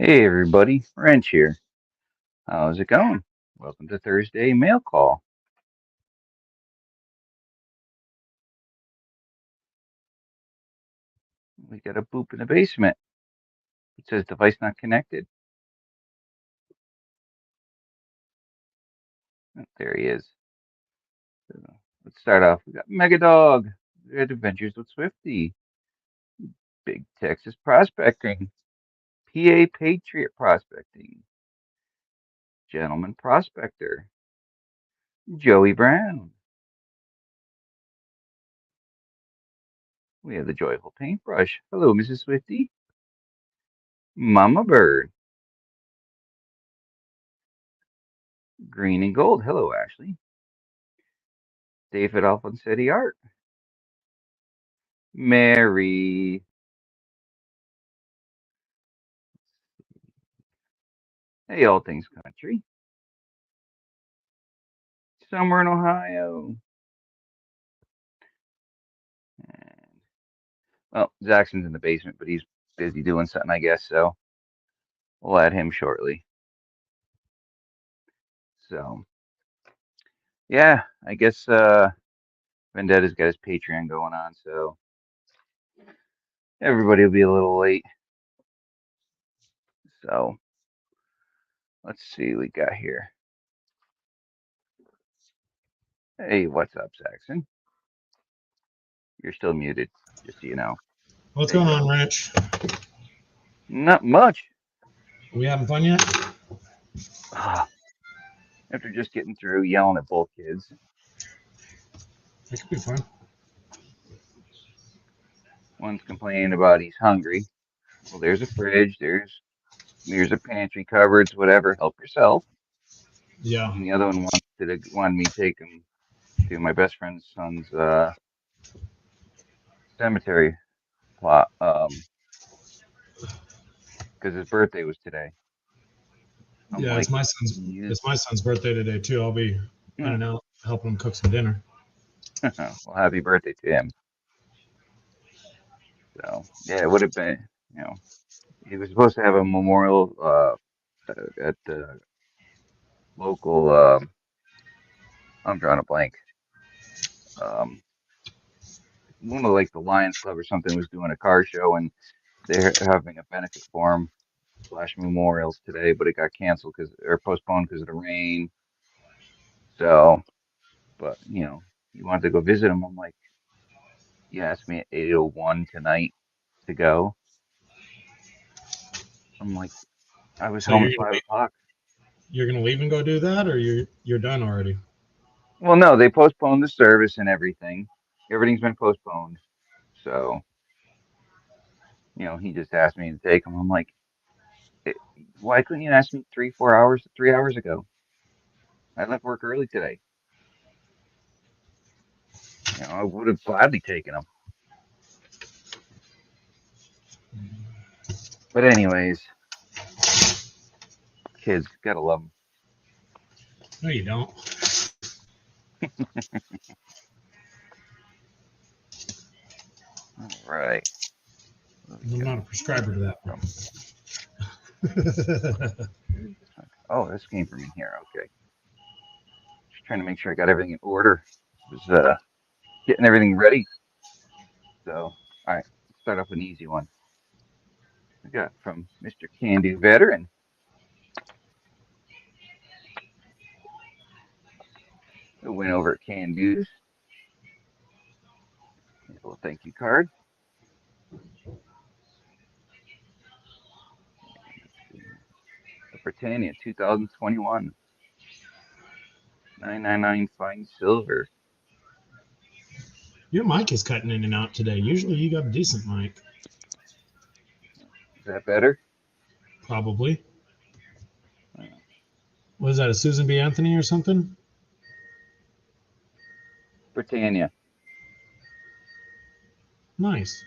Hey everybody, Wrench here. How's it going? Welcome to Thursday Mail Call. We got a boop in the basement. It says device not connected. Oh, there he is. So, let's start off. We got Mega Dog. We got Adventures with Swifty. Big Texas Prospecting. PA Patriot Prospecting. Gentleman Prospector. Joey Brown. We have the Joyful Paintbrush. Hello, Mrs. Swifty. Mama Bird. Green and Gold. Hello, Ashley. David Alfonsetti Art. Mary. Hey, all things country. Somewhere in Ohio. And, well, Jackson's in the basement, but he's busy doing something, I guess. So we'll add him shortly. So, yeah, I guess Vendetta's got his Patreon going on. So everybody will be a little late. So let's see what we got here. Hey, what's up, Saxon? You're still muted, just so you know. What's There going you go. on, Rich? Not much. Are we having fun yet? After just getting through yelling at both kids. It could be fun. One's complaining about he's hungry. Well, there's a fridge. There's a pantry, cupboards, whatever. Help yourself. Yeah. And the other one wanted me to take him to my best friend's son's cemetery plot because his birthday was today. I'm Yeah, like, it's my son's. "You- It's my son's birthday today too. I'll be in and out helping him cook some dinner. well, happy birthday to him. So yeah, it would have been, he was supposed to have a memorial at the local. I'm drawing a blank. Um, one of like the Lions Club or something was doing a car show, and they're having a benefit for him slash memorials today, but it got canceled or postponed because of the rain. So, but you wanted to go visit him. I'm like, you asked me at 8:01 tonight to go. I'm like, I was So home at 5 o'clock. you're gonna leave and go do that, or you're done already? Well, no, they postponed the service and everything. Everything's been postponed. So, he just asked me to take him. I'm like, "Eh, why couldn't you ask me 3 hours ago? I left work early today. I would have gladly taken him. But anyways, kids gotta love them. No, you don't. All right. I'm not a prescriber to that one. Oh, this came from in here. Okay. Just trying to make sure I got everything in order. Was getting everything ready. So, all right. Let's start off with an easy one. We got from Mr. Can Do Veteran. Who went over at Can Do's. A little thank you card. The Britannia 2021. 999 fine silver. Your mic is cutting in and out today. Usually you got a decent mic. Is that better? Probably. Uh, Was that a Susan B. Anthony or something? Britannia. Nice.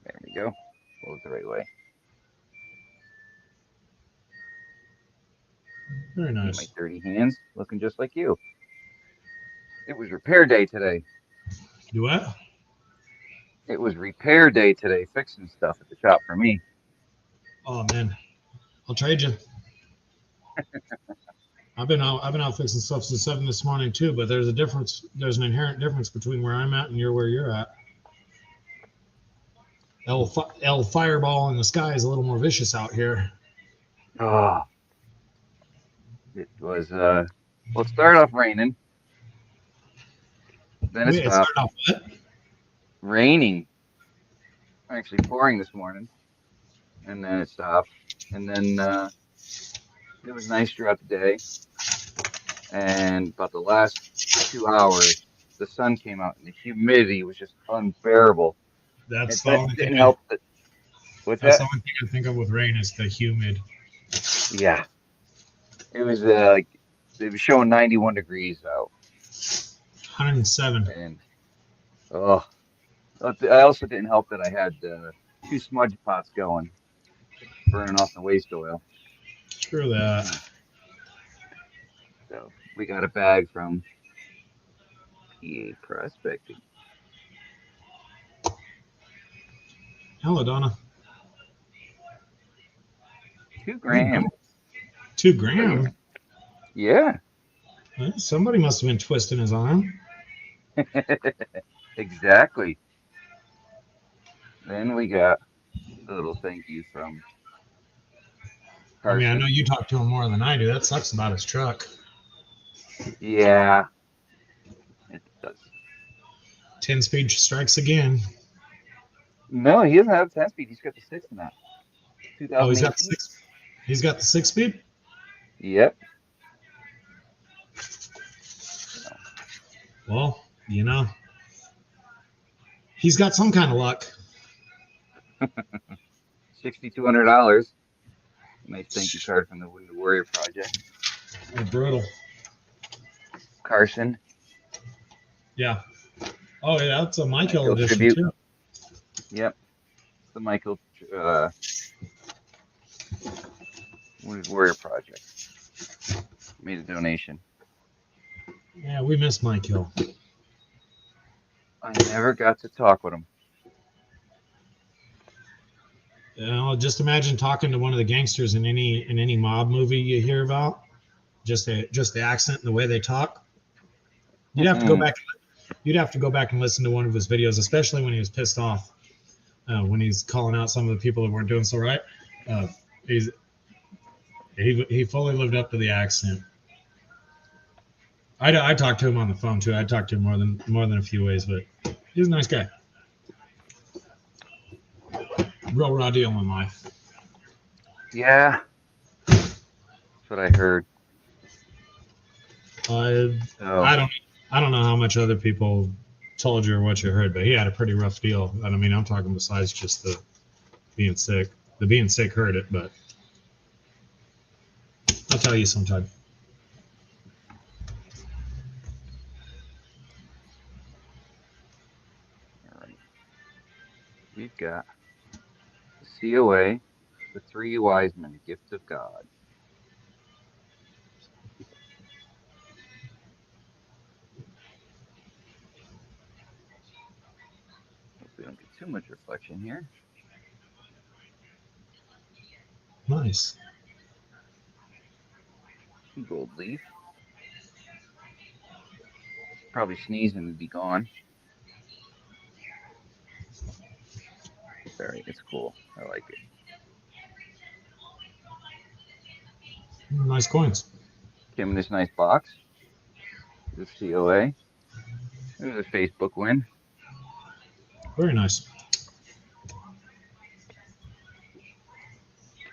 There we go. Pull it the right way. Very See my nice. 30 hands looking just like you. It was repair day today. Do what? It was repair day today, fixing stuff at the shop for me. Oh man, I'll trade you. I've been out fixing stuff since 7 this morning too. But there's a difference. There's an inherent difference between where I'm at and where you're at. El Fireball in the sky is a little more vicious out here. Oh, it was well, it started off raining, then it Wait, it stopped. started off what? Raining, actually pouring this morning, and then it stopped. And then it was nice throughout the day. And about the last 2 hours, the sun came out and the humidity was just unbearable. That's It the only thing. didn't help that. What's That's the that? only thing I think of with rain is the humid. Yeah, it was like it was showing 91 degrees out, 107. and oh, I also didn't help that I had two smudge pots going, burning off the waste oil. Screw that. So we got a bag from PA Prospecting. Hello, Donna. 2 gram. 2 gram. Yeah, Somebody must have been twisting his arm. exactly. Then we got a little thank you from I mean, I know Carson. you talk to him more than I do. That sucks about his truck. Yeah, it does. 10-speed strikes again. No, he doesn't have 10 speed. He's got the six in that. Oh, he's got the 2018. six. He's got the 6-speed. Yep. So, Well, he's got some kind of luck. $6,200. Nice thank you card from the Wounded Warrior Project. Oh, brutal. Carson. Yeah. Oh, yeah. That's a Michael Michael edition tribute. too. Yep. The Michael uh, Wounded Warrior Project made a donation. Yeah, we miss Michael. I never got to talk with him. Just imagine talking to one of the gangsters in any mob movie you hear about. Just the accent and the way they talk. You'd have to go back. You'd have to go back and listen to one of his videos, especially when he was pissed off, when he's calling out some of the people that weren't doing so right. He's he fully lived up to the accent. I talked to him on the phone too. I talked to him more than a few ways, but he's a nice guy. Real raw deal in life. Yeah, that's what I heard. I So, I don't know how much other people told you or what you heard, but he had a pretty rough deal. And I mean, I'm talking besides just the being sick. The being sick hurt it, but I'll tell you sometime. all right, we've got the COA, the Three Wise Men, Gift of God. Hope we don't get too much reflection here. Nice. Gold leaf. Probably sneezing and be gone. It's all right. It's cool. I like it. Nice coins. Came in this nice box. The COA. There's a Facebook win. Very nice.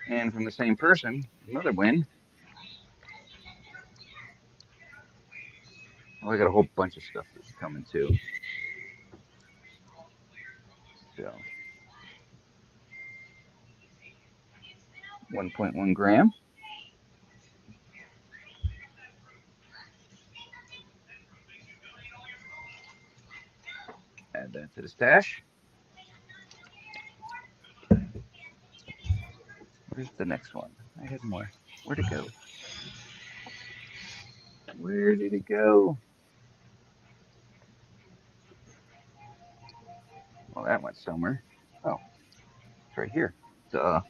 And from the same person, another win. Oh, I got a whole bunch of stuff that's coming too. So 1.1 gram. Add that to the stash. Where's the next one? I had more. Where'd it go? Where did it go? Well, that went somewhere. Oh, it's right here. Duh.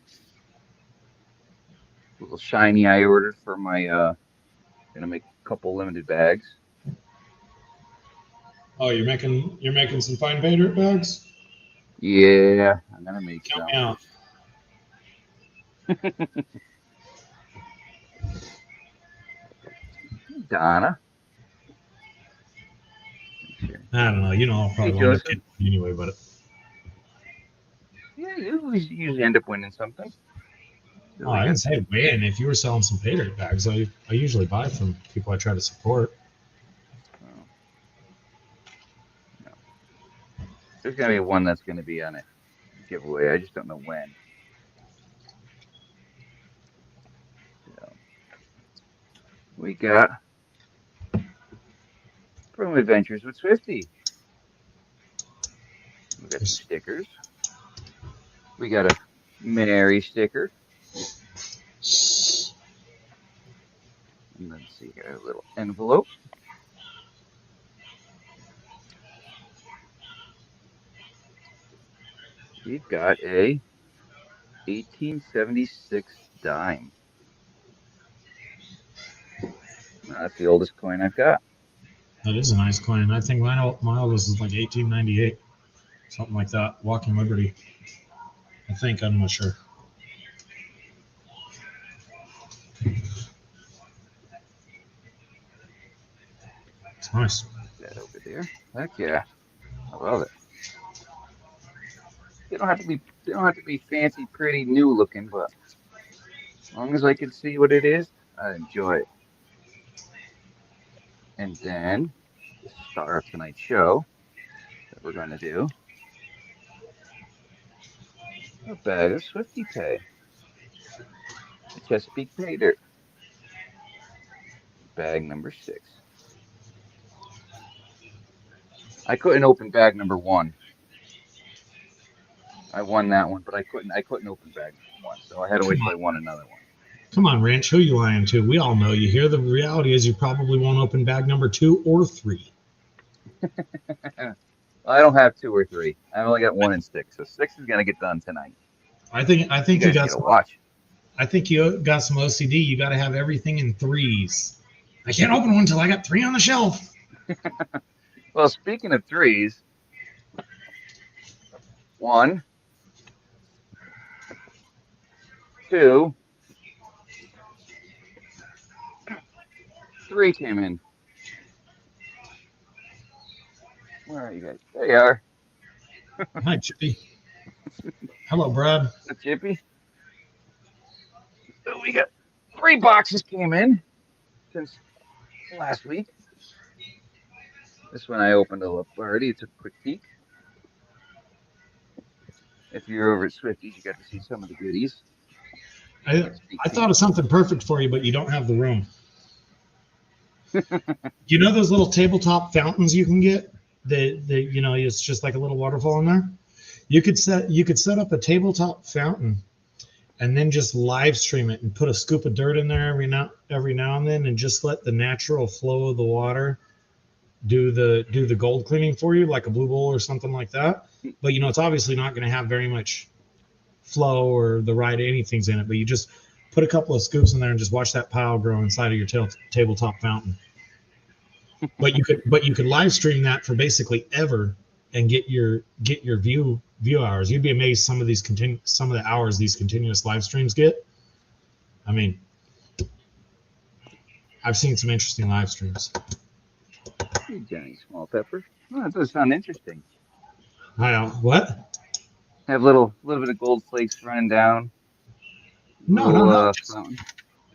Little shiny I ordered for my gonna make a couple limited bags. Oh, you're making some fine paydirt bags? Yeah, I'm gonna make Count some. me out. Donna. Sure. I don't know. I'll Hey, probably wind up Joseph. getting it anyway, but Yeah, you usually end up winning something. So oh, we I got didn't say win. If you were selling some paydirt bags, I usually buy from people I try to support. oh, no. There's gonna be one that's gonna be on a giveaway. I just don't know when. So we got from Adventures with Swifty. We got some stickers. We got a Mary sticker. And let's see here, a little envelope. We've got a 1876 dime. That's the oldest coin I've got. That is a nice coin. I think my oldest is like 1898, something like that. Walking Liberty. I think. I'm not sure. It's nice. That over there. Heck yeah, I love it. They don't have to be fancy, pretty, new looking, but as long as I can see what it is, I enjoy it. And then the star of tonight's show that we're going to do a bag of Swifty Pay, the Chesapeake Pay Dirt, bag number 6. I couldn't open bag number 1. I won that one, but I couldn't open bag number 1, so I had to wait Come till I on, won another come on, Ranch. Who you lying to? We all know you here. The reality is you probably won't open bag number 2 or 3. one. I don't have 2 or 3. I've only got 1 and 6, so 6 is gonna get done tonight. I You think you guys got get a some. watch. I think you got some OCD. You got to have everything in threes. I can't open one until I got 3 on the shelf. Well, speaking of threes, 1, 2, 3 came in. Where are you guys? There you are. Hi, Chippy. Hello, Brad. The Chippy. So we got 3 boxes came in since last week. This one I opened a little already. It's a quick peek. If you're over at Swifties, you got to see some of the goodies. I Sneak I peek. thought of something perfect for you, but you don't have the room. You know those little tabletop fountains you can get? It's just like a little waterfall in there. You could set up a tabletop fountain and then just live stream it and put a scoop of dirt in there every now and then and just let the natural flow of the water do the gold cleaning for you like a blue bowl or something like that. But it's obviously not going to have very much flow or the right anything's in it, but you just put a couple of scoops in there and just watch that pile grow inside of your tabletop fountain. But you could live stream that for basically ever and get your view hours. You'd be amazed some of the hours these continuous live streams get. I mean, I've seen some interesting live streams. Hey, Johnny Small Pepper. Oh, that does sound interesting. What? Have little bit of gold flakes running down. No, no, Little no. fountain.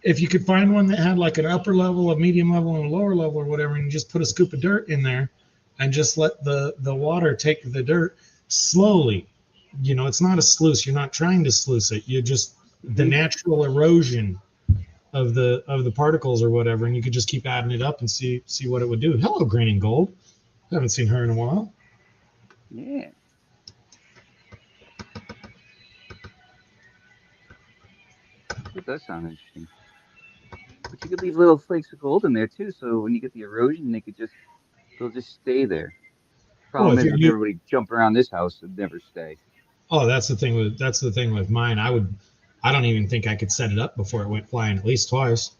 If you could find one that had like an upper level, a medium level, and a lower level or whatever, and you just put a scoop of dirt in there and just let the water take the dirt slowly. It's not a sluice. You're not trying to sluice it. You just the Mm-hmm. natural erosion of the particles or whatever, and you could just keep adding it up and see what it would do. Hello, Green and Gold. Haven't seen her in a while. Yeah. It does sound interesting. But you could leave little flakes of gold in there too, so when you get the erosion, they'll just stay there. Well, Problem if is you're with new, everybody jumping around this house, it'd never stay. oh, that's the thing with mine. I don't even think I could set it up before it went flying at least twice.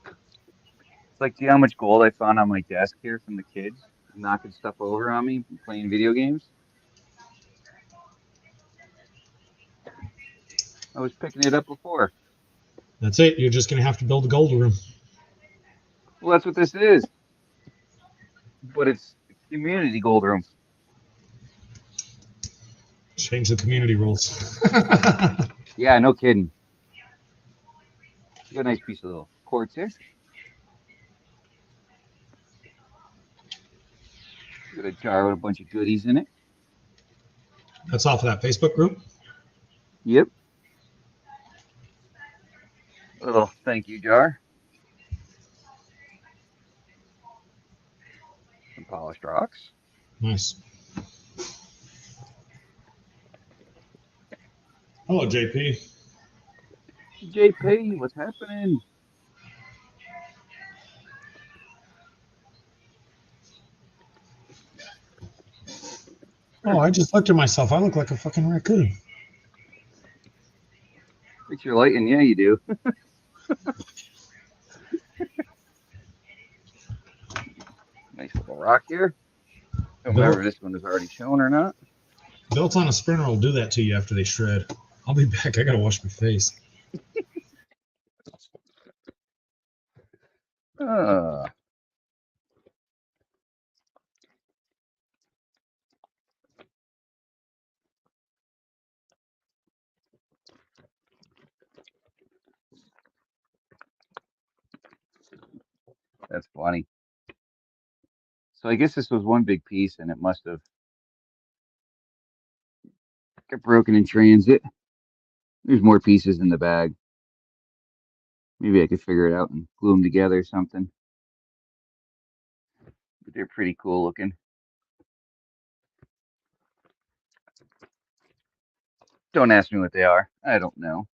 It's like, do you know how much gold I found on my desk here from the kids knocking stuff over on me playing video games? I was picking it up before. That's it. You're just gonna have to build a gold room. Well, that's what this is, but it's a community gold room. Change the community rules. Yeah, no kidding. You got a nice piece of little quartz here. Got a jar with a bunch of goodies in it. That's off of that Facebook group. Yep. A little thank you jar. Some polished rocks. Nice. Hello, JP. JP, what's happening? Oh, I just looked at myself. I look like a fucking raccoon. Picture lighting, yeah, you do. Nice little rock here. Don't remember Built if this one is already shown or not. built on a sprinter will do that to you after they shred. I'll be back. I gotta wash my face. Ah, that's funny. So I guess this was one big piece, and it must have got broken in transit. There's more pieces in the bag. Maybe I could figure it out and glue them together or something. But they're pretty cool looking. Don't ask me what they are. I don't know.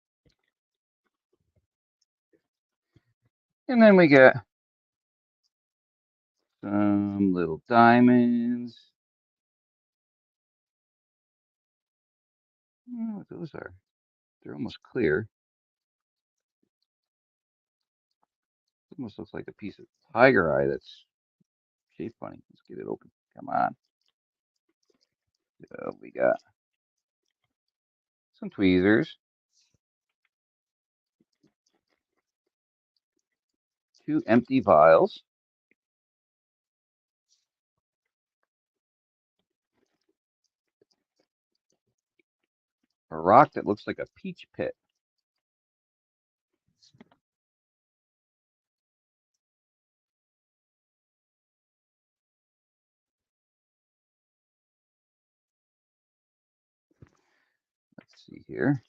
And then we got some little diamonds. I don't know what those are. They're almost clear. It almost looks like a piece of tiger eye that's shaped funny. Let's get it open. Come on. We got some tweezers, two empty vials, a rock that looks like a peach pit. Let's see here.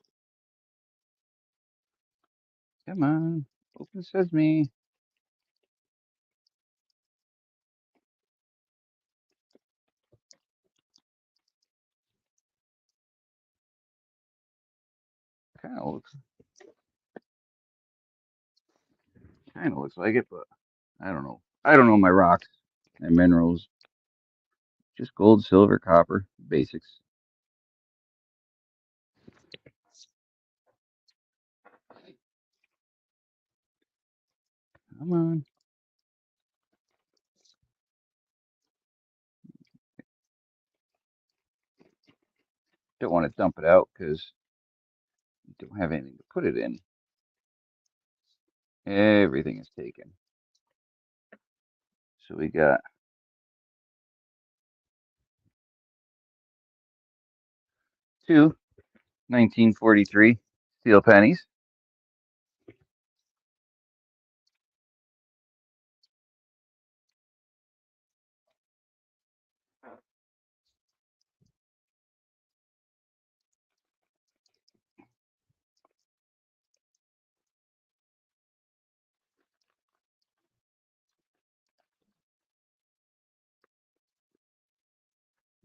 Come on. Open sesame. Kind of looks kind of looks like it, but I don't know. I don't know my rocks and minerals. Just gold, silver, copper, basics. Come on. Don't want to dump it out because you don't have anything to put it in. Everything is taken. So we got two 1943 steel pennies.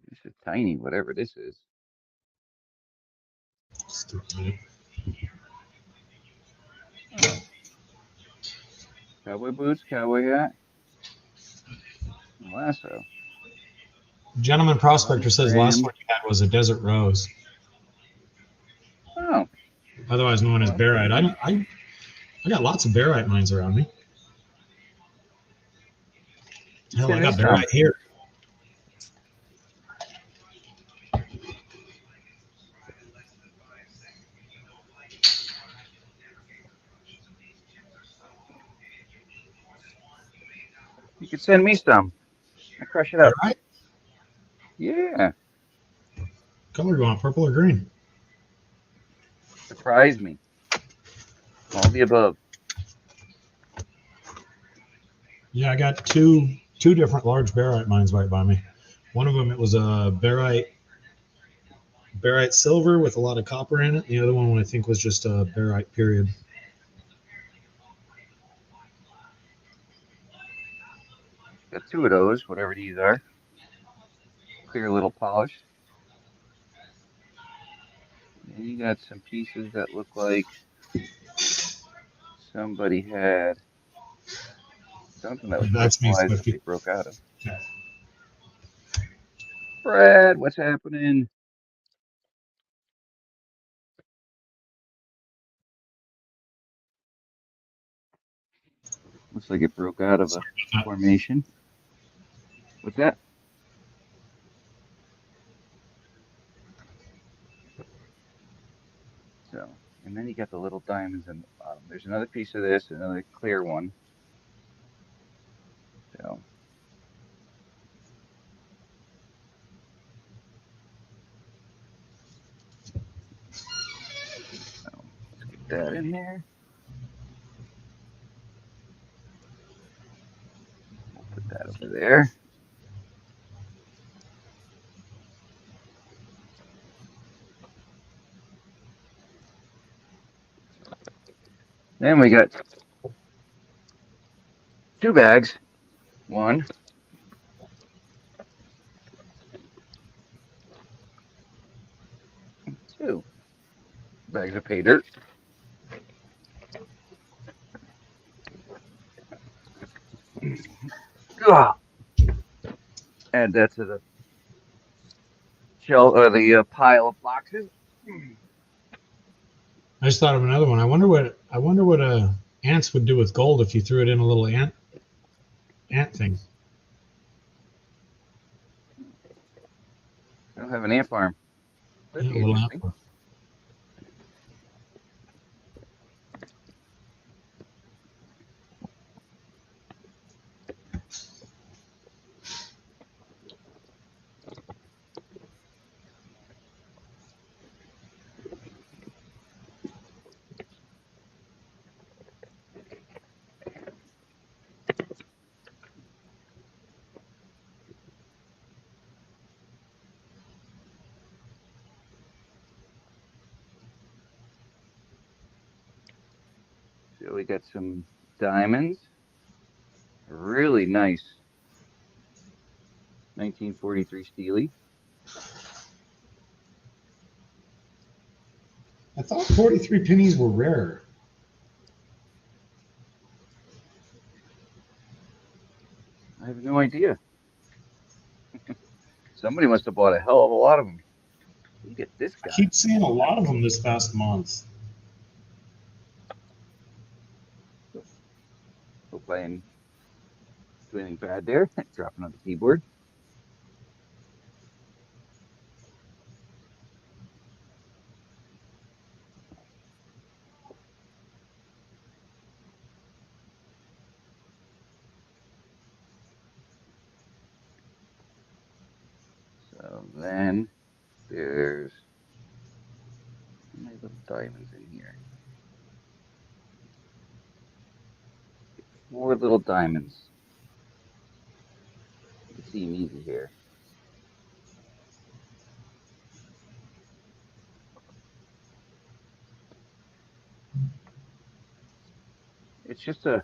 This is tiny, whatever this is. Stupid. Cowboy boots, cowboy hat, lasso. Gentleman Prospector 1 says last gram. one you had was a desert rose, Oh, otherwise known as well, barite. I got lots of barite mines around me. Hell, I send me got some. barite here. You could send me some. I crush it up. Barite? Yeah, Color you want, purple or green? surprise me. All the above. Yeah, I got two different large barite mines right by me. One of them it was a barite silver with a lot of copper in it. The other one I think was just a barite period. Got 2 of those, whatever these are. Clear little polish. And you got some pieces that look like somebody had something that was That's me, personalized that they Swifty. broke out of. Yeah. Brad, what's happening? Looks like it broke out of a Sorry about that. formation. What's that? So, and then you got the little diamonds in the bottom. There's another piece of this, another clear one. So, let's get that in there. We'll put that over there. Then we got 2 bags. 1, 2 bags of pay dirt. Add that to the shelf or the pile of boxes. I just thought of another one. I wonder what ants would do with gold if you threw it in a little ant thing. I don't have an ant farm. That'd Yeah, a be little ant. interesting. So we got some diamonds. Really nice 1943 Steely. I thought 43 pennies were rare. I have no idea. Somebody must have bought a hell of a lot of them. Look at this I guy. keep seeing a lot of them this past month. Hope I didn't do anything bad there. Dropping on the keyboard. So then there's how many little diamonds in here? 4 little diamonds. You can see them easy here. It's just it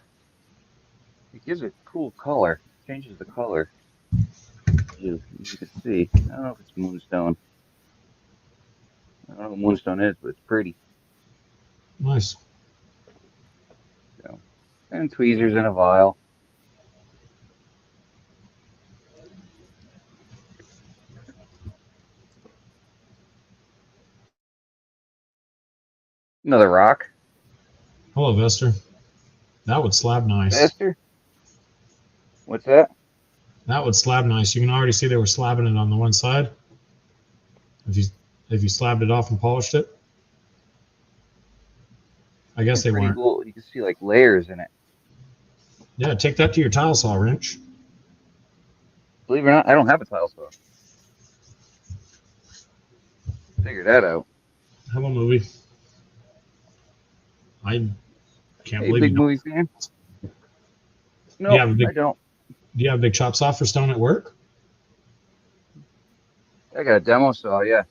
gives a cool color. Changes the color. You can see. I don't know if it's moonstone. I don't know what moonstone is, but it's pretty. Nice. So, and tweezers in a vial. Another rock. Hello, Vester. That would slab nice. Faster. What's that? That would slab nice. You can already see they were slabbing it on the one side. If you slabbed it off and polished it, I guess It's they pretty weren't. cool. You can see like layers in it. Yeah, take that to your tile saw wrench. Believe it or not, I don't have a tile saw. Figure that out. Hello, movie. I can't Hey, believe you big don't. movie fan. Do you Nope, have a I big don't. Do you have a big chop saw for stone at work? I got a demo saw. Yeah,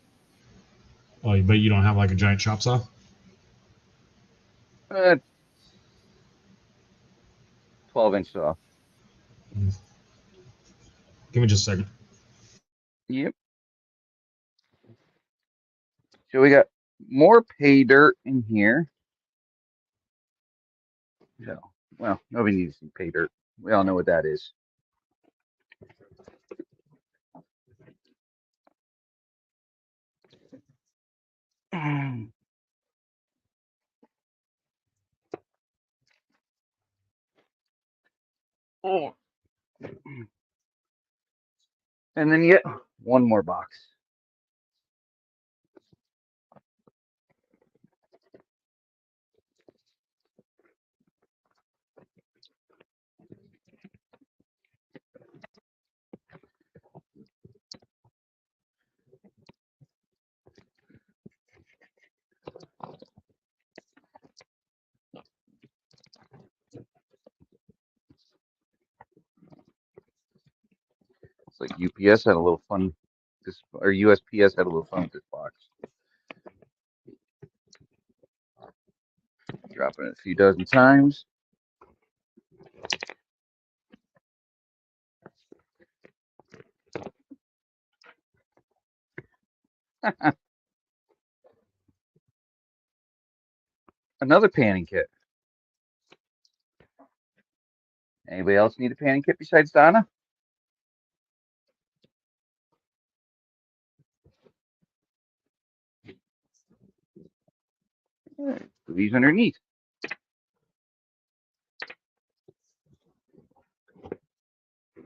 Oh, but you don't have like a giant chop saw. uh, 12-inch saw. Give me just a second. Yep. So we got more pay dirt in here. So, well, nobody needs to see pay dirt. We all know what that is. Oh. And then you get one more box. It's like UPS had a little fun, or USPS had a little fun with this box. Dropping it a few dozen times. Another panning kit. Anybody else need a panning kit besides Donna? These underneath.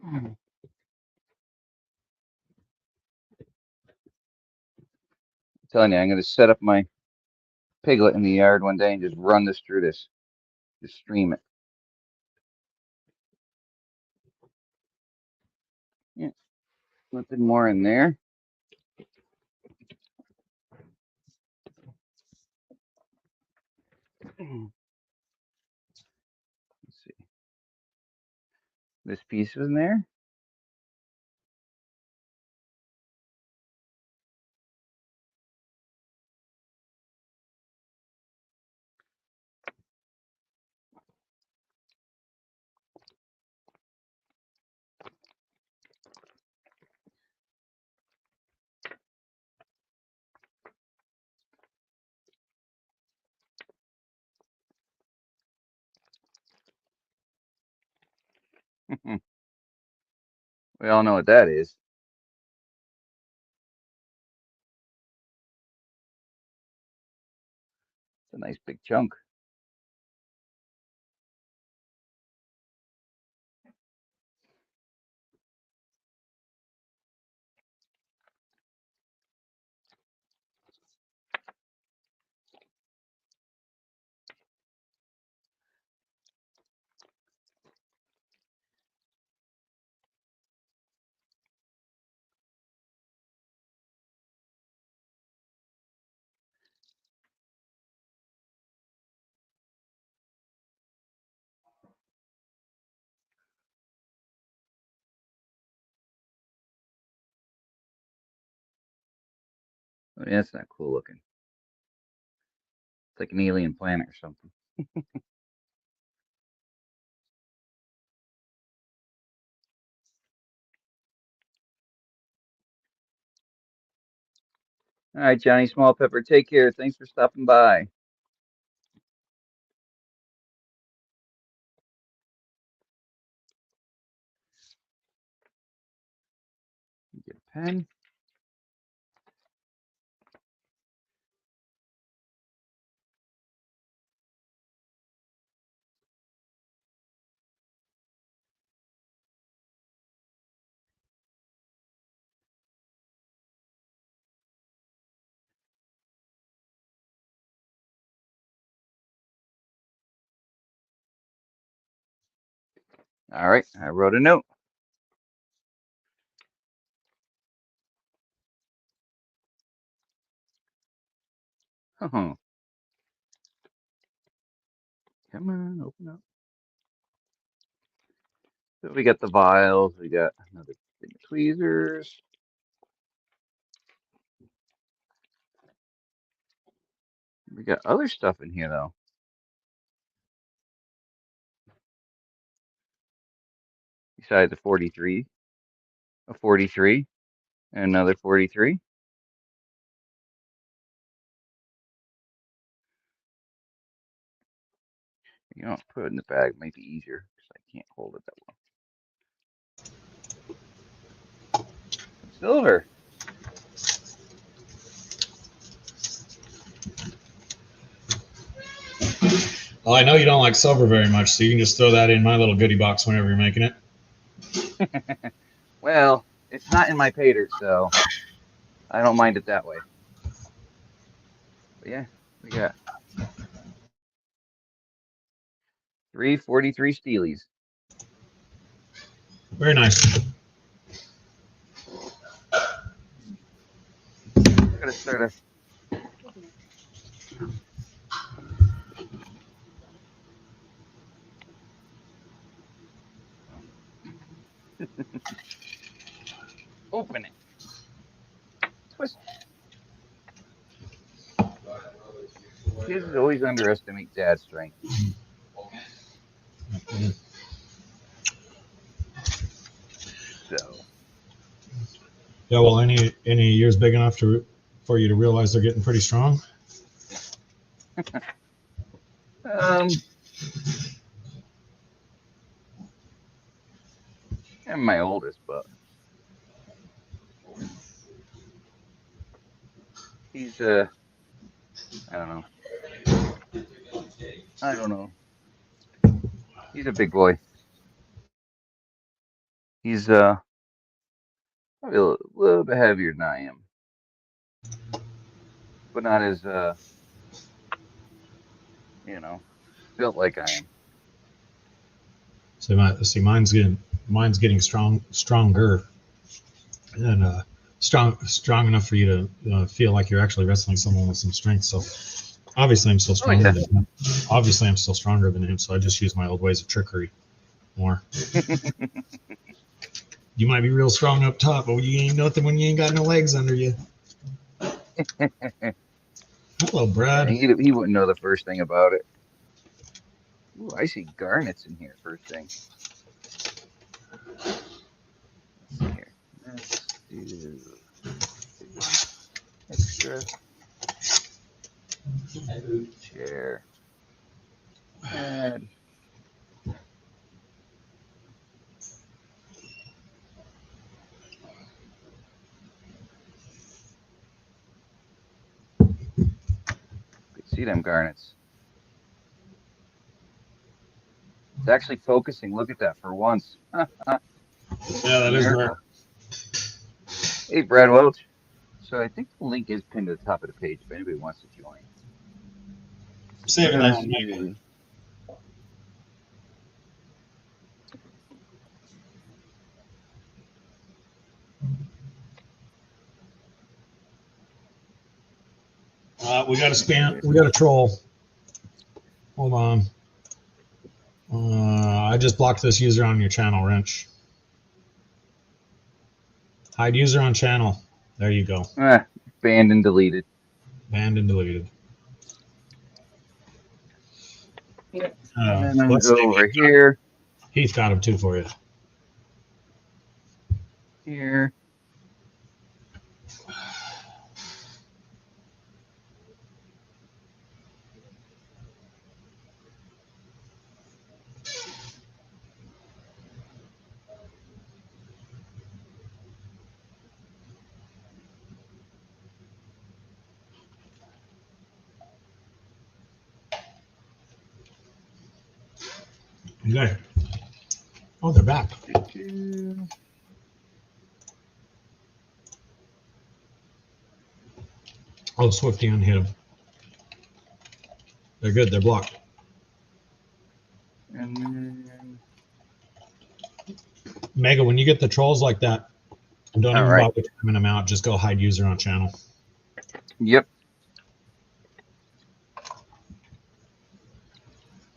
I'm telling you, I'm going to set up my piglet in the yard one day and just run this through this. Just stream it. Yeah, nothing more in there. Let's see. This piece is in there. We all know what that is. It's a nice big chunk. I mean, that's not cool looking. It's like an alien planet or something. All right, Johnny Small Pepper, take care. Thanks for stopping by. Get a pen. All right, I wrote a note. Oh, come on, open up. So we got the vials. We got another thing of tweezers. We got other stuff in here though. Besides the 43, a 43, and another 43. You know, put it in the bag. Might be easier because I can't hold it that well. Some silver. Well, I know you don't like silver very much, so you can just throw that in my little goodie box whenever you're making it. Well, it's not in my paydirt, so I don't mind it that way. But yeah, we got 343 Steelies. Very nice. We're gonna start a. Open it. Twist. Kids always underestimate dad's strength. So. Yeah, well, any years big enough for you to realize they're getting pretty strong? I'm my oldest, but he's I don't know. I don't know. He's a big boy. He's probably a little bit heavier than I am, but not as you know, built like I am. So mine's getting stronger, and strong enough for you to feel like you're actually wrestling someone with some strength. So obviously I'm still Oh yeah. stronger than him. Obviously I'm still stronger than him. So I just use my old ways of trickery more. You might be real strong up top, but you ain't nothing when you ain't got no legs under you. Hello, Yeah, Brad. he wouldn't know the first thing about it. Ooh, I see garnets in here. First thing. Let's see here. Let's do extra chair. Add. Could see them garnets. It's actually focusing. Look at that for once. Yeah, that is rare. Miracle. Hey, Brad Welch. So I think the link is pinned to the top of the page if anybody wants to join. Saving We're that gonna one, maybe. see. We got a spam. We got a troll. Hold on. I just blocked this user on your channel, Wrench. Hide user on channel. There you go. Banned and deleted. Banned and deleted. Yeah. And then I'm gonna Let's see. go over here. Heath got him too for you. Here. Okay. Oh, they're back. Oh, Swifty unhit him. They're good. They're blocked. And then Mega, when you get the trolls like that, don't All even right. bother timing them out. Just go hide user on channel. Yep.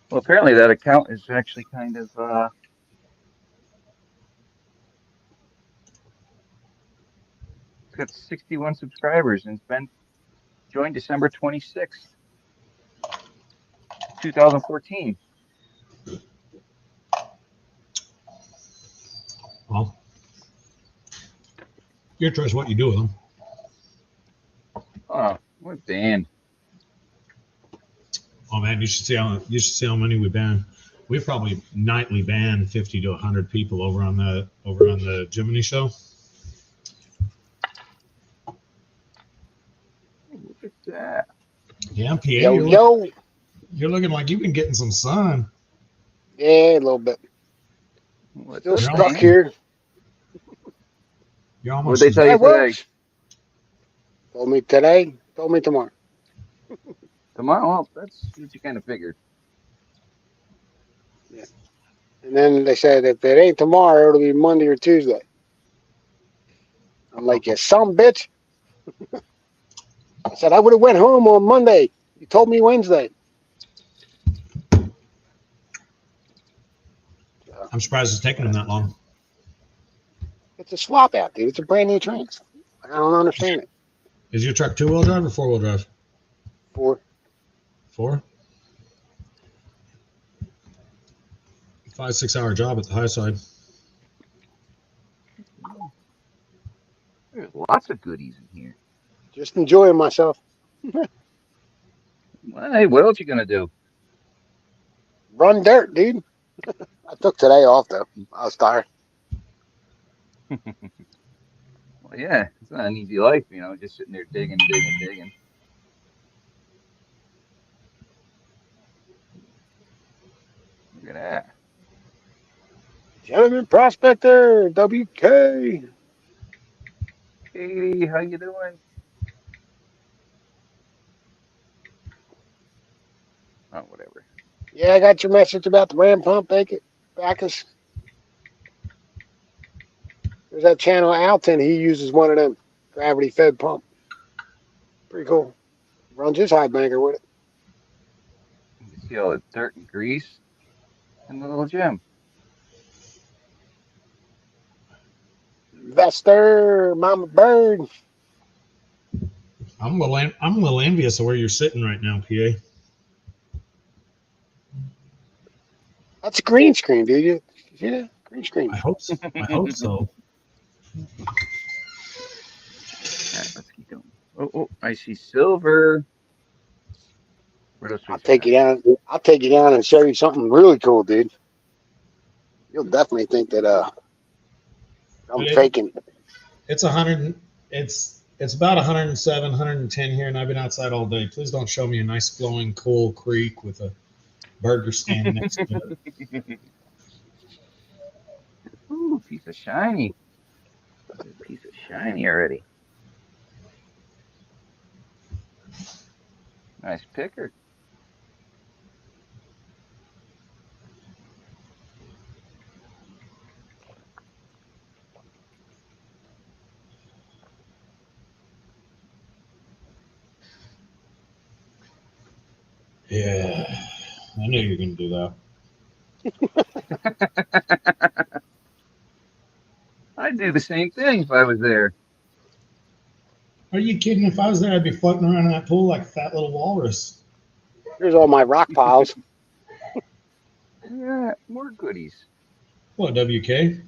Well, apparently that account is actually kind of it's got 61 subscribers and it's been joined December 26th, 2014. Well, your choice what you do with them. Oh, what band? Oh man, you should see how many we ban. We probably nightly ban 50 to 100 people over on the Jiminy show. Look at that. Yeah, PA, Yo. you're looking like you've been getting some sun. Yeah, a little bit. What's Still up, stuck man? here. You're What'd almost they tell I you today? works. Told me today. Told me tomorrow. Tomorrow? Well, that's what you kind of figured. Yeah. And then they said if it ain't tomorrow, it'll be Monday or Tuesday. I'm like, you some bitch. I said I would have went home on Monday. You told me Wednesday. I'm surprised it's taking them that long. It's a swap out, dude. It's a brand new trans. I don't understand it. Is your truck 2-wheel drive or 4-wheel drive? 4. 4? 5-6 hour job at the high side. There's lots of goodies in here. Just enjoying myself. Well, hey, what else you gonna do? Run dirt, dude. I took today off though. I was tired. Well, yeah, it's not an easy life, just sitting there digging, digging, digging. Look at that. Gentleman prospector, WK. Katie, how you doing? Oh, whatever. Yeah, I got your message about the ram pump Bacchus. There's that channel Alton. He uses one of them gravity fed pump. Pretty cool. Runs his high banker with it. You can see all the dirt and grease in the little gym. Vester, Mama Bird. I'm a little envious of where you're sitting right now, PA. That's a green screen, dude. You see that? Green screen. I hope so. I hope so. All right, let's keep going. Oh, I see silver. What else we I'll take got? you down. I'll take you down and show you something really cool, dude. You'll definitely think that I'm faking. It's 100. It's about 107, 110 here, and I've been outside all day. Please don't show me a nice flowing cool creek with a burger stand next to it. Ooh, piece of shiny. A piece of shiny already. Nice picker. Yeah, I knew you were going to do that. I'd do the same thing if I was there. Are you kidding? If I was there, I'd be floating around in that pool like a fat little walrus. Here's all my rock piles. Yeah, more goodies. What, WK?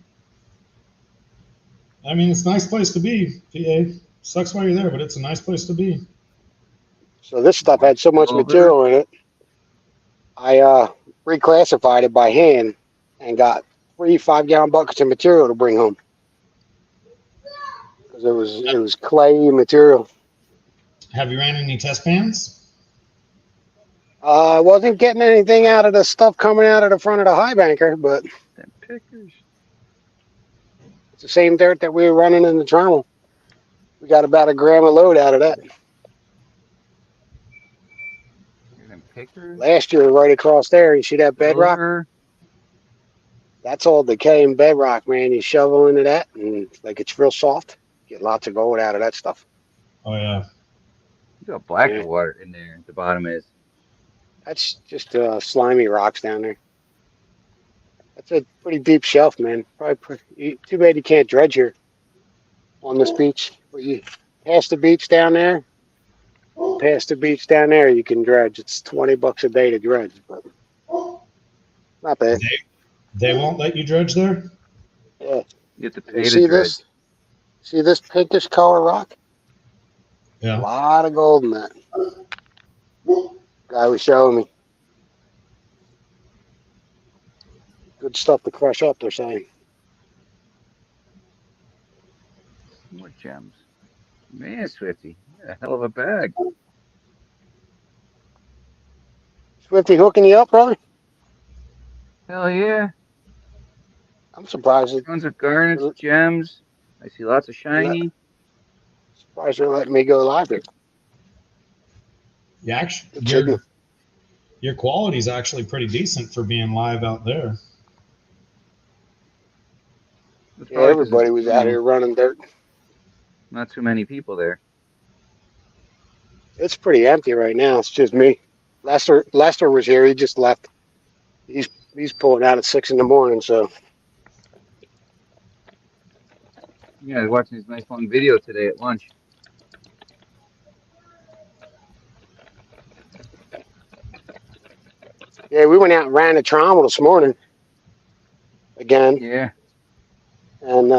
I mean, it's a nice place to be, PA. Sucks while you're there, but it's a nice place to be. So this stuff More had so much silver. material in it. I reclassified it by hand and got 3 5-gallon buckets of material to bring home because it was clay material. Have you ran any test pans? I wasn't getting anything out of the stuff coming out of the front of the high banker, but Them pickers. it's the same dirt that we were running in the trommel. We got about a gram of load out of that. Them pickers. Last year, right across there, you see that bedrock? Silver. That's all decaying bedrock, man. You shovel into that, and like it's real soft. Get lots of gold out of that stuff. Oh yeah. Look how black the Yeah, water in there at the bottom is. that's just slimy rocks down there. That's a pretty deep shelf, man. Too bad you can't dredge here on this beach. But you past the beach down there, past the beach down there, you can dredge. It's $20 a day to dredge, but not bad. They won't let you dredge there? Yeah. You have to And you pay to see dredge. this? See this pinkish color rock? A Yeah. lot of gold in that. Guy was showing me. Good stuff to crush up, they're saying. More gems. Man, Swifty, a hell of a bag. Swifty hooking you up, brother? Hell yeah. I'm surprised. Tons of garnets, gems. I see lots of shiny. Surprised they're letting me go live here. Yeah, actually, Good signal. your quality is actually pretty decent for being live out there. That's Yeah, probably because everybody was out here running dirt. not too many people there. It's pretty empty right now. It's just me. Lester was here. He just left. He's pulling out at 6 in the morning. So Yeah, I was watching this nice long video today at lunch. yeah, we went out and ran a trommel this morning again, Yeah. and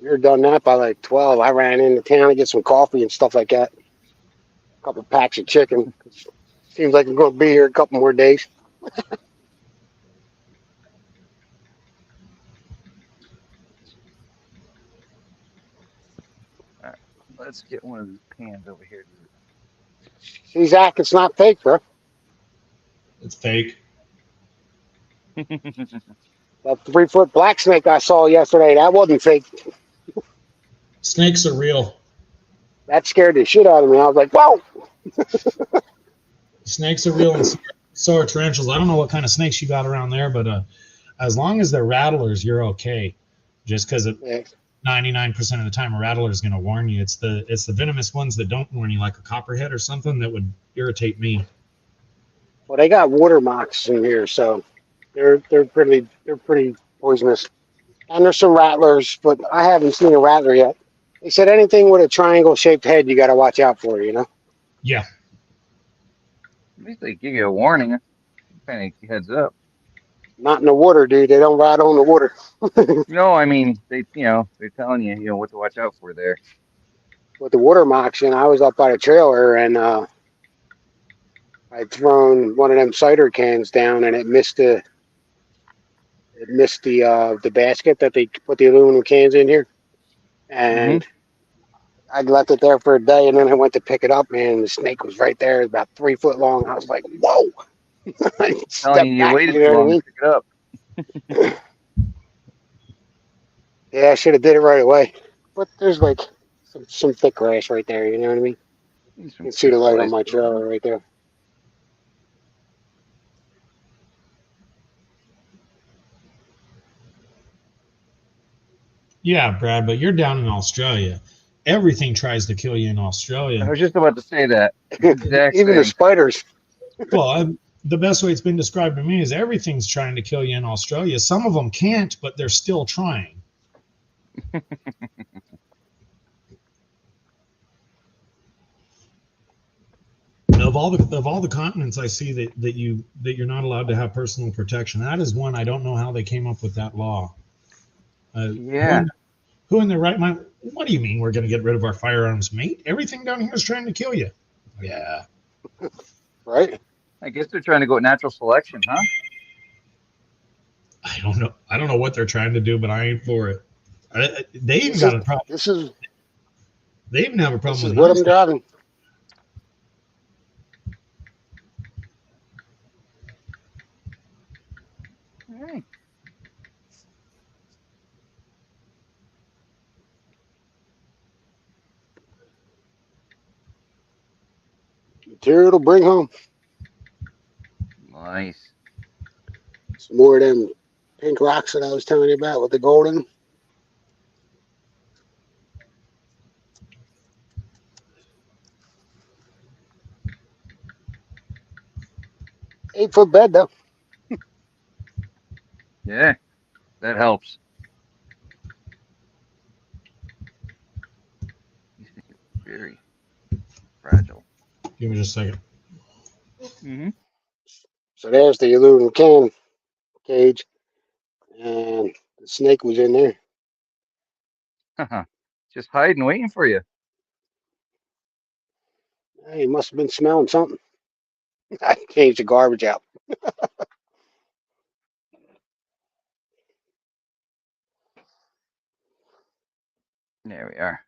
we were done that by like 12. I ran into town to get some coffee and stuff like that. A couple packs of chicken. Seems like I'm going to be here a couple more days. All right. Let's get one of these pans over here. See, Zach, it's not fake, bro. It's fake. That 3-foot black snake I saw yesterday, that wasn't fake. Snakes are real. That scared the shit out of me. I was like, whoa. Snakes are real, and so are tarantulas. I don't know what kind of snakes you got around there, but as long as they're rattlers, you're okay. Just because Yeah. 99% of the time a rattler is going to warn you. It's the venomous ones that don't warn you, like a copperhead or something, that would irritate me. Well, they got water mocks in here, so they're pretty poisonous. And there's some rattlers, but I haven't seen a rattler yet. They said anything with a triangle shaped head, you got to watch out for. Yeah. At least they give you a warning. Kind of heads up. Not in the water, dude. They don't rattle in the water. No, I mean they're telling you, what to watch out for there. With the water mocks, I was up by the trailer and I'd thrown one of them cider cans down and it missed the basket that they put the aluminum cans in here. Mm-hmm. And I'd left it there for a day, and then I went to pick it up, man. The snake was right there, about 3 foot long. I was like, "Whoa!" I Telling stepped you, back. waited You too know what I long to mean? pick it up. Yeah, I should have did it right away. But there's like some thick grass right there. You know what I mean? Need You some can see the light on my crystallized trailer right there. Yeah, Brad, but you're down in Australia. Everything tries to kill you in Australia. I was just about to say that exact Even the thing. spiders. Well, the best way it's been described to me is everything's trying to kill you in Australia. Some of them can't, but they're still trying. Of all the continents, I see that you're not allowed to have personal protection. That is one I don't know how they came up with that law. Yeah. Who in their right mind? What do you mean we're going to get rid of our firearms, mate? Everything down here is trying to kill you. Yeah. Right? I guess they're trying to go natural selection, huh? I don't know. I don't know what they're trying to do, but I ain't for it. They even This got is a problem. this is They even have a this problem is with what knives. I'm driving. All right. Material to bring home. Nice. Some more of them pink rocks that I was telling you about with the golden. Eight-foot bed though. Yeah, that helps. These things are very fragile. Give me just a second. Mm-hmm. So there's the aluminum can cage, and the snake was in there. Just hiding, waiting for you. Hey, he must have been smelling something. I changed the garbage out. There we are.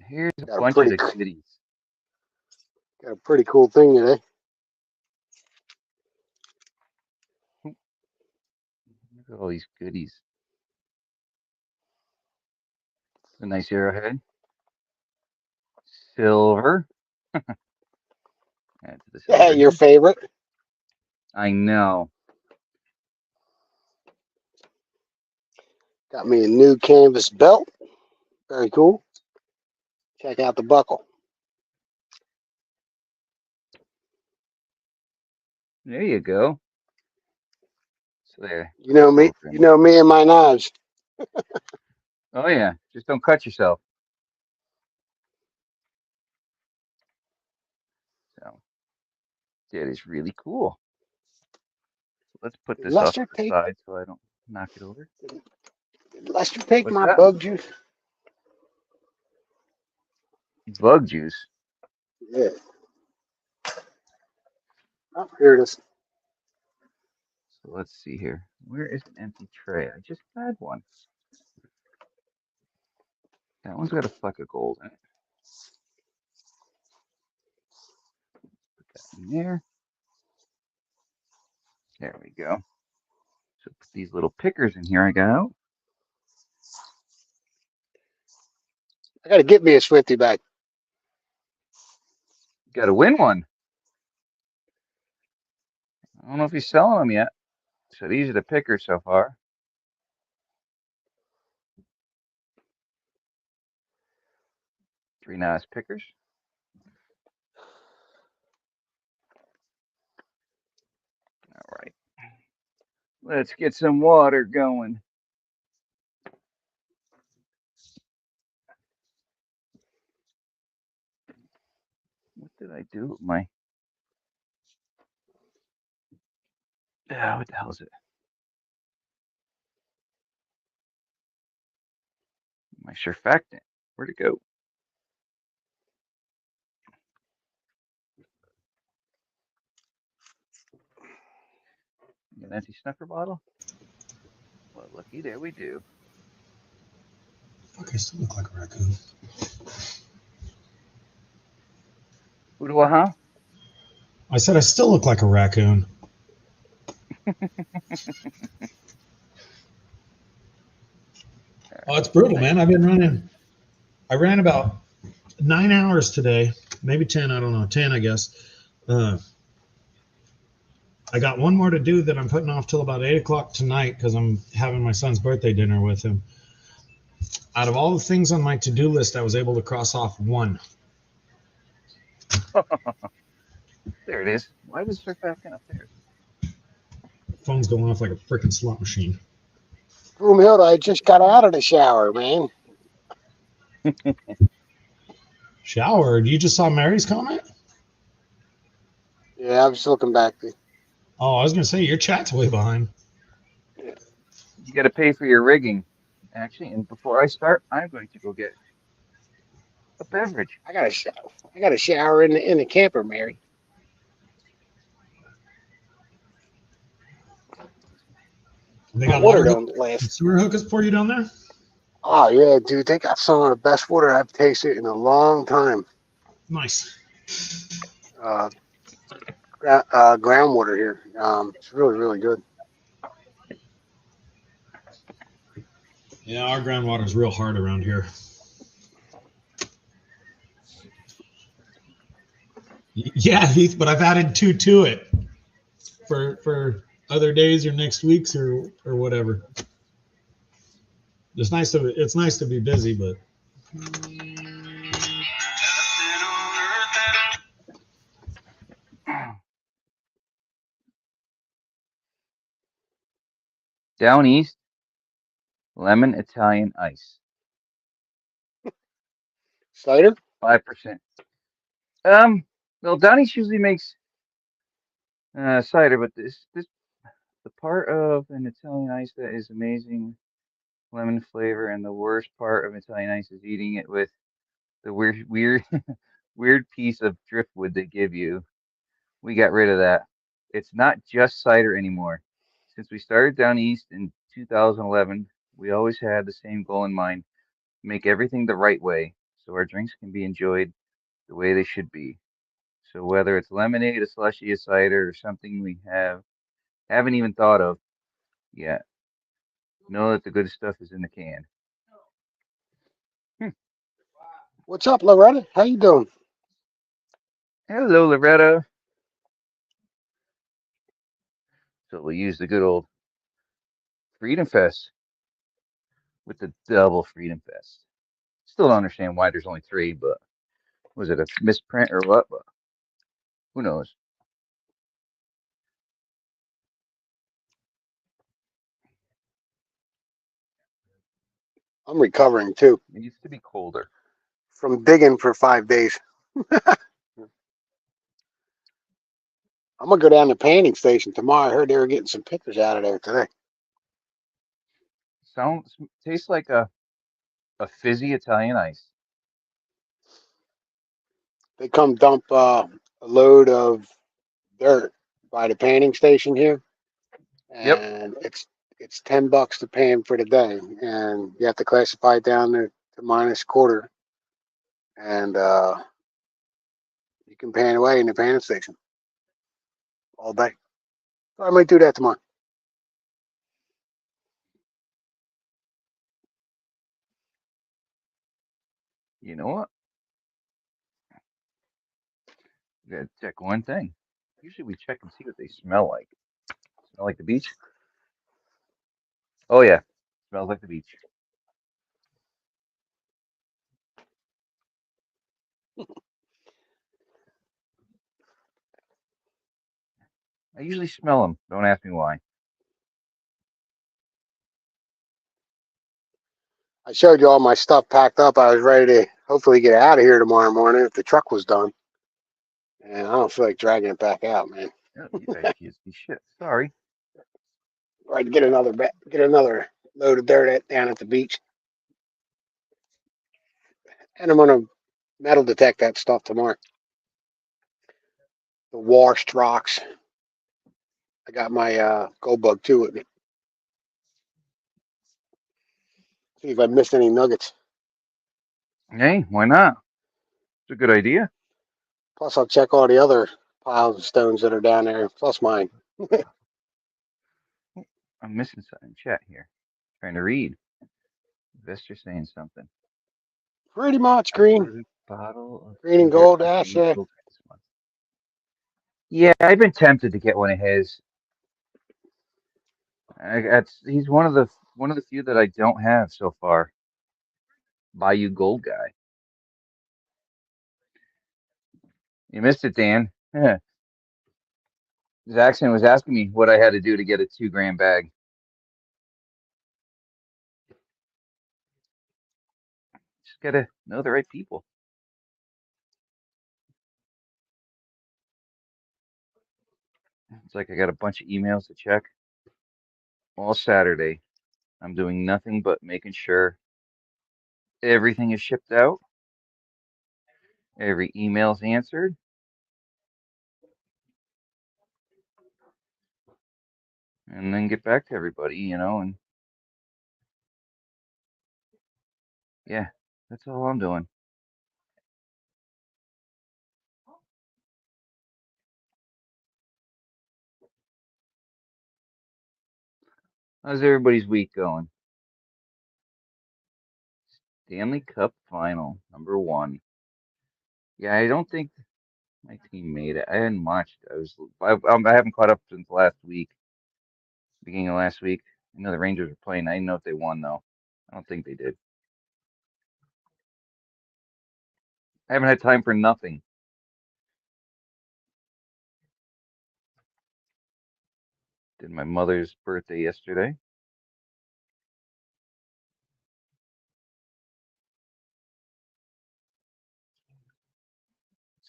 Here's a Got a bunch of pretty, the goodies. got a pretty cool thing today. Look at all these goodies. A nice arrowhead. Silver. Add to the Yeah, silver your here. favorite. I know. Got me a new canvas belt. Very cool. Check out the buckle. There you go. So there. You know me. Silver in You there. know me and my knives. Oh yeah. Just don't cut yourself. So that is really cool. So let's put Did this off to Lester the take? side so I don't knock it over. Did Lester take What's my that? bug juice? Bug juice. Yeah. Oh, here it is. So let's see here. Where is an empty tray? I just had one. That one's got a fleck of gold in it. Put that in there. There we go. So put these little pickers in here I got out. I got to get me a Swifty bag. Got to win one. I don't know if he's selling them yet. So these are the pickers so far. Three nice pickers. All right. Let's get some water going. What did I do with my... what the hell is it? My surfactant. Where'd it go? An empty snuffer bottle? Well, looky, there we do. Fuck, I still look like a raccoon. Who do I, huh? I said I still look like a raccoon. Oh, it's brutal, man. I've been running. I ran about 9 hours today, maybe 10. I don't know, 10, I guess. I got one more to do that I'm putting off till about 8 o'clock tonight because I'm having my son's birthday dinner with him. Out of all the things on my to-do list, I was able to cross off one. There it is. Why was surfactant up there? Phone's going off like a freaking slot machine. Broomhilda, I just got out of the shower, man. Showered? You just saw Mary's comment? Yeah, I was looking back. Oh, I was gonna say your chat's way behind. You got to pay for your rigging, actually. And before I start, I'm going to go get a beverage. I got a shower. I got a shower in the camper, Mary. They My got water water don't and last. sewer hookers for you down there? Oh yeah, dude, they got some of the best water I've tasted in a long time. Nice. Groundwater here. It's really, really good. Yeah, our groundwater's real hard around here. Yeah, Heath, but I've added 2 to it. for other days or next weeks or whatever. It's nice to be busy, but Down east, lemon Italian ice, Cider? 5%. Well, down east usually makes cider, but this the part of an Italian ice that is amazing lemon flavor, and the worst part of Italian ice is eating it with the weird weird piece of driftwood they give you. We got rid of that. It's not just cider anymore. Since we started down east in 2011, we always had the same goal in mind: make everything the right way, so our drinks can be enjoyed the way they should be. So whether it's lemonade, a slushy, a cider, or something we haven't even thought of yet, know that the good stuff is in the can. Hmm. What's up, Loretta? How you doing? Hello, Loretta. So we use the good old Freedom Fest with the double Freedom Fest. Still don't understand why there's only three, but was it a misprint or what? But who knows? I'm recovering too It used to be colder. from digging for 5 days. I'm gonna go down to painting station tomorrow. I heard they were getting some pictures out of there today. Sounds tastes like a fizzy Italian ice. They come dump a load of dirt by the painting station here, Yep. and it's $10 to pay them for the day, and you have to classify it down to minus quarter, and you can paint away in the painting station all day. So I might do that tomorrow. You know what? We gotta check one thing. Usually we check and see what they smell like. Smell like the beach? Oh yeah, smells like the beach. I usually smell them. Don't ask me why. I showed you all my stuff packed up. I was ready to hopefully get out of here tomorrow morning if the truck was done. And I don't feel like dragging it back out, man. Oh, you guys kids be shit. Sorry. Or I'd get another load of dirt down at the beach, and I'm gonna metal detect that stuff tomorrow. The washed rocks. I got my gold bug too with me. See if I missed any nuggets. Hey, why not? It's a good idea. Plus, I'll check all the other piles of stones that are down there, plus mine. I'm missing something in chat here. Trying to read. Investor saying something. Pretty much I green, ordered a bottle of green pay and dirt gold from ash. Dave's Low this month. Yeah, I've been tempted to get one of his. He's one of the few that I don't have so far. Bayou Gold guy. You missed it, Dan. Jackson was asking me what I had to do to get a 2 gram bag. Just gotta know the right people. It's like I got a bunch of emails to check all Saturday. I'm doing nothing but making sure everything is shipped out, every email's answered, and then get back to everybody. And yeah, that's all I'm doing. How's everybody's week going? Stanley Cup final, number one. Yeah, I don't think My team made it. I hadn't watched. I haven't caught up since last week, beginning of last week. I know the Rangers were playing. I didn't know if they won though. I don't think they did. I haven't had time for nothing. Did my mother's birthday yesterday.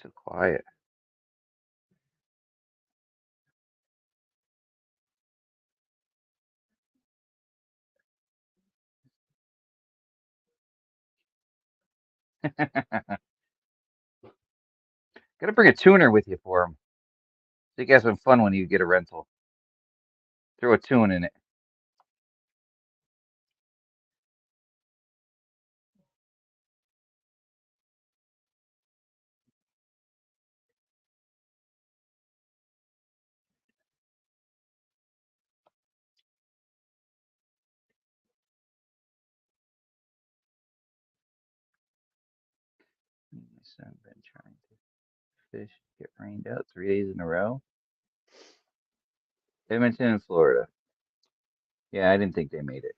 So quiet. Gotta bring a tuner with you for him. So you guys have fun when you get a rental. Throw a tune in it. My son been trying to fish, get rained out 3 days in a row. Edmonton in Florida. Yeah, I didn't think they made it.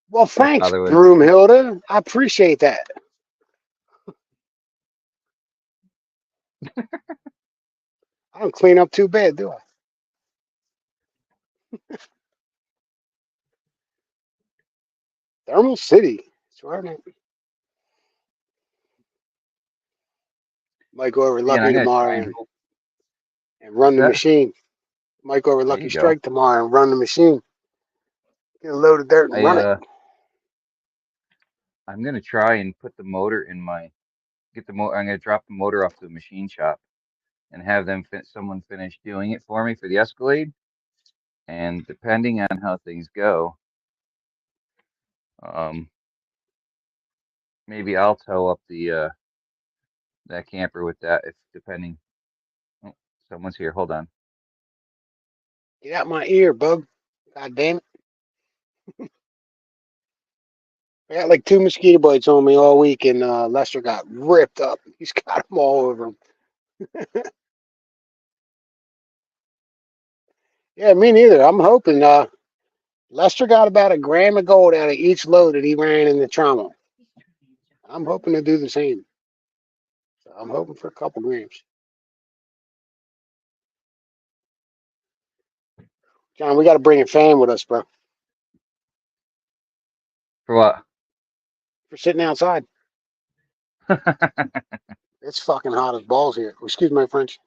Well, My thanks, father was. Broomhilda. I appreciate that. I don't clean up too bad, do I? Thermal City. Swear to might go over Man, Lucky I'm gonna try tomorrow and hope. and What's run the that? machine. Might go over There Lucky you go. Strike tomorrow and run the machine. Get a load of dirt and I run it. I'm gonna try and put the motor in my get the motor. I'm gonna drop the motor off to the machine shop and have someone finish doing it for me for the Escalade. And depending on how things go, um, maybe I'll tow up the that camper with that if depending. Oh, someone's here. Hold on. Get out my ear, bug. God damn it. I got like 2 mosquito bites on me all week, and Lester got ripped up. He's got them all over him. Yeah, me neither. I'm hoping Lester got about a gram of gold out of each load that he ran in the trauma. I'm hoping to do the same. So I'm hoping for a couple grams. John, we got to bring a fan with us, bro. For what? We're sitting outside. It's fucking hot as balls here. Excuse my French.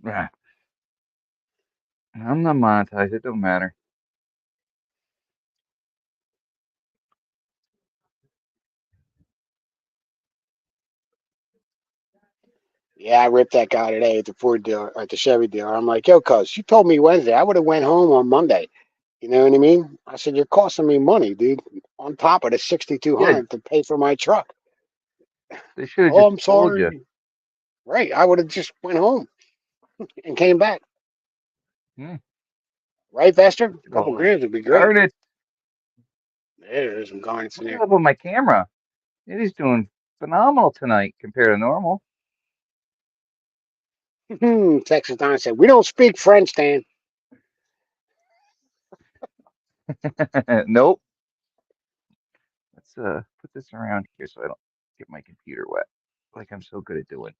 Right. I'm not monetized. It don't matter. Yeah, I ripped that guy today at the Ford dealer, at the Chevy dealer. I'm like, yo, cuz, you told me Wednesday. I would have went home on Monday. You know what I mean? I said, you're costing me money, dude, on top of the Yeah, 6,200 to pay for my truck. they should have Oh, just I'm told you. sorry. Right. I would have just went home and came back. Hmm. Right, Vester? A couple Oh, grams would be great. darn it! There's some garnets in What's there. up with my camera? It is doing phenomenal tonight compared to normal. Texas Don said, we don't speak French, Dan. Nope. Let's put this around here so I don't get my computer wet, like I'm so good at doing.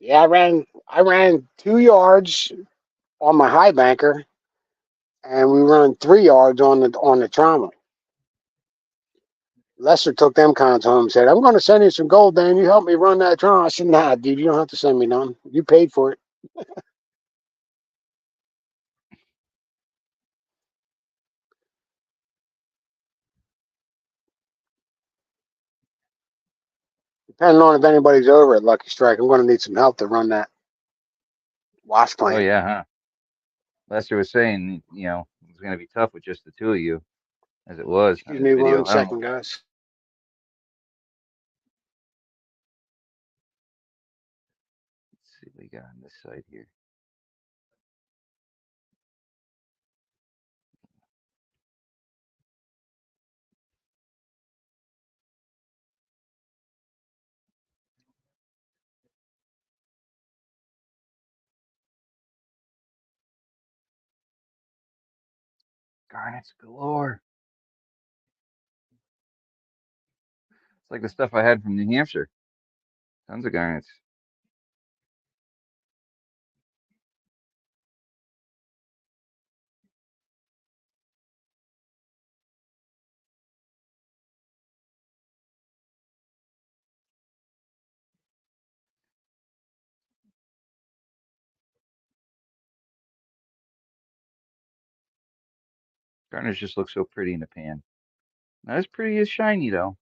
Yeah, I ran 2 yards on my high banker, and we run 3 yards on the trauma. Lester took them cons home and said, I'm going to send you some gold, Dan. You help me run that trauma. I said, nah, dude, you don't have to send me none. You paid for it. Depending on if anybody's over at Lucky Strike, I'm going to need some help to run that wash Oh plant. yeah, huh? Lester was saying, it was gonna be tough with just the two of you, as it was on Excuse his me video. one I don't know. second, guys. Let's see what we got on this side here. Garnets galore. It's like the stuff I had from New Hampshire. Tons of garnets. Garnets just look so pretty in the pan. Not as pretty as shiny though.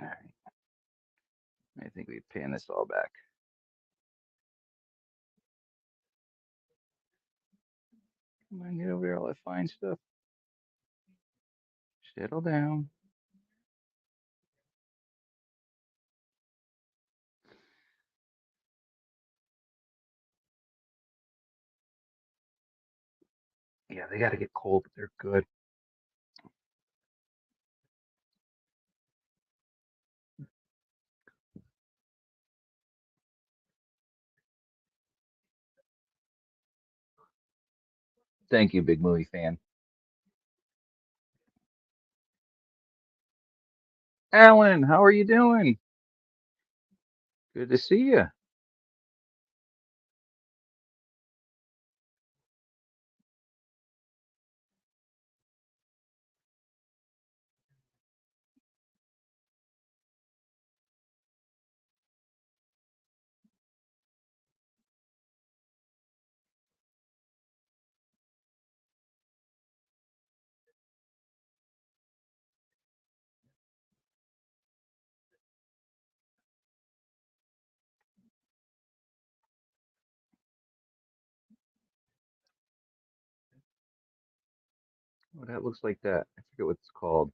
All right. I think we pan this all back. Come on, get over here, all that fine stuff. Settle down. Yeah, they got to get cold, but they're good. Thank you, big movie fan. Alan, how are you doing? Good to see you. Oh, that looks like that. I forget what it's called.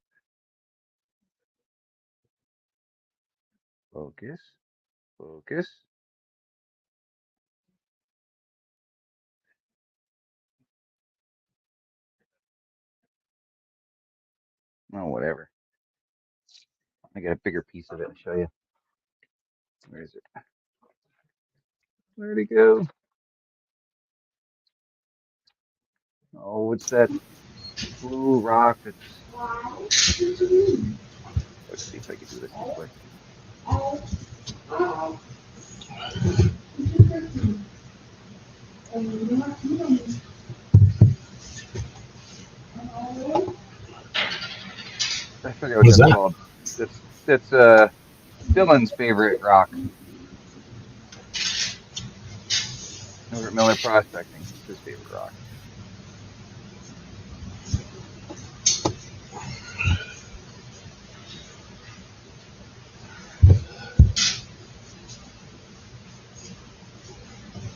Focus. Focus. Oh, whatever. I got a bigger piece of it to show you. Where is it? Where'd it go? Oh, it's that blue rock that's. Let's see if I can do this way. I forget what What's that's that? called. That's Dylan's favorite rock over at Miller Prospecting. It's his favorite rock.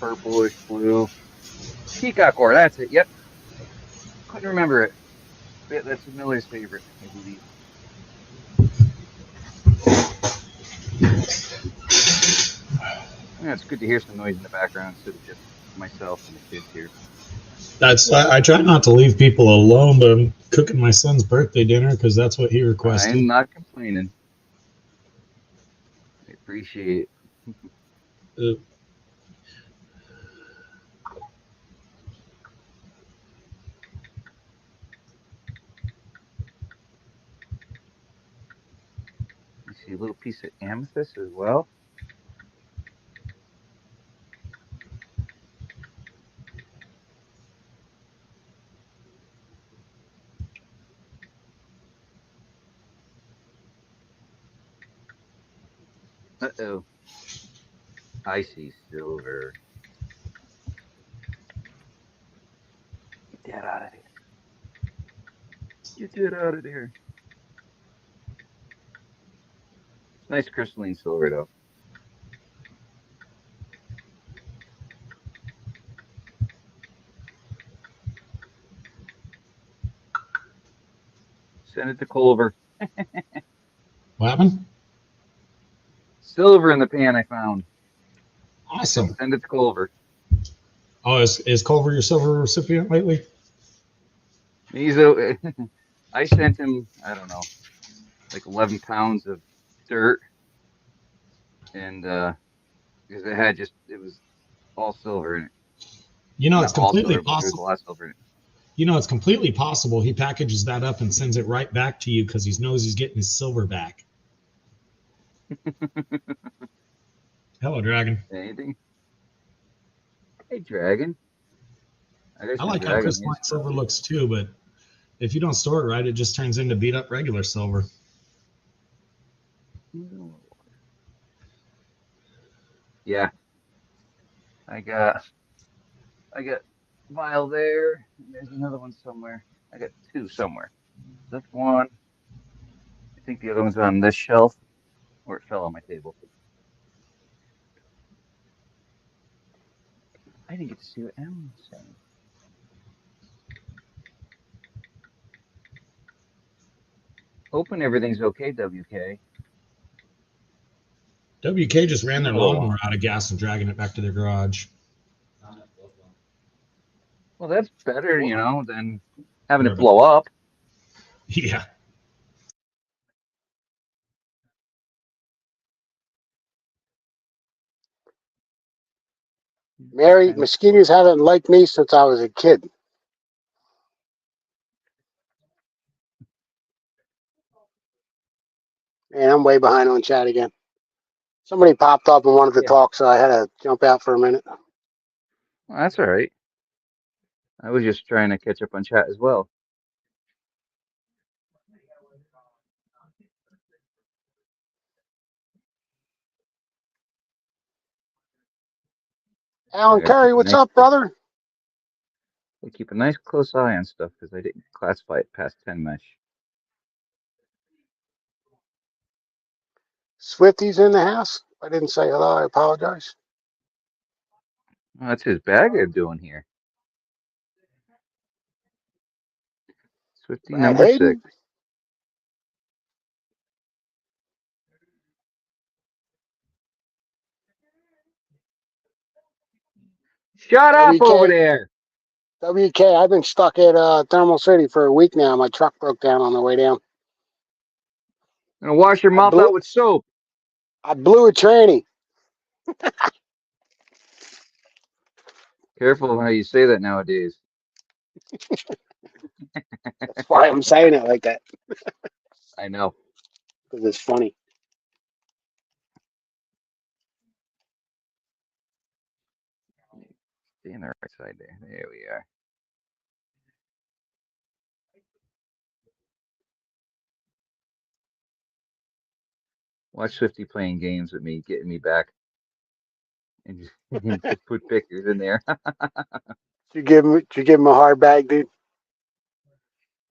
Purplish blue. Peacock ore, that's it. Yep. Couldn't remember it. Yeah, that's Miller's favorite, I believe. Yeah, it's good to hear some noise in the background instead of just myself and the kids here. I try not to leave people alone, but I'm cooking my son's birthday dinner because that's what he requested. I'm not complaining. I appreciate it. Uh, You see a little piece of amethyst as well. Uh-oh. I see silver. Get that out of there. Get that out of there. Nice crystalline silver, though. Send it to Culver. what happened? Silver in the pan I found. Awesome. Send it to Culver. Oh, is Culver your silver recipient lately? I sent him, I don't know, like 11 pounds of dirt and because it was all silver in it. You know, it's Not all completely silver, but there was a possible. lot of silver in it. You know, it's completely possible he packages that up and sends it right back to you because he knows he's getting his silver back. Hello, Dragon. Anything? Hey, Dragon. I guess I your like how dragon is. crystalline silver looks too, but if you don't store it right, it just turns into beat up regular silver. Yeah. I got vial there. There's another one somewhere. I got two somewhere. This one. I think the other one's on this shelf, or it fell on my table. I didn't get to see what Alan was saying. Hoping everything's okay, WK. WK just ran their Been a little while. lawnmower out of gas and dragging it back to their garage. Well, that's better, than having it Whatever. blow up. Yeah. Mary, mosquitoes haven't liked me since I was a kid. And I'm way behind on chat again. Somebody popped up and wanted to talk, so I had to jump out for a minute. Well, that's all right. I was just trying to catch up on chat as well. Alan Curry, what's up, brother? I keep a nice close eye on stuff because I didn't classify it past 10 mesh. Swifty's in the house. I didn't say hello. I apologize. Well, that's his bag they're doing here. Swifty Matt number Hayden. 6. Shut up over there. WK, I've been stuck at Thermal City for a week now. My truck broke down on the way down. Gonna wash your mouth out with soap. I blew a tranny. Careful how you say that nowadays. That's why I'm saying it like that. I know. Because it's funny. Stay on the right side there. There we are. Watch Swifty playing games with me, getting me back. And just put pictures in there. Did you give him a hard bag, dude?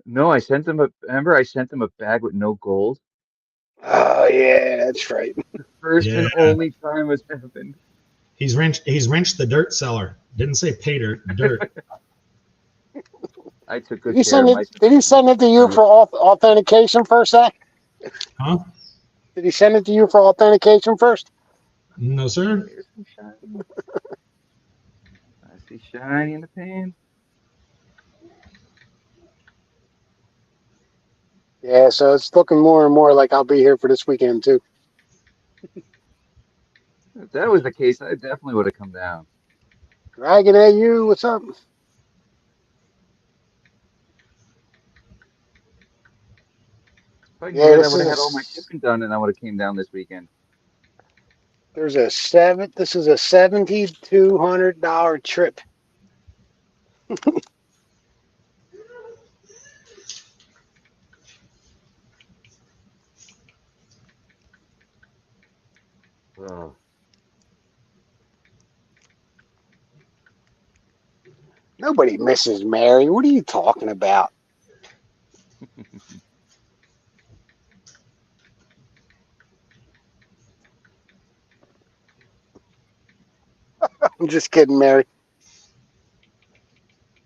No, I sent him I sent him a bag with no gold. Oh yeah, that's right. The first and only time it's happened. He's wrenched the dirt seller. Didn't say pay dirt, dirt. I took good care of myself. Did he send it to you for authentication first, Zach? Huh? Did he send it to you for authentication first? No, sir. Here's some shiny. I see shiny in the pan. Yeah, so it's looking more and more like I'll be here for this weekend too. If that was the case, I definitely would have come down. Dragon AU, what's up? If I knew it, I would have had all my shipping done, and I would have came down this weekend. This is a $7,200 trip. Oh. Nobody misses Mary. What are you talking about? I'm just kidding, Mary.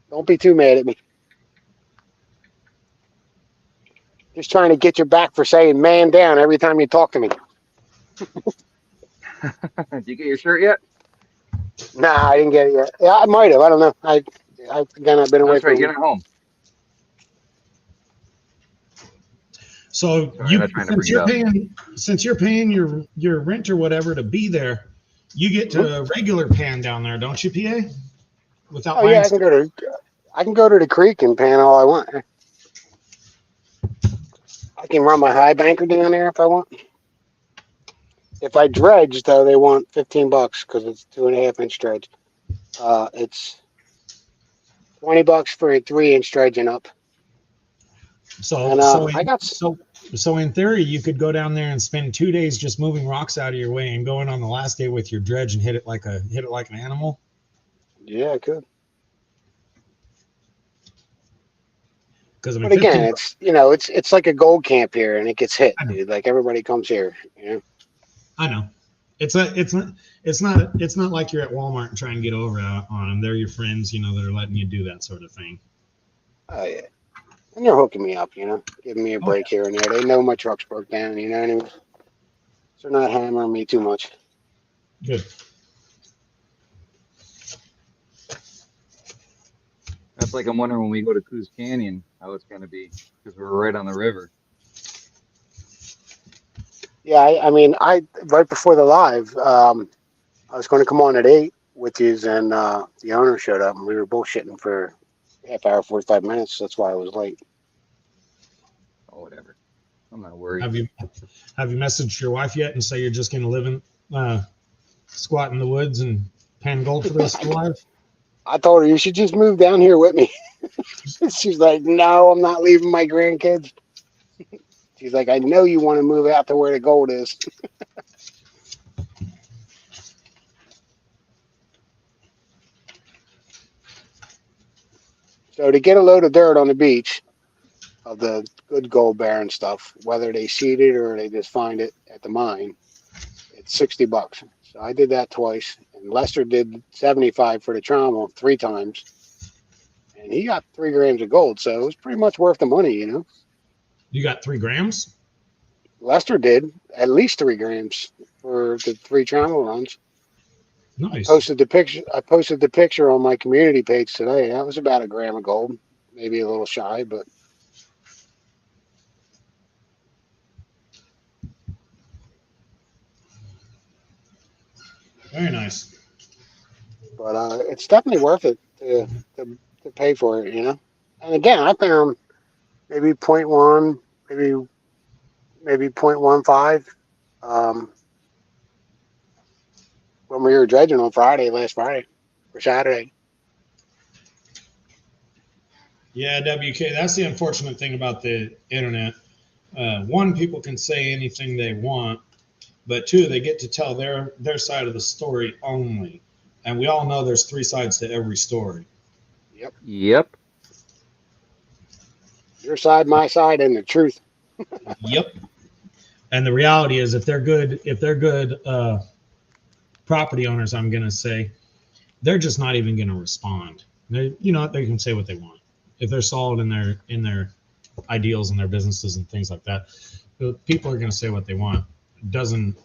Don't be too mad at me. Just trying to get your back for saying man down every time you talk to me. Did you get your shirt yet? Nah, I didn't get it yet. Yeah, I might have. I don't know. Again, I've been away That's right. from Get it home. So Sorry, since you're paying your rent or whatever to be there, You get to regular pan down there, don't you, PA? Without Oh buying yeah, stuff? I can go to the creek and pan all I want. I can run my high banker down there if I want. If I dredge, though, they want $15 because it's 2.5 inch dredge. It's $20 for a 3 inch dredging up. So, And so, I in, got, so, so in theory, you could go down there and spend 2 days just moving rocks out of your way and going on the last day with your dredge and hit it like an animal. yeah, I could. Because I mean, But again, 15. it's like a gold camp here, and it gets hit, I know. dude. Like everybody comes here, I know. It's not like you're at Walmart and trying to get over on them. They're your friends, that are letting you do that sort of thing. Oh yeah, and they're hooking me up, giving me a Oh break here and there. They know my truck's broke down, you know what I mean? So they're not hammering me too much. yeah, good. That's like I'm wondering when we go to Coos Canyon how it's going to be because we're right on the river. Yeah, I mean, I right before the live, I was going to come on at 8 with you, and the owner showed up, and we were bullshitting for half hour, 45 minutes. That's why I was late. Oh, whatever. I'm not worried. Have you messaged your wife yet and say you're just going to live in squat in the woods and pan gold for the rest of your life? I told her you should just move down here with me. She's like, no, I'm not leaving my grandkids. She's like, I know you want to move out to where the gold is. So to get a load of dirt on the beach of the good gold bearing stuff, whether they seed it or they just find it at the mine, it's $60. So I did that twice, and Lester did 75 for the trauma 3 times, and he got 3 grams of gold. So it was pretty much worth the money. You got 3 grams? Lester did at least 3 grams for the 3 trauma runs. Nice. I posted the picture on my community page today. That was about 1 gram of gold, maybe a little shy, but Very nice. it's definitely worth it to pay for it. And again, I found maybe point 0.1, maybe 0.15 when we were dredging on last Friday or Saturday. Yeah, WK. That's the unfortunate thing about the internet. One, people can say anything they want, but two, they get to tell their side of the story only. And we all know there's 3 sides to every story. Yep, Yep. your side, my side, and the truth. Yep. And the reality is, if they're good property owners, I'm gonna say, they're just not even gonna respond. They can say what they want if they're solid in their ideals and their businesses and things like that. People are gonna say what they want. Doesn't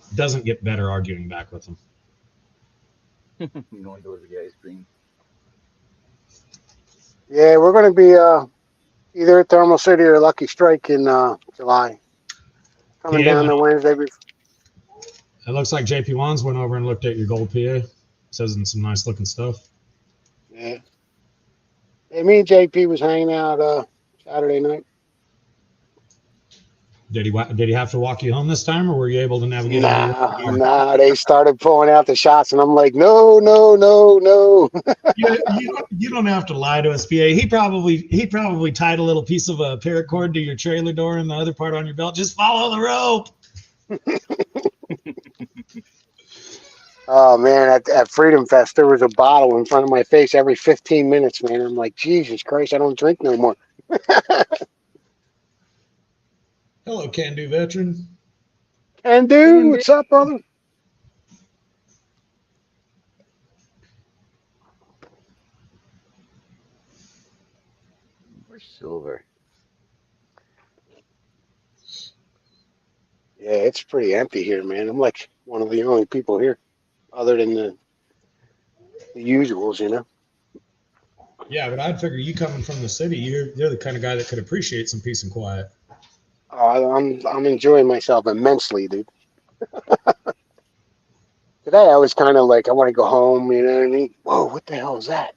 get better arguing back with them. Going towards the ice cream. Yeah, we're going to be either at Thermal City or Lucky Strike in July. Coming PA down went. the Wednesday. It looks like JP Wands went over and looked at your gold PA. Says in some nice looking stuff. Yeah. Hey, me and JP was hanging out Saturday night. Did he have to walk you home this time, or were you able to navigate him to your car? Nah. They started pulling out the shots, and I'm like, no, no, no, no. You don't have to lie to us, PA. He probably tied a little piece of a paracord to your trailer door and the other part on your belt. Just follow the rope. Oh man, at Freedom Fest there was a bottle in front of my face every 15 minutes, man. I'm like, Jesus Christ, I don't drink no more. Hello, Can Do Veteran. And dude, what's up, brother? Where's Silver? Yeah, it's pretty empty here, man. I'm like one of the only people here, other than the usuals. Yeah, but I'd figure you coming from the city, you're the kind of guy that could appreciate some peace and quiet. I'm enjoying myself immensely, dude. Today I was kind of like, I want to go home. You know what I mean? Whoa, what the hell is that?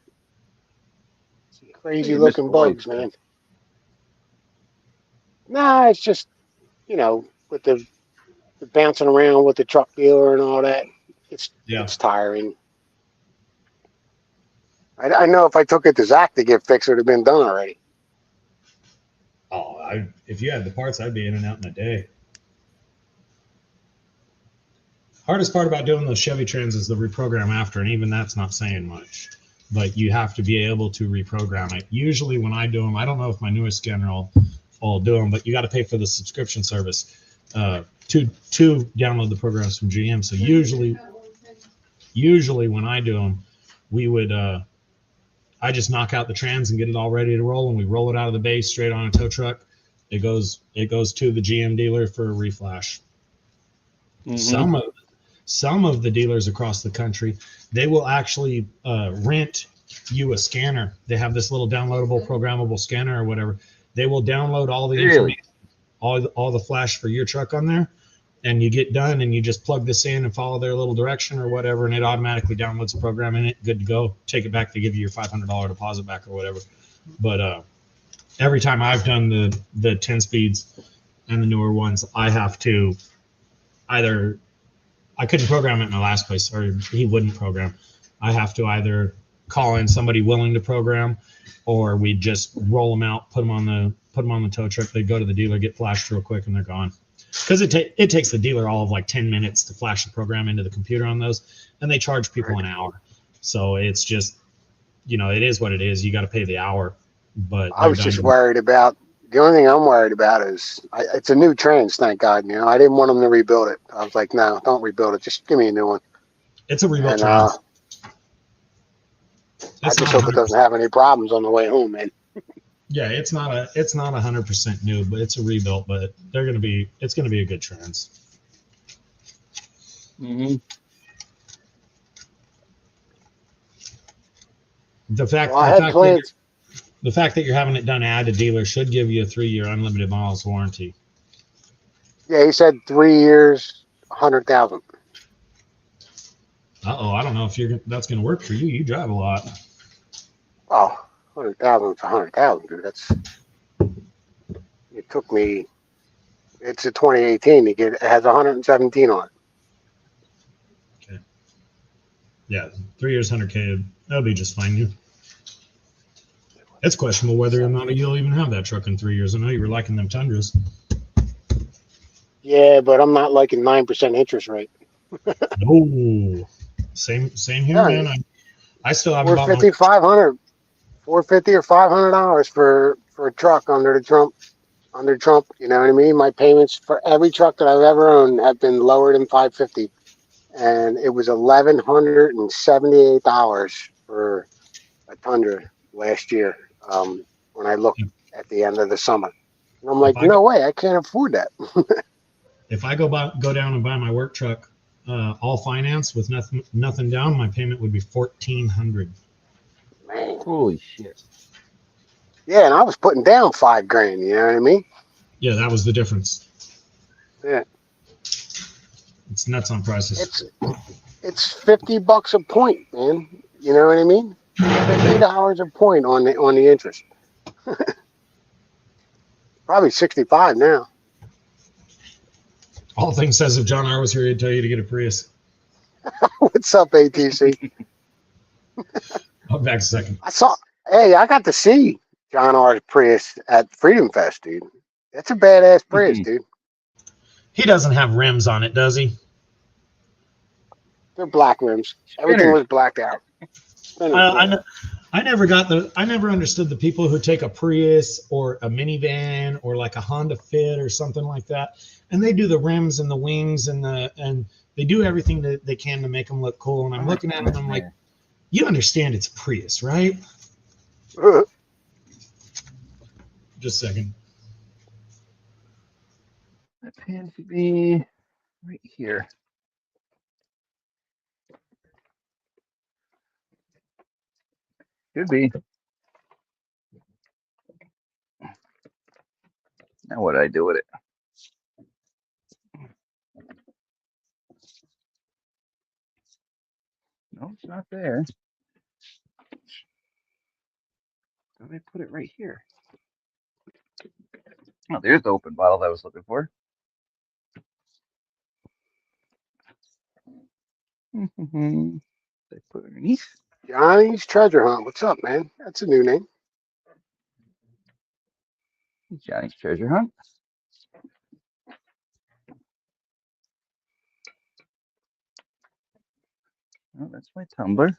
Some crazy You missed looking boys. bugs, man. Nah, it's just with the bouncing around with the truck dealer and all that. Yeah. It's tiring. I know if I took it to Zach to get fixed, it would have been done already. Oh, if you had the parts, I'd be in and out in a day. Hardest part about doing those Chevy Trans is the reprogram after, and even that's not saying much. But you have to be able to reprogram it. Usually, when I do them, I don't know if my newest scanner will do them, but you got to pay for the subscription service to download the programs from GM. So usually when I do them, we would I just knock out the trans and get it all ready to roll, and we roll it out of the base straight on a tow truck. It goes to the GM dealer for a reflash. Mm-hmm. Some of the dealers across the country, they will actually rent you a scanner. They have this little downloadable programmable scanner or whatever. They will download all the Really? information, all the flash for your truck on there, and you get done and you just plug this in and follow their little direction or whatever, and it automatically downloads the program in it. Good to go. Take it back. They give you your $500 deposit back or whatever. But every time I've done the 10 speeds and the newer ones, I have to either I couldn't program it in my last place, or he wouldn't program. I have to either call in somebody willing to program, or we just roll them out, put them on the tow truck. They go to the dealer, get flashed real quick, and they're gone. Because it takes the dealer all of like 10 minutes to flash the program into the computer on those, and they charge people an hour. So it's just, it is what it is. You got to pay the hour, but I they're was just done. worried about the only thing I'm worried about is it's a new trans, thank God. I didn't want them to rebuild it. I was like, no, don't rebuild it. Just give me a new one. It's a rebuilt And trans. I It's just not hope it 100%. doesn't have any problems on the way home, man. Yeah, it's not 100% new, but it's a rebuilt. But it's gonna be a good trans. Mm-hmm. The fact Well, I the had fact that plans. the fact that you're having it done at a dealer should give you a 3-year unlimited miles warranty. Yeah, he said 3 years, 100,000. I don't know if that's gonna work for you. You drive a lot. Oh, 100,000 is 100,000, dude. It took me. It's a 2018 to get. It has 117 on it. Okay. Yeah, 3 years, 100K. That'll be just fine. It's questionable whether or So not you'll even have that truck in 3 years. I know you were liking them Tundras. yeah, but I'm not liking 9% interest rate. No, same here, Yeah, man. I still haven't bought my 450, 500, 450 or $500 for a truck under Trump. You know what I mean? My payments for every truck that I've ever owned have been lower than 550, and it was $1,178 for a Tundra last year. When I looked at the end of the summer, and I'm if like, I go no way, I can't afford that. if I go down and buy my work truck, all finance with nothing down, my payment would be 1,400. Man, Holy shit. yeah, and I was putting down 5 grand. You know what I mean? Yeah, that was the difference. Yeah, It's nuts on prices. it's it's $50 a point, man. You know what I mean? $50 a point on the interest. Probably 65 now. All things says if John R was here, he'd tell you to get a Prius. What's up, ATC? I'll be back a second. I saw. Hey, I got to see John R's Prius at Freedom Fest, dude. That's a badass Prius, dude. He doesn't have rims on it, does he? They're black rims. Everything Spinners. was blacked out. Spinners, I, yeah. I, I never understood the people who take a Prius or a minivan or like a Honda Fit or something like that, and they do the rims and the wings and they do everything that they can to make them look cool. And I'm looking at them, I'm like, you understand it's a Prius, right? Just a second. That pan should be right here. Should be. Now what do I do with it? not there. Let me put it right here. Oh, there's the open bottle that I was looking for. They put it underneath. Johnny's Treasure Hunt. What's up, man? That's a new name. Johnny's Treasure Hunt. Oh, that's my tumbler.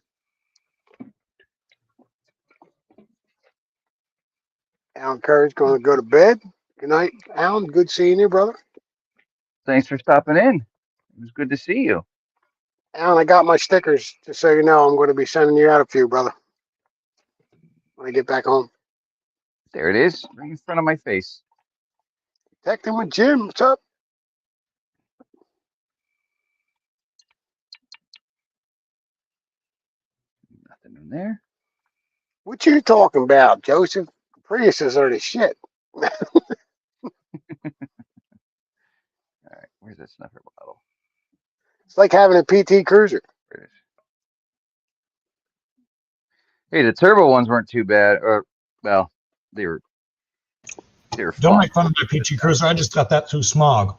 Alan Curry's going to go to bed. Good night, Alan. Good seeing you, brother. Thanks for stopping in. It was good to see you. Alan, I got my stickers. Just so you know, I'm going to be sending you out a few, brother, when I get back home. There it is, right in front of my face. Texting with Jim. What's up? Nothing in there. What you talking about, Joseph? Priuses are the shit. All right, where's that snuffer bottle? It's like having a PT Cruiser. There it is. Hey, the turbo ones weren't too bad. Or, well, they were Don't fun. make fun of my Peachy Cruiser. I just got that through smog.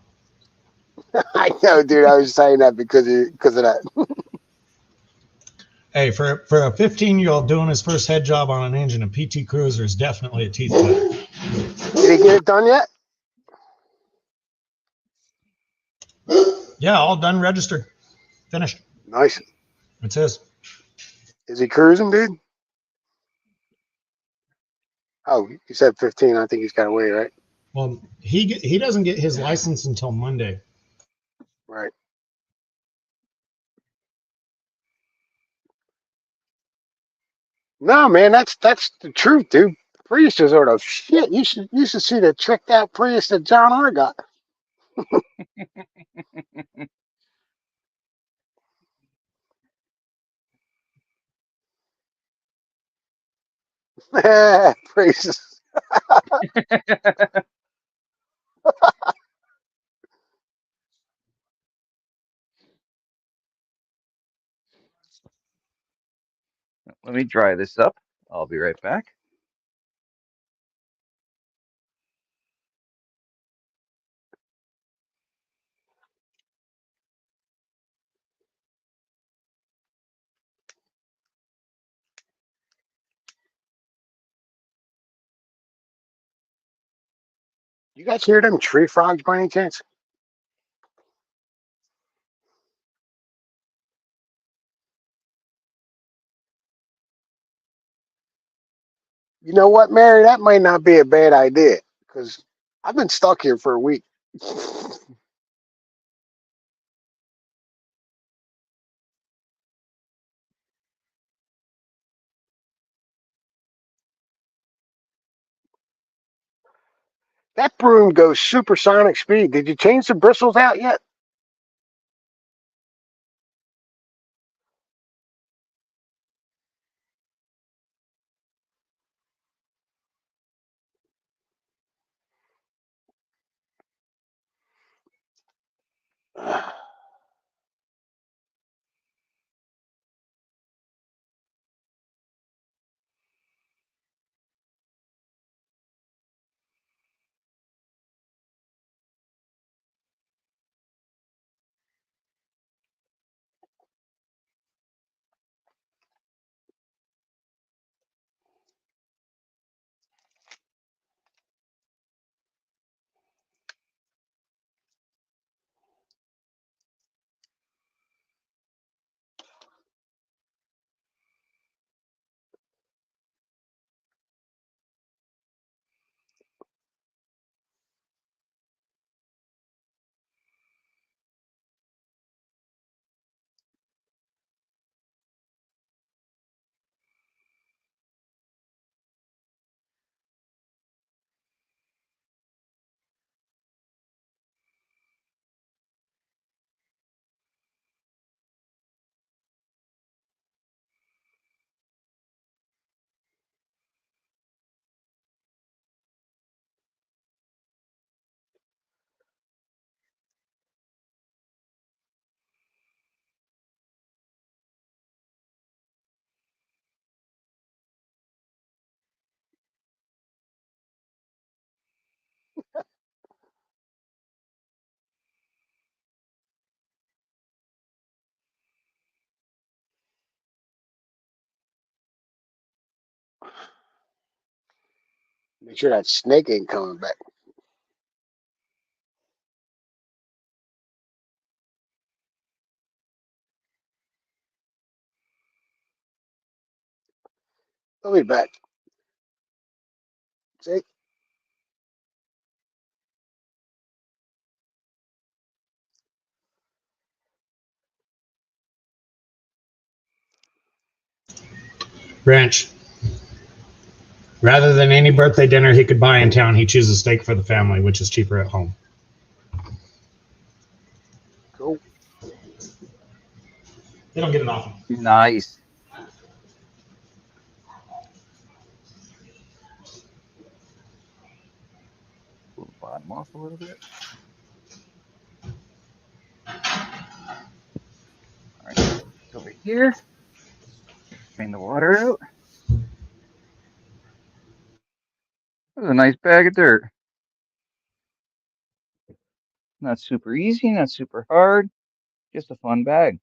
I know, dude. I was saying that because of that. Hey, for a 15-year-old doing his first head job on an engine, a PT Cruiser is definitely a teeth cutter. Did he get it done yet? Yeah, all done, registered, finished. Nice. It's his. Is he cruising, dude? Oh, you said 15. I think he's got away, right? Well, he doesn't get his license until Monday. Right. No, man, that's the truth, dude. Priuses are the shit. You should see the tricked out Prius that John R got. Priuses. Let me dry this up. I'll be right back. You guys hear them tree frogs by any chance? You know what, Mary? That might not be a bad idea because I've been stuck here for a week. That broom goes supersonic speed. Did you change the bristles out yet? Make sure that snake ain't coming back. He'll be back. See? Branch. Rather than any birthday dinner he could buy in town, he chooses steak for the family, which is cheaper at home. Cool. They don't get it often. Nice. Pull the bottom off a little bit. All right, it's over here. Drain the water out. That's a nice bag of dirt. Not super easy, not super hard. Just a fun bag.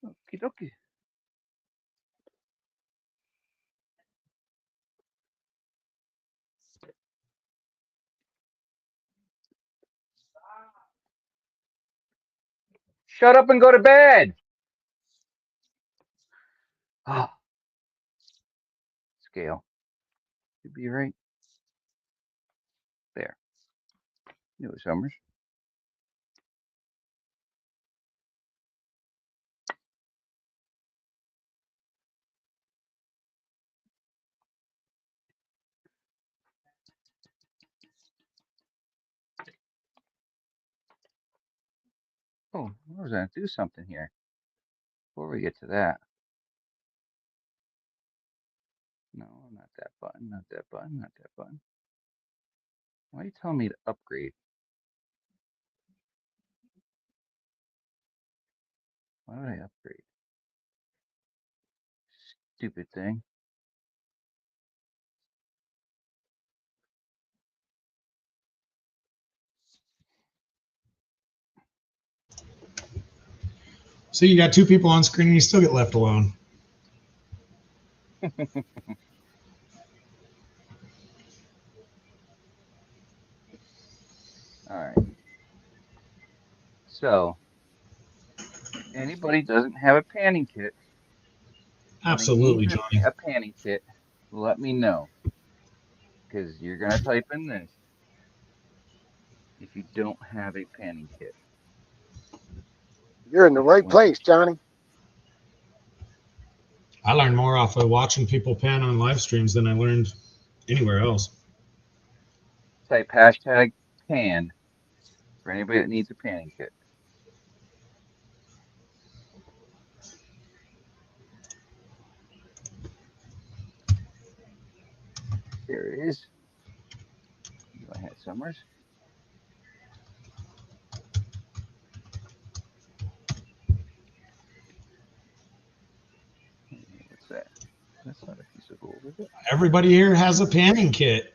Okie dokie. Shut up and go to bed. Ah, scale. Should be right there. Knew it was Summers. Oh, I was gonna do something here before we get to that. No, not that button, not that button, not that button. Why are you telling me to upgrade? Why would I upgrade? Stupid thing. So you got two people on screen and you still get left alone. All right. So, if anybody doesn't have a panning kit, when they need Absolutely, Johnny. a panning kit, let me know. Because you're going to type in this if you don't have a panning kit. You're in the right When place, Johnny. I learned more off of watching people pan on live streams than I learned anywhere else. type hashtag pan for anybody that needs a panning kit. There it is. Go ahead, Summers. What's that? That's not a piece of gold, is it? Everybody here has a panning kit.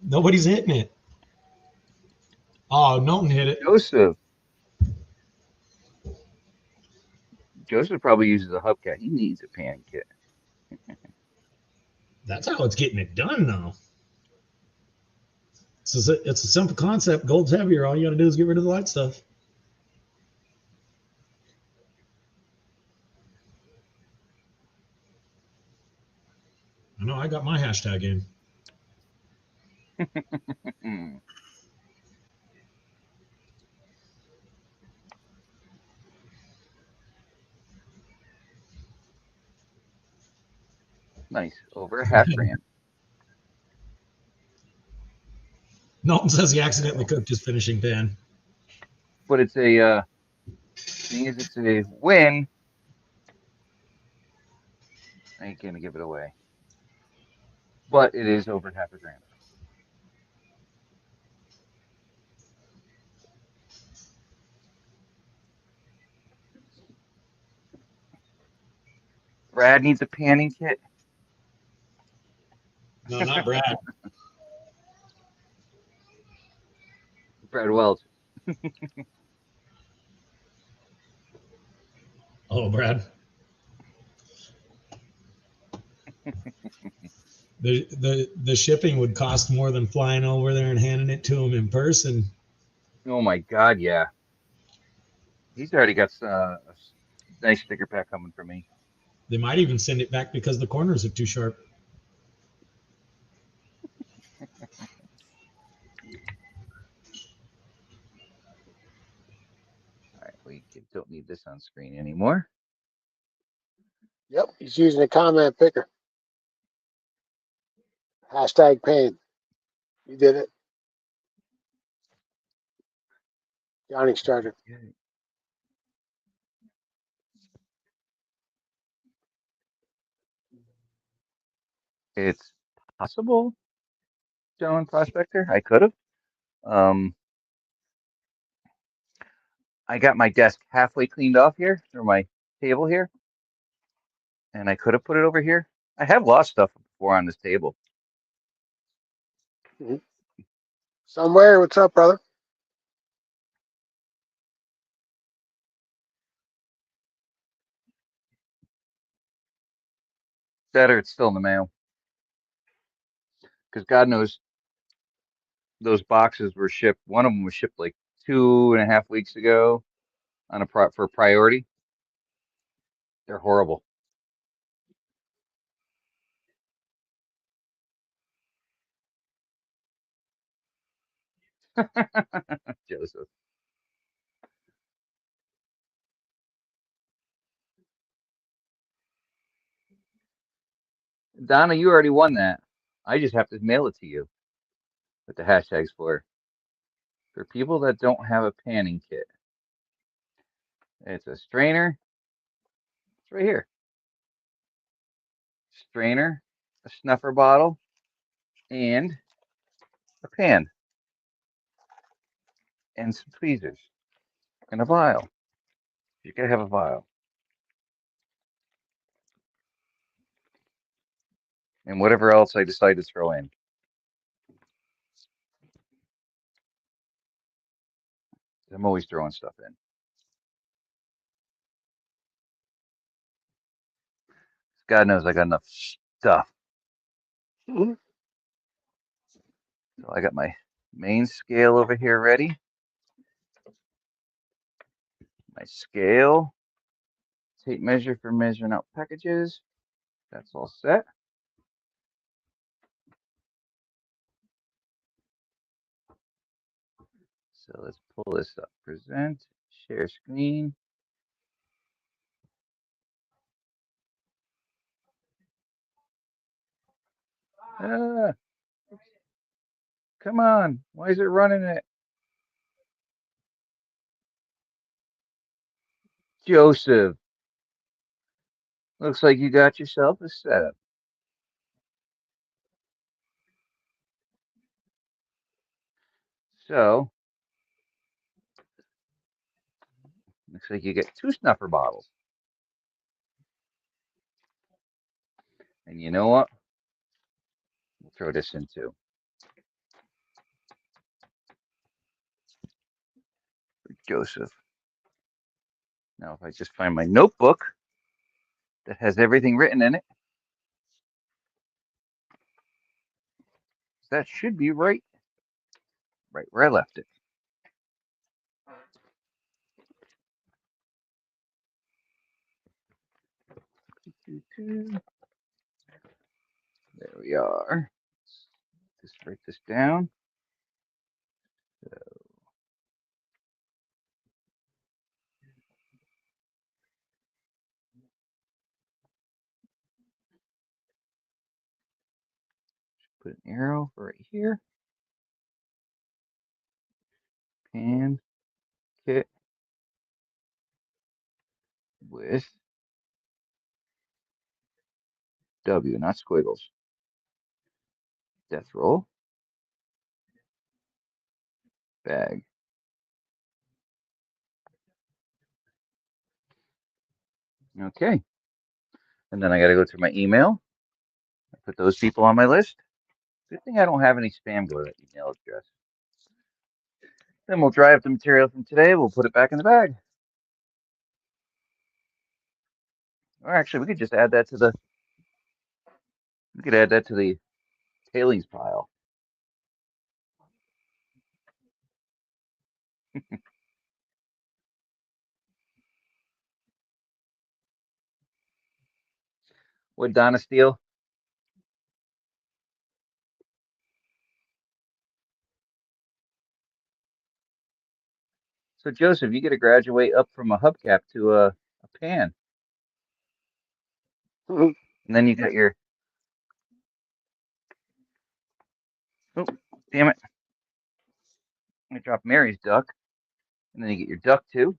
Nobody's hitting it. Oh, Milton hit it. Joseph. Joseph probably uses a hubcap. He needs a panning kit. That's how it's getting it done, though. It's a simple concept. Gold's heavier. All you got to do is get rid of the light stuff. I know I got my hashtag in. Nice. Over a half gram. Milton says he accidentally cooked his finishing pan. But it's a thing is it's a win. I ain't gonna give it away. But it is over half a gram. Brad needs a panning kit. No, not Brad. Brad Welch. Oh, Brad. The shipping would cost more than flying over there and handing it to him in person. Oh my God, yeah. He's already got a nice sticker pack coming for me. They might even send it back because the corners are too sharp. All right, we don't need this on screen anymore. Yep, he's using a comment picker. Hashtag pain. You did it. Johnny started. It's possible, gentleman prospector. I could have. I got my desk halfway cleaned off here, or my table here, and I could have put it over here. I have lost stuff before on this table. Mm-hmm. Somewhere. What's up, brother? Better, it's still in the mail. Because God knows those boxes were shipped. One of them was shipped like 2.5 weeks ago on for priority. They're horrible. Joseph. Donna, you already won that. I just have to mail it to you with the hashtags for people that don't have a panning kit. It's a strainer. It's right here. Strainer, a snuffer bottle, and a pan, and some tweezers, and a vial. You gotta have a vial. And whatever else I decide to throw in. I'm always throwing stuff in. God knows I got enough stuff. Mm-hmm. So I got my main scale over here ready. My scale, tape measure for measuring out packages. That's all set. So let's pull this up. Present, share screen. Ah, come on. Why is it running it? Joseph, looks like you got yourself a setup. So, looks like you get 2 snuffer bottles. And you know what? We'll throw this in too. For Joseph. Now, if I just find my notebook that has everything written in it, that should be right where I left it. There we are. Just write this down. So, put an arrow right here. Pan kit with W, not squiggles. Death roll. Bag. Okay. And then I got to go through my email. Put those people on my list. Good thing I don't have any spam go to that email address. Then we'll dry up the material from today. We'll put it back in the bag. Or actually, we could just add that to the. We could add that to the tailings pile. What Donna steal? So Joseph, you get to graduate up from a hubcap to a pan, Mhm. and then you got your. Oh, damn it! I dropped Mary's duck, and then you get your duck too.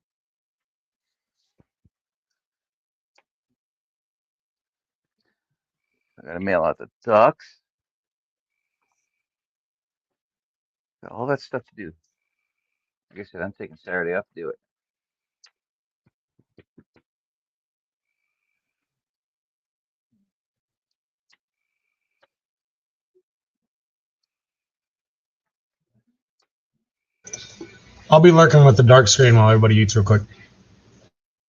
I gotta mail out the ducks. Got all that stuff to do. Like I said, I'm taking Saturday off to do it. I'll be lurking with the dark screen while everybody eats real quick.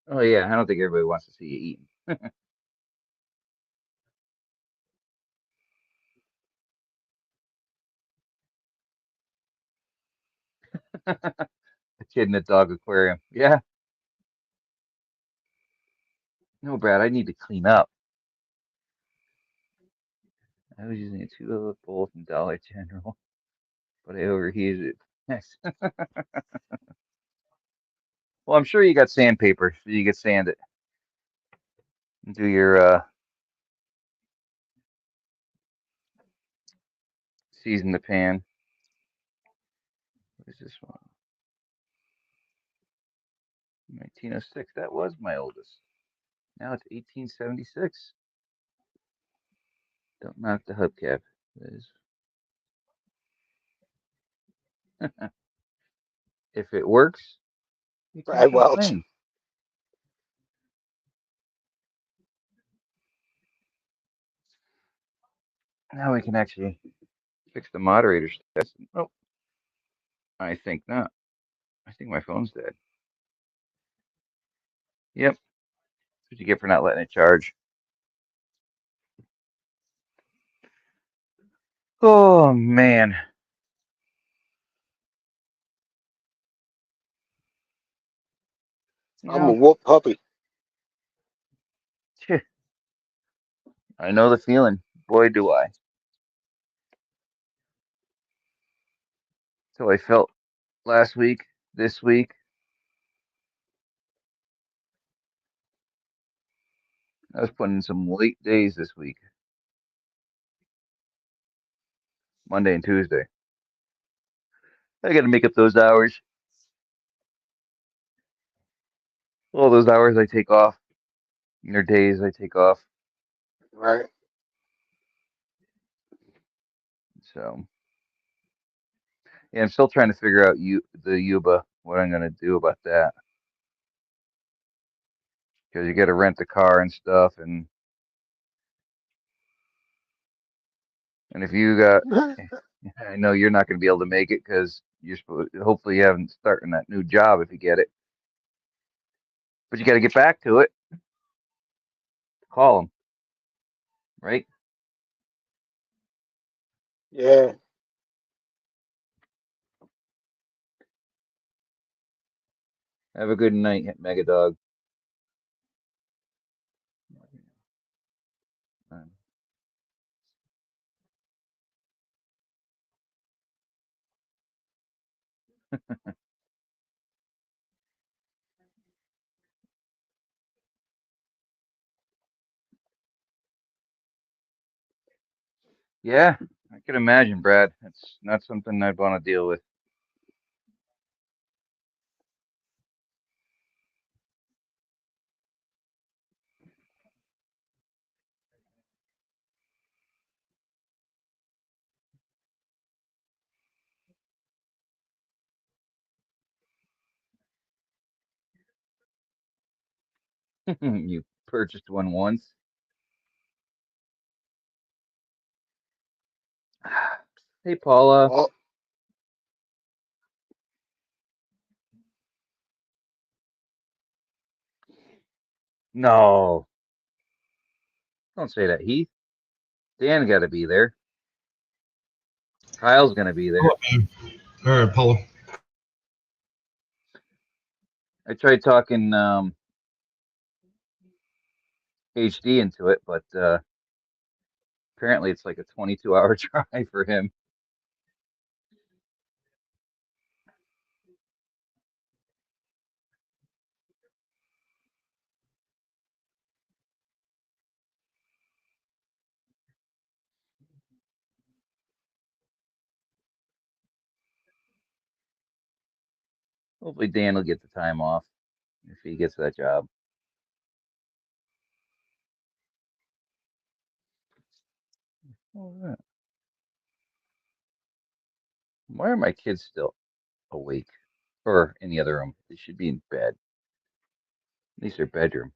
Oh yeah, I don't think everybody wants to see you eating. The kid in the dog aquarium. Yeah. No, Brad, I need to clean up. I was using a 2 bowl from Dollar General, but I overheated it. Yes. Well, I'm sure you got sandpaper, so you can sand it and do your season the pan. What is this one? 1906. That was my oldest. Now it's 1876. Don't knock the hubcap. If it works, you can't Brad Welch. complain. Now we can actually fix the moderator stats. Oh, I think not. I think my phone's dead. Yep. That's what you get for not letting it charge. Oh man. You I'm a know, whoop puppy. I know the feeling. Boy, do I. So I felt last week, this week. I was putting in some late days this week, Monday and Tuesday. I got to make up those hours. All those hours I take off, and their days I take off. Right. So yeah, I'm still trying to figure out the Yuba, what I'm gonna do about that. Because you got to rent a car and stuff, and if you got, I know you're not gonna be able to make it because you're supposed. Hopefully, you haven't starting that new job if you get it. But you got to get back to it. Call them, right? Yeah. Have a good night, Mega Dog. Yeah, I can imagine, Brad. It's not something I'd want to deal with. You purchased one once. Hey, Paula. Oh, No, don't say that. Heath, Dan got to be there. Kyle's gonna be Oh, there. all right, Paula. I tried talking HD into it, but apparently it's like a 22-hour drive for him. Hopefully Dan will get the time off if he gets that job. Oh, why are my kids still awake or in the other room? They should be in bed. At least their bedroom.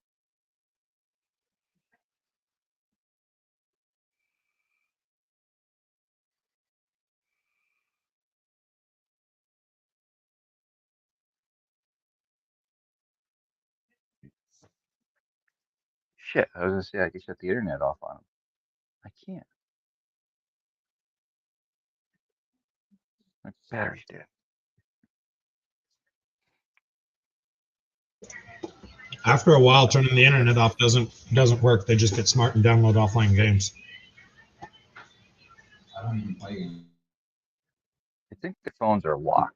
Shit, I was gonna say I could shut the internet off on them. I can't. My battery's dead. After a while, turning the internet off doesn't work. They just get smart and download offline games. I don't even play. I think the phones are locked.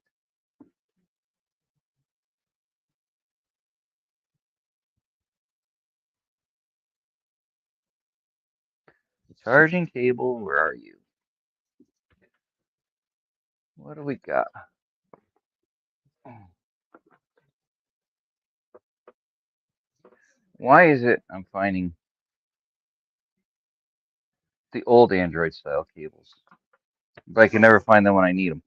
Charging cable, where are you? What do we got? Why is it I'm finding the old Android style cables, but I can never find them when I need them?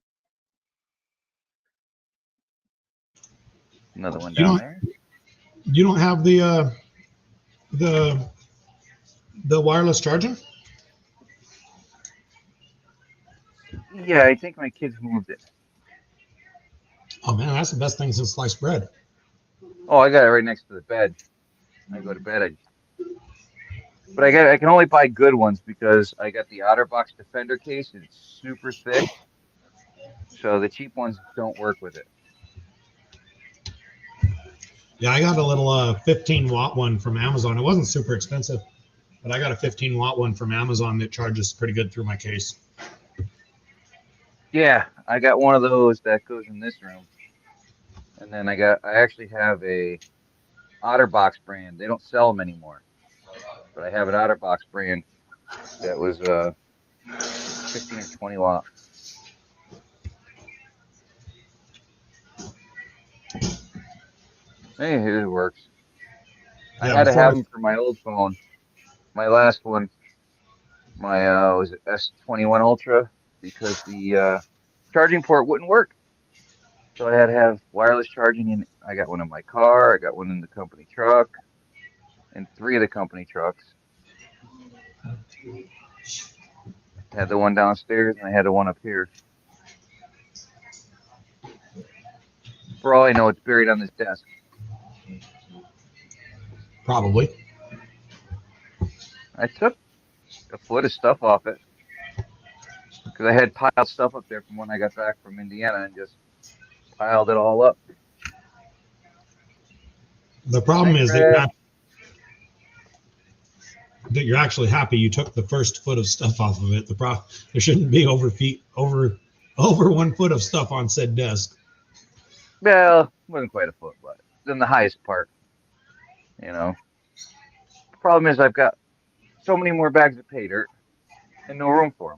Another one You down don't there. you don't have the the wireless charging? Yeah, I think my kids moved it. Oh man, that's the best thing since sliced bread. Oh, I got it right next to the bed. I go to bed, but I can only buy good ones because I got the OtterBox Defender case and it's super thick, so the cheap ones don't work with it. Yeah, I got a little 15-watt one from Amazon. It wasn't super expensive, but I got a 15-watt one from Amazon that charges pretty good through my case. Yeah, I got one of those that goes in this room, and then I actually have a OtterBox brand. They don't sell them anymore, but I have an OtterBox brand that was 15 or 20 watt. Hey, it works. I Yeah, had to before have I them for my old phone. My last one, my was it S21 Ultra, because the charging port wouldn't work. So I had to have wireless charging in. I got one in my car. I got one in the company truck, and three of the company trucks. I had the one downstairs, and I had the one up here. For all I know, it's buried on this desk. probably. I took a foot of stuff off it because I had piled stuff up there from when I got back from Indiana and just piled it all up. The Hi, problem is Fred. that you're actually happy you took the first foot of stuff off of it. There shouldn't be over 1 foot of stuff on said desk. Well, it wasn't quite a foot, but then the highest part, you know. The problem is I've got so many more bags of pay dirt and no room for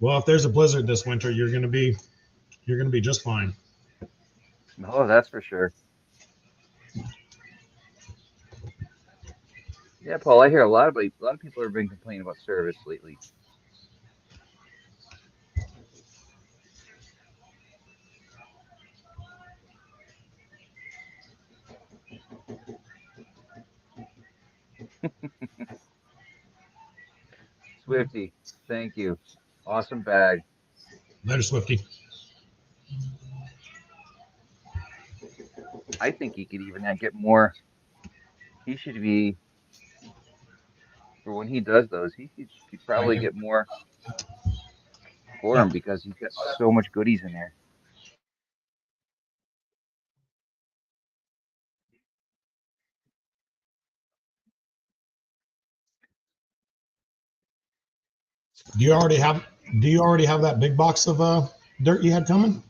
Well, if there's a blizzard this winter, you're gonna be just fine. them. Oh, that's for sure. Yeah, Paul, I hear a lot of people have been complaining about service lately. Swifty, thank you. Awesome bag. Later, Swifty. I think he could even get more. He should be for when he does those. Could probably get more for Yeah. him because he's got so much goodies in there. Do you already have? Do you already have that big box of dirt you had coming?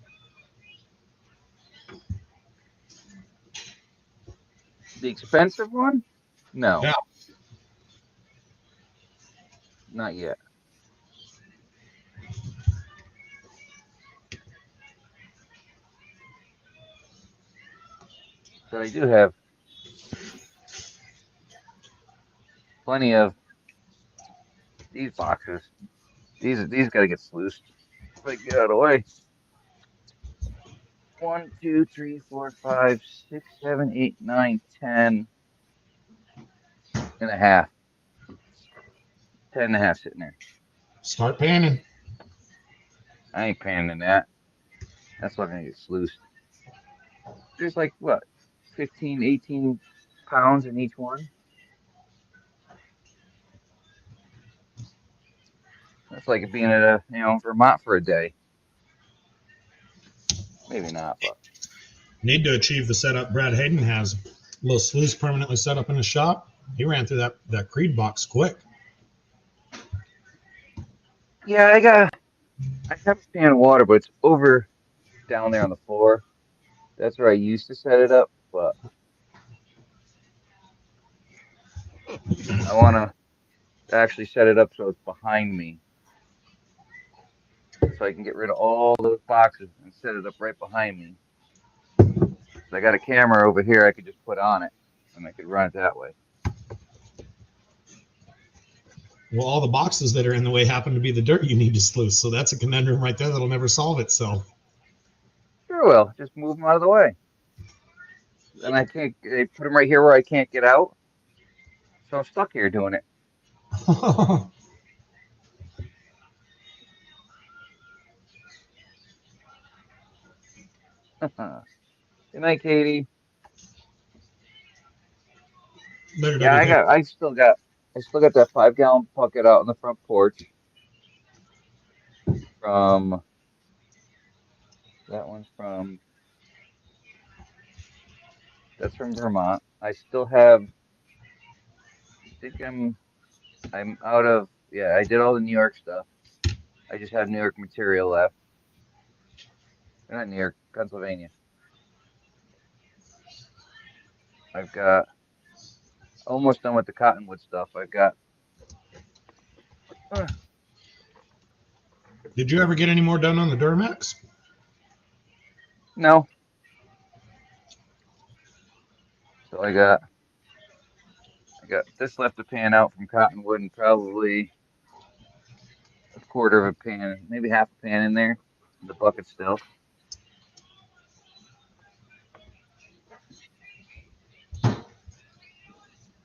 The expensive one? No, Yeah. not yet. But I do have plenty of these boxes. These got to get sluiced. If I can get out of the way. 1, 2, 3, 4, 5, 6, 7, 8, 9, 10 and a half. 10 and a half sitting there. Start panning. I ain't panning that. That's not gonna get sluiced. There's like what, 15, 18 pounds in each one. That's like being at Vermont for a day. Maybe not, but Need to achieve the setup Brad Hayden has. A little sluice permanently set up in the shop. He ran through that Creed box quick. yeah, I have a pan of water, but it's over down there on the floor. That's where I used to set it up, but I want to actually set it up so it's behind me, so I can get rid of all those boxes and set it up right behind me. So I got a camera over here I could just put on it, and I could run it that way. Well, all the boxes that are in the way happen to be the dirt you need to sluice. So that's a conundrum right there that'll never solve itself. Sure will. Just move them out of the way. And I can't. They put them right here where I can't get out, so I'm stuck here doing it. Good night, Katie. Better Yeah, go. I still got that 5-gallon bucket out on the front porch. From that one's from that's from Vermont. I still have. I think I'm out of. Yeah, I did all the New York stuff. I just have New York material left. Or not New York, Pennsylvania. I've got almost done with the cottonwood stuff. I've got. Uh, Did you ever get any more done on the Duramax? no. So I got this left to pan out from cottonwood and probably a quarter of a pan, maybe half a pan in there. The bucket still.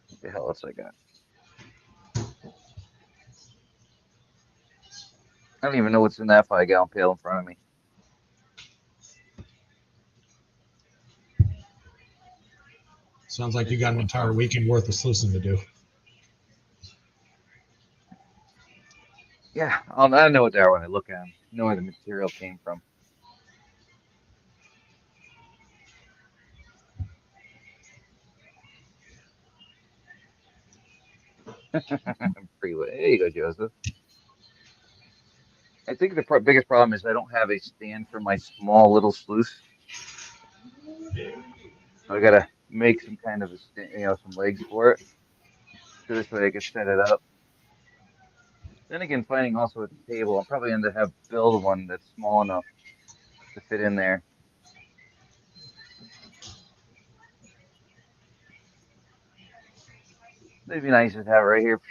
What the hell else I got? I don't even know what's in that 5-gallon pail in front of me. Sounds like you Just got an more entire stuff. weekend worth of sluicing to do. Yeah, I know what they are when I look at them. Know where the material came from. Freeway. There you go, Joseph. I think the biggest problem is I don't have a stand for my small little sluice. So I gotta make some kind of some legs for it. So this way I can set it up. Then again, finding also at the table, I'm probably going to have build one that's small enough to fit in there. It'd be nice to have it right here.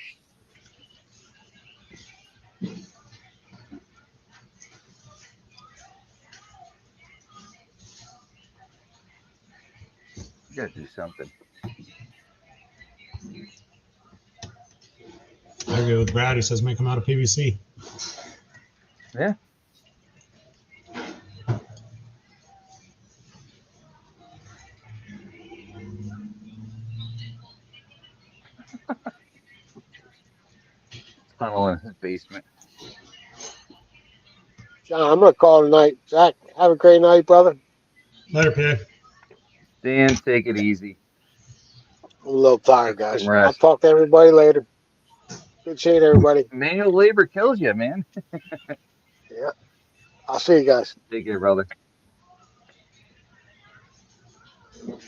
You gotta do something. I agree with Brad. He says make them out of PVC. Yeah. Tunnel in his basement. John, I'm gonna call tonight. Zach, have a great night, brother. Later, PA. Dan, take it easy. I'm a little tired, Take some guys. I'll rest. talk to everybody later. Good seeing everybody. Manual labor kills you, man. Yeah. I'll see you guys. Take care, brother. Put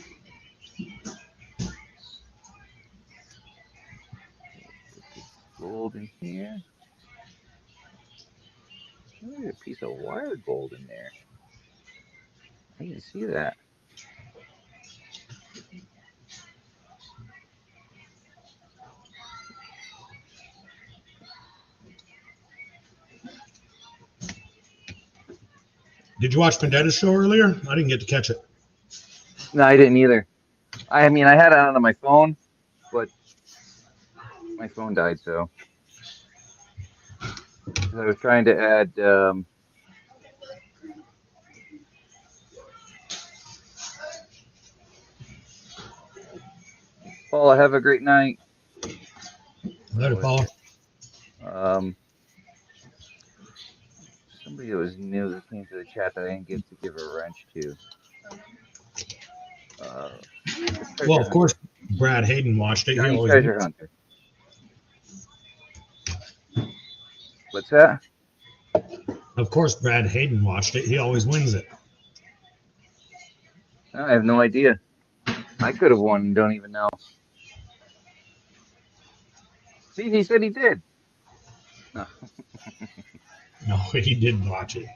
this gold in here. There's a piece of wire gold in there. I didn't see that. Did you watch Pendetta's show earlier? I didn't get to catch it. No, I didn't either. I mean, I had it on my phone, but my phone died, so I was trying to add. Paula, have a great night. Later, Paula. Um, somebody that was new that came to the chat that I didn't get to give a wrench to. Well, of course, Brad Hayden watched it. He Johnny always Treasure Hunter. What's that? Of course, Brad Hayden watched it. He always wins it. I have no idea. I could have won and don't even know. See, he said he did. No. No, he didn't watch it.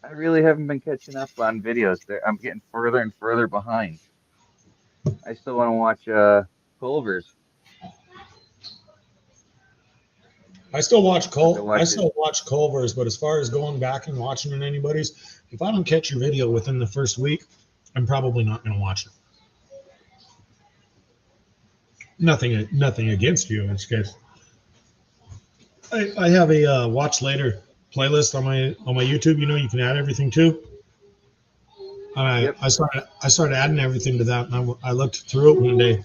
I really haven't been catching up on videos. I'm getting further and further behind. I still want to watch Culver's. I still watch I still watch Culver's, but as far as going back and watching in anybody's, if I don't catch your video within the first week, I'm probably not going to watch it. Nothing against you. It's just I have a watch later playlist on my YouTube. You know, you can add everything to. Yep. I started adding everything to that, and I looked through it one day.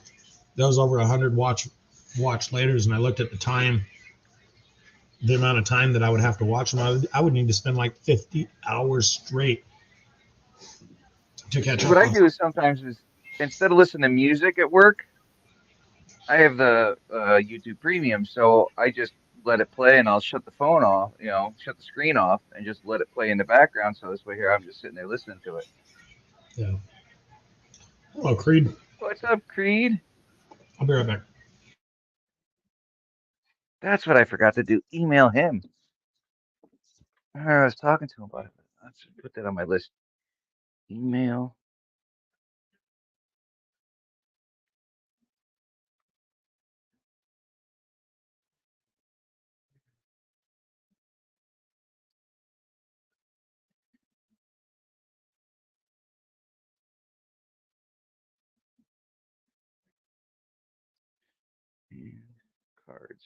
There was over 100 watch laters, and I looked at the time, the amount of time that I would have to watch them. I would need to spend like 50 hours straight to catch up. What I do is sometimes instead of listening to music at work, I have the YouTube Premium, so I just let it play and I'll shut the phone off, shut the screen off and just let it play in the background. So this way here I'm just sitting there listening to it. Yeah. Hello, Creed. What's up, Creed? I'll be right back. That's what I forgot to do. Email him. I was talking to him about it. Let's put that on my list. Email. And cards.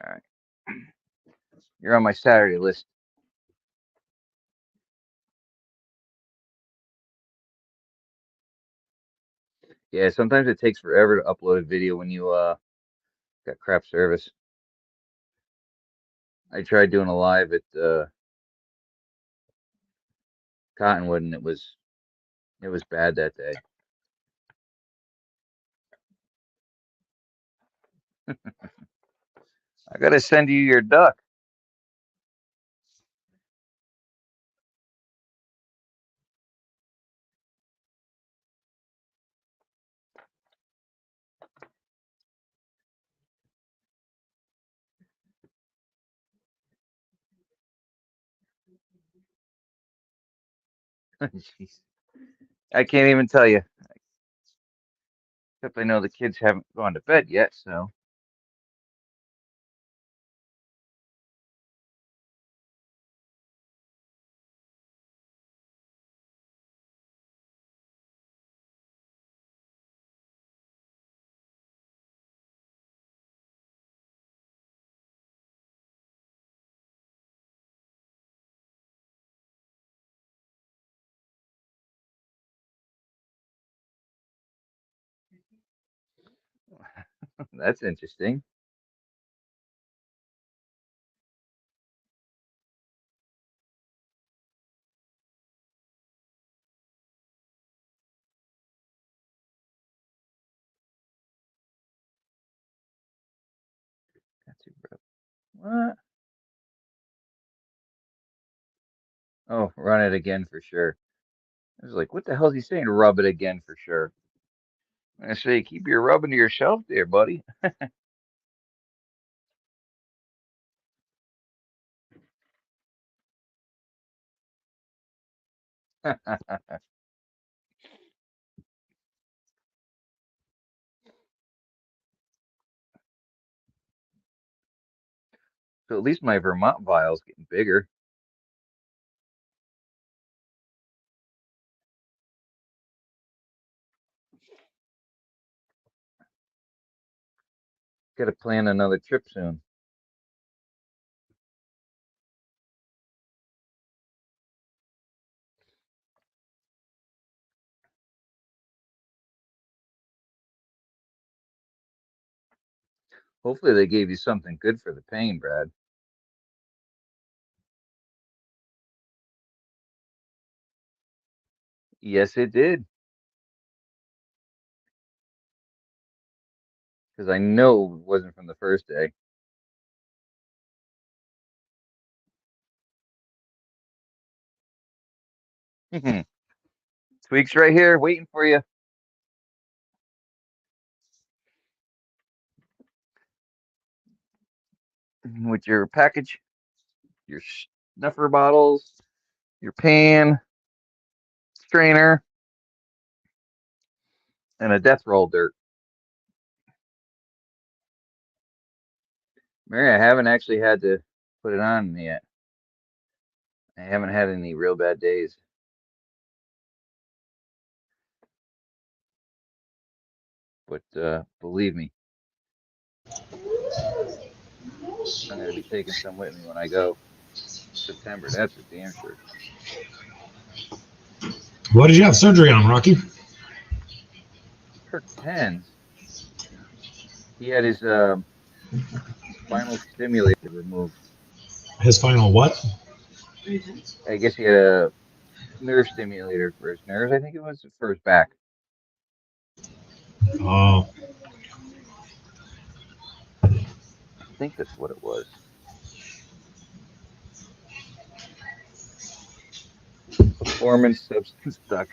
All right. You're on my Saturday list. Yeah, sometimes it takes forever to upload a video when you got crap service. I tried doing a live at Cottonwood and it was bad that day. I gotta send you your duck. Jeez. I can't even tell you. Except I know the kids haven't gone to bed yet, so That's interesting. That's too rough. What? Oh, run it again for sure. I was like, what the hell is he saying? Rub it again for sure. I say, keep your rubbing to yourself there, buddy. So at least my Vermont vial's getting bigger. Got to plan another trip soon. Hopefully they gave you something good for the pain, Brad. Yes, it did. Because I know it wasn't from the first day. Tweaks right here, waiting for you with your package, your snuffer bottles, your pan, strainer, and a death roll dirt. Mary, I haven't actually had to put it on yet. I haven't had any real bad days. But believe me, I'm going to be taking some with me when I go September. That's for damn sure. What did you have surgery on, Rocky? Kirk Penn's, he had his spinal stimulator removed. His final what? I guess he had a nerve stimulator for his nerves. I think it was for his back. Oh, I think that's what it was. Performance substance duct.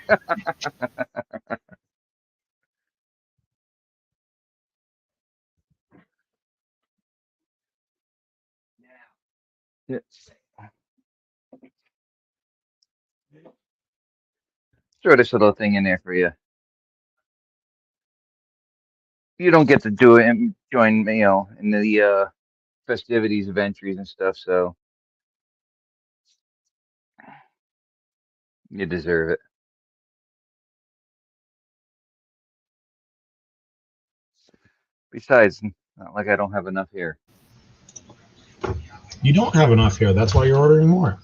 Yeah. Throw this little thing in there for you. You don't get to do it and join, in the festivities of entries and stuff, so you deserve it. Besides, not like I don't have enough here. you don't have enough here. That's why you're ordering more.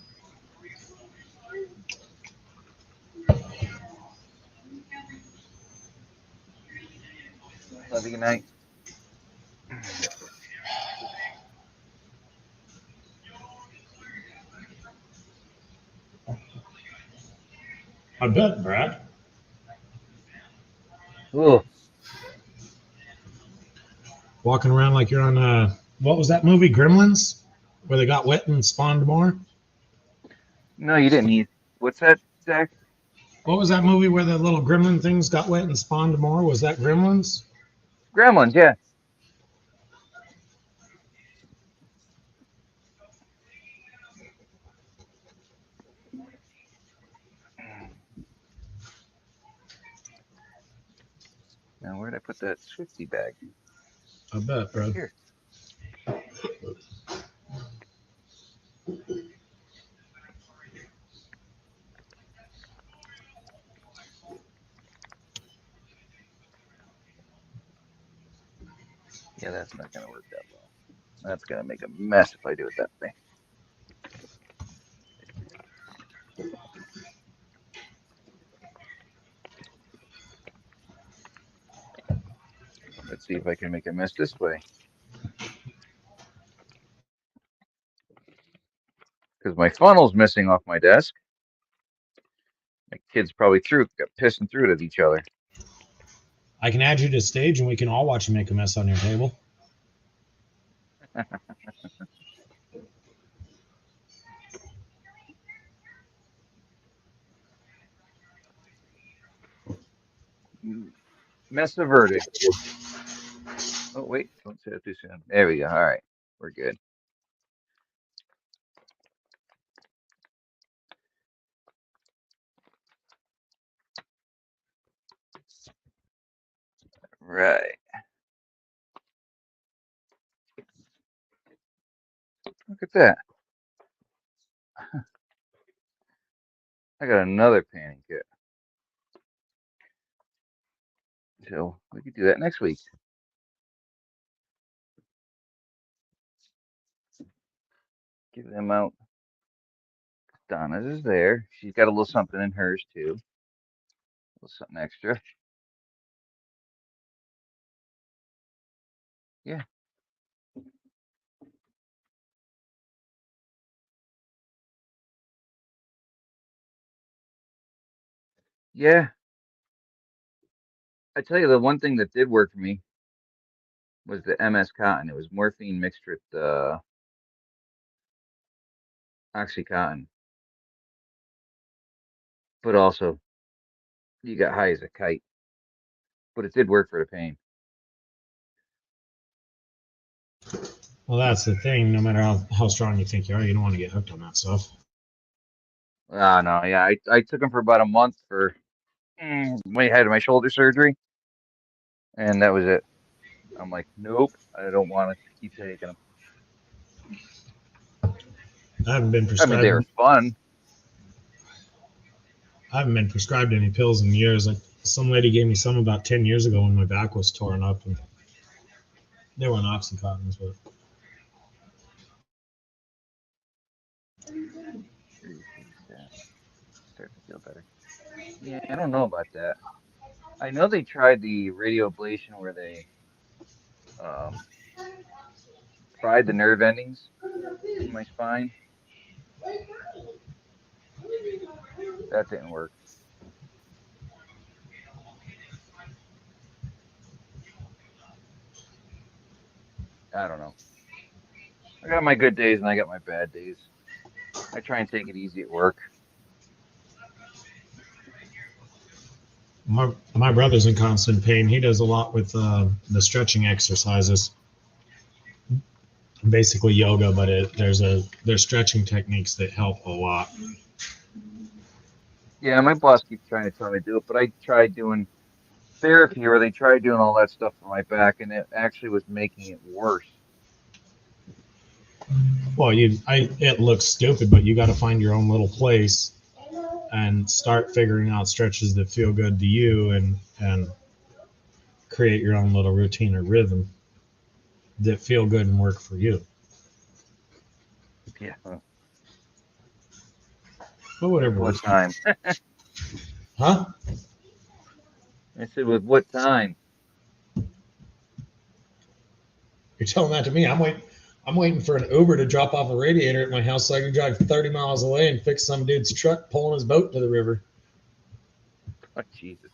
Love you, good night. I bet, Brad. Oh, Walking around like you're on what was that movie, Gremlins, where they got wet and spawned more? no, you didn't eat. What's that, Zach? What was that movie where the little gremlin things got wet and spawned more? Was that Gremlins? Gremlins, yeah. Now, where'd I put that Swifty bag? I bet, Right Brad. here. Yeah, that's not going to work that well. That's going to make a mess if I do it that way. Let's see if I can make a mess this way. Because my funnel's missing off my desk. My kids probably got pissed and threw it at each other. I can add you to the stage and we can all watch you make a mess on your table. Mess averted. Oh, wait. Don't say it too soon. There we go. All right. We're good. Right. Look at that. I got another panning kit. So we could do that next week. Give them out. Donna's is there. She's got a little something in hers too. A little something extra. Yeah. Yeah. I tell you, the one thing that did work for me was the MS cotton. It was morphine mixed with oxycontin. But also, you got high as a kite. But it did work for the pain. Well, that's the thing. No matter how strong you think you are, you don't want to get hooked on that stuff. Oh, no. Yeah. I took them for about a month for when I had my shoulder surgery. And that was it. I'm like, nope, I don't want to keep taking them. I haven't been I mean, they were prescribed. fun. I haven't been prescribed any pills in years. Like some lady gave me some about 10 years ago when my back was torn up, and they weren't oxycontins, but Start to feel better. Yeah, I don't know about that. I know they tried the radio ablation where they um, fried the nerve endings in my spine. That didn't work. I don't know. I got my good days and I got my bad days. I try and take it easy at work. my brother's in constant pain. He does a lot with the stretching exercises, basically yoga, but there's stretching techniques that help a lot. Yeah, my boss keeps trying to tell me to do it, but I tried doing therapy where they tried doing all that stuff for my back, and it actually was making it worse. Well, it looks stupid, but you got to find your own little place and start figuring out stretches that feel good to you, and create your own little routine or rhythm that feel good and work for you. Yeah. But whatever What works. time? Huh? I said, with what time? You're telling that to me. I'm waiting for an Uber to drop off a radiator at my house so I can drive 30 miles away and fix some dude's truck pulling his boat to the river. Oh, Jesus.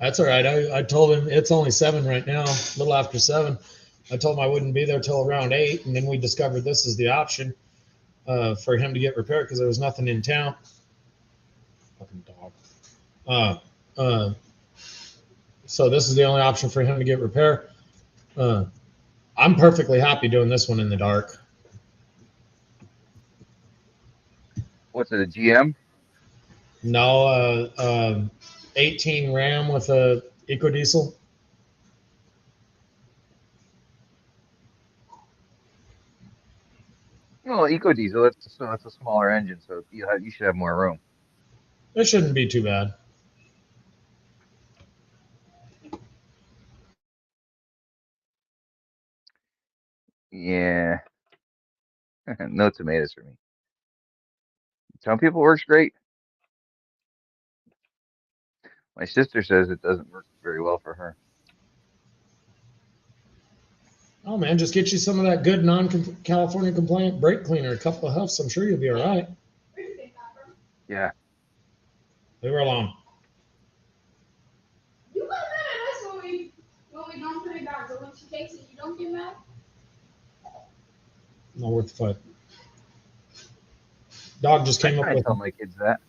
That's all right. I told him it's only 7 right now, a little after 7. I told him I wouldn't be there till around 8, and then we discovered this is the option for him to get repaired because there was nothing in town. Fucking dog. So this is the only option for him to get repair. I'm perfectly happy doing this one in the dark. What's it, a GM? No, 18 Ram with a EcoDiesel. Well, EcoDiesel, that's a smaller engine, so you should have more room. It shouldn't be too bad. Yeah. No tomatoes for me. Some people works great. My sister says it doesn't work very well for her. Oh man, just get you some of that good non-California compliant brake cleaner, a couple of huffs. I'm sure you'll be all right. Yeah. Leave her alone. You got mad at us when we don't put it down, but when she takes it, you don't get mad. Not worth the fight. Dog just I came up try and with. tell my kids that.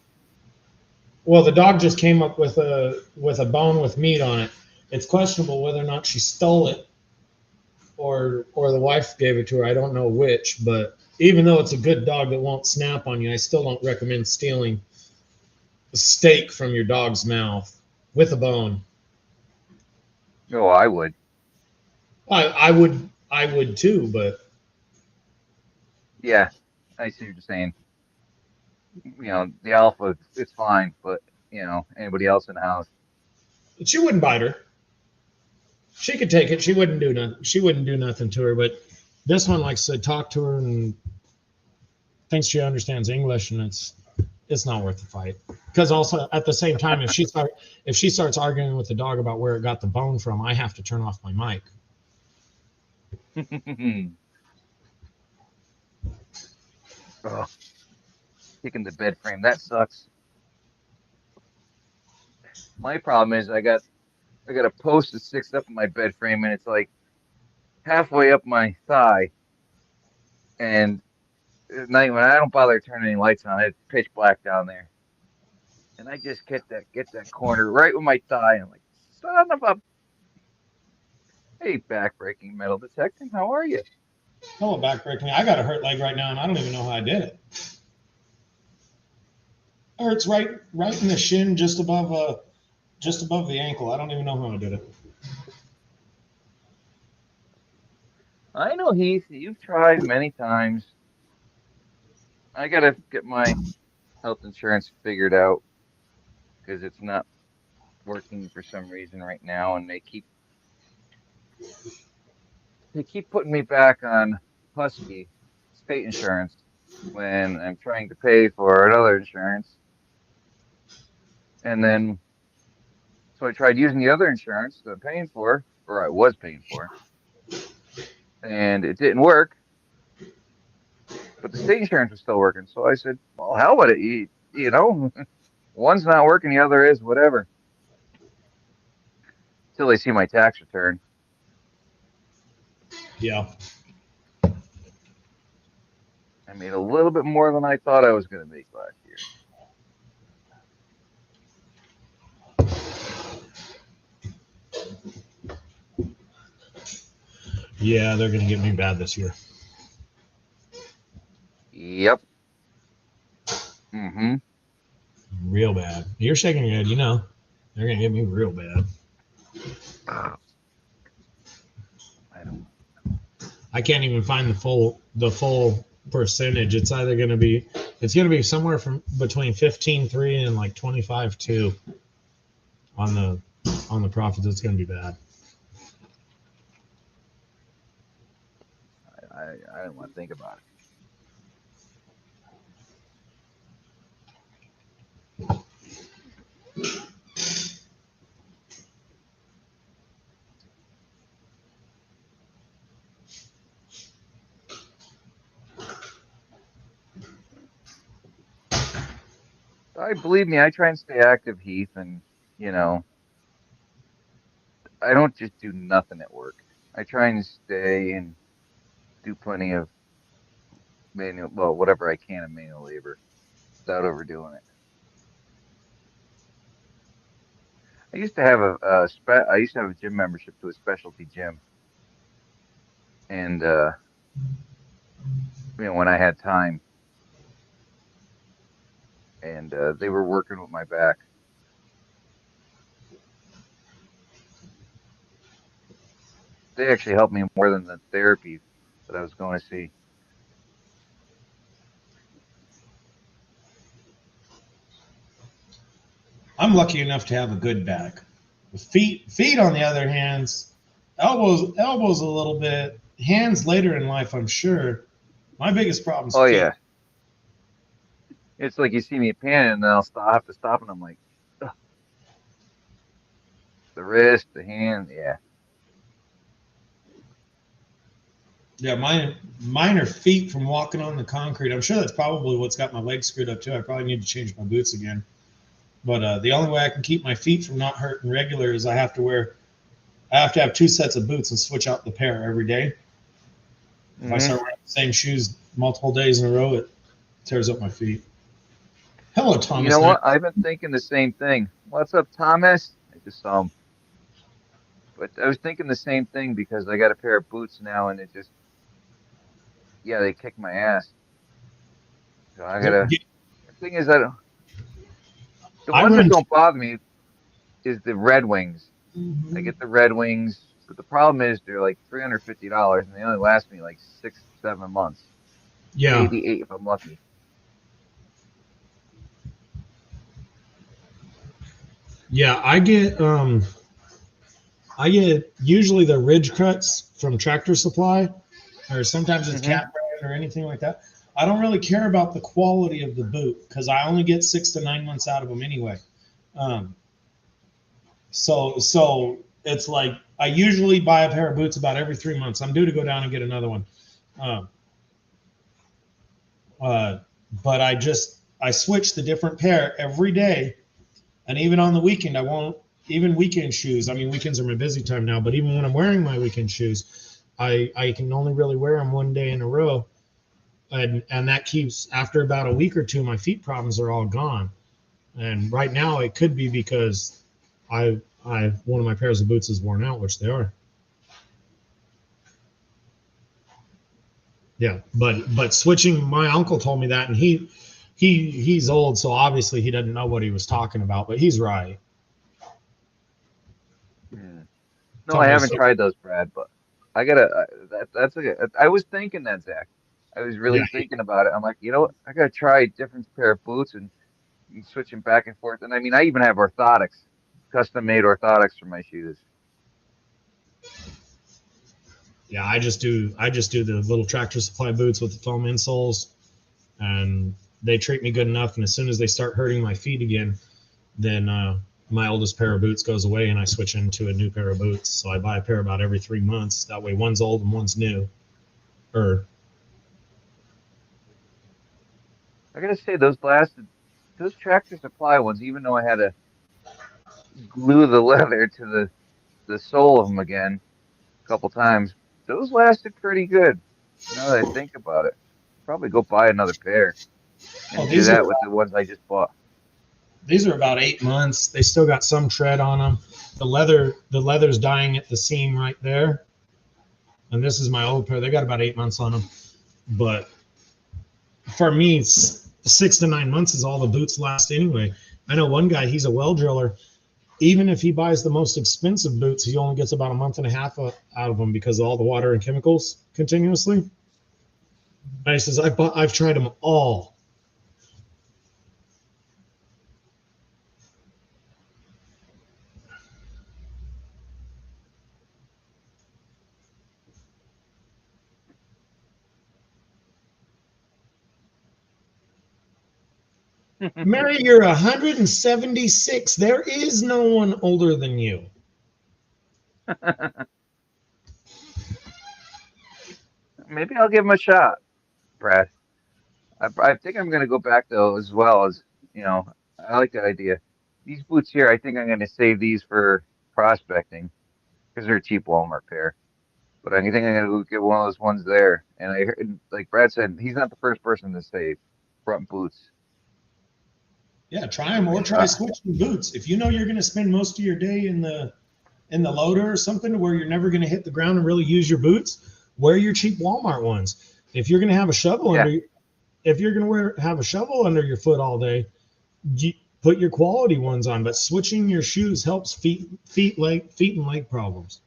Well, the dog just came up with a bone with meat on it. It's questionable whether or not she stole it or the wife gave it to her. I don't know which, but even though it's a good dog that won't snap on you, I still don't recommend stealing a steak from your dog's mouth with a bone. Oh, I would. I would too, but Yeah. I see what you're saying. The alpha, it's fine, but anybody else in the house. she wouldn't bite her. She could take it. She wouldn't do nothing. She wouldn't do nothing to her. But this one likes to talk to her and thinks she understands English, and it's not worth the fight. Because also at the same time, if she starts arguing with the dog about where it got the bone from, I have to turn off my mic. Oh, kicking the bed frame. That sucks. My problem is I got a post that sticks up in my bed frame and it's like halfway up my thigh. And at night when I don't bother turning any lights on, it's pitch black down there. And I just get that corner right with my thigh. And I'm like, son of a hey, backbreaking metal detecting, how are you? Oh, backbreaking. I got a hurt leg right now, and I don't even know how I did it. It hurts right in the shin, just above the ankle. I don't even know how I did it. I know Heath, you've tried many times. I gotta get my health insurance figured out because it's not working for some reason right now, and they keep putting me back on Husky state insurance when I'm trying to pay for another insurance. And then so I tried using the other insurance that I'm paying for, or I was paying for, and it didn't work. But the state insurance was still working. So I said, "Well, hell with it. One's not working, the other is. Whatever." Till they see my tax return. Yeah. I made a little bit more than I thought I was going to make last year. Yeah, they're gonna get me bad this year. Yep. Mm-hmm. Real bad. You're shaking your head. They're gonna get me real bad. I don't. I can't even find the full percentage. It's gonna be somewhere from between 15.3 and like 25.2 on the profits. It's gonna be bad. I don't want to think about it. I believe me, I try and stay active, Heath, and you know, I don't just do nothing at work. I try and stay and do plenty of whatever I can of manual labor without overdoing it. I used to have a gym membership to a specialty gym, and when I had time, and they were working with my back. They actually helped me more than the therapy that I was going to see. I'm lucky enough to have a good back. Feet on the other hand, elbows a little bit, hands later in life, I'm sure. My biggest problem's Oh feet. yeah, it's like you see me panning, and then have to stop, and I'm like, ugh. the wrist, the hand. Yeah. Yeah, mine are feet from walking on the concrete. I'm sure that's probably what's got my legs screwed up too. I probably need to change my boots again. But the only way I can keep my feet from not hurting regular is I have to have two sets of boots and switch out the pair every day. If I start wearing the same shoes multiple days in a row, it tears up my feet. Hello, You Thomas. know what? I've been thinking the same thing. What's up, Thomas? I just saw him. But I was thinking the same thing because I got a pair of boots now, and it just, yeah, they kick my ass. So I gotta. The thing is, the I ones that run. don't bother me is the Red Wings. I Mhm. get the Red Wings, but the problem is they're like $350, and they only last me like 6, 7 months, Yeah, maybe 8 if I'm lucky. yeah. I get usually the Ridge Cuts from Tractor Supply, or sometimes it's Hmm. Cat Brand or anything like that. I don't really care about the quality of the boot because I only get 6 to 9 months out of them anyway. Um, so it's like I usually buy a pair of boots about every 3 months. I'm due to go down and get another one. Um, uh, but I switch the different pair every day, and even on the weekend I won't. Even weekend shoes. I mean, weekends are my busy time now, but even when I'm wearing my weekend shoes, I can only really wear them one day in a row, and that keeps after about a week or two, my feet problems are all gone. And right now, it could be because I one of my pairs of boots is worn out, which they are. Yeah, but switching, my uncle told me that, and he's old, so obviously he doesn't know what he was talking about, but he's right. Yeah. No, Told I me haven't so. tried those, Brad, but I gotta. That's a. I was thinking that, Zach. I was Yeah, really thinking about it. I'm like, you know what? I gotta try a different pair of boots and switching back and forth. And I mean, I even have orthotics, custom made orthotics for my shoes. yeah. I just do the little Tractor Supply boots with the foam insoles, and they treat me good enough. And as soon as they start hurting my feet again, then my oldest pair of boots goes away, and I switch into a new pair of boots. So I buy a pair about every 3 months. That way, one's old and one's new. Or I gotta say, those lasted. Those Tractor Supply ones, even though I had to glue the leather to the sole of them again a couple times, those lasted pretty good. Now that I think about it, probably go buy another pair oh, and do that with the ones I just bought. these are about 8 months. They still got some tread on them. The leather's dying at the seam right there. And this is my old pair. They got about 8 months on them. But for me, 6 to 9 months is all the boots last anyway. I know one guy, he's a well driller. Even if he buys the most expensive boots, he only gets about a month and a half out of them because of all the water and chemicals continuously. And he says, I've tried them all. Mary, you're 176. There is no one older than you. Maybe I'll give them a shot, Brad. I think I'm gonna go back though as well as I like that idea. These boots here, I think I'm gonna save these for prospecting because they're a cheap Walmart pair. But I think I'm gonna go get one of those ones there. And I heard, like Brad said, he's not the first person to say front boots. Yeah, try them or Yeah, try switching boots. If you know you're going to spend most of your day in the loader or something where you're never going to hit the ground and really use your boots, wear your cheap Walmart ones. If you're going to have a shovel yeah. under, if you're going to have a shovel under your foot all day, you put your quality ones on. But switching your shoes helps feet and leg problems.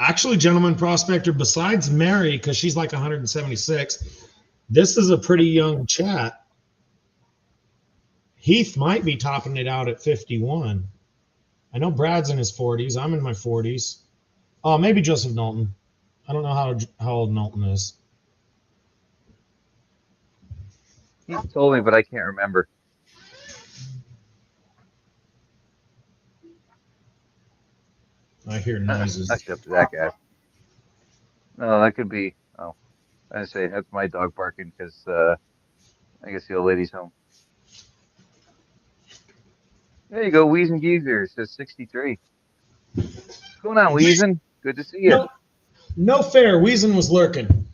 Actually, gentleman prospector, besides Mary, because she's like 176, this is a pretty young chat. Heath might be topping it out at 51. I know Brad's in his 40s. I'm in my 40s. Oh, maybe Joseph Knowlton. I don't know how old Knowlton is. He's told me, but I can't remember. I hear noises. That's up to that guy. No, that could be. Oh, I say that's my dog barking because I guess the old lady's home. There you go, Weezing Geezer. It says 63. What's going on, Weezing? Good to see you. No, no fair. Weezing was lurking.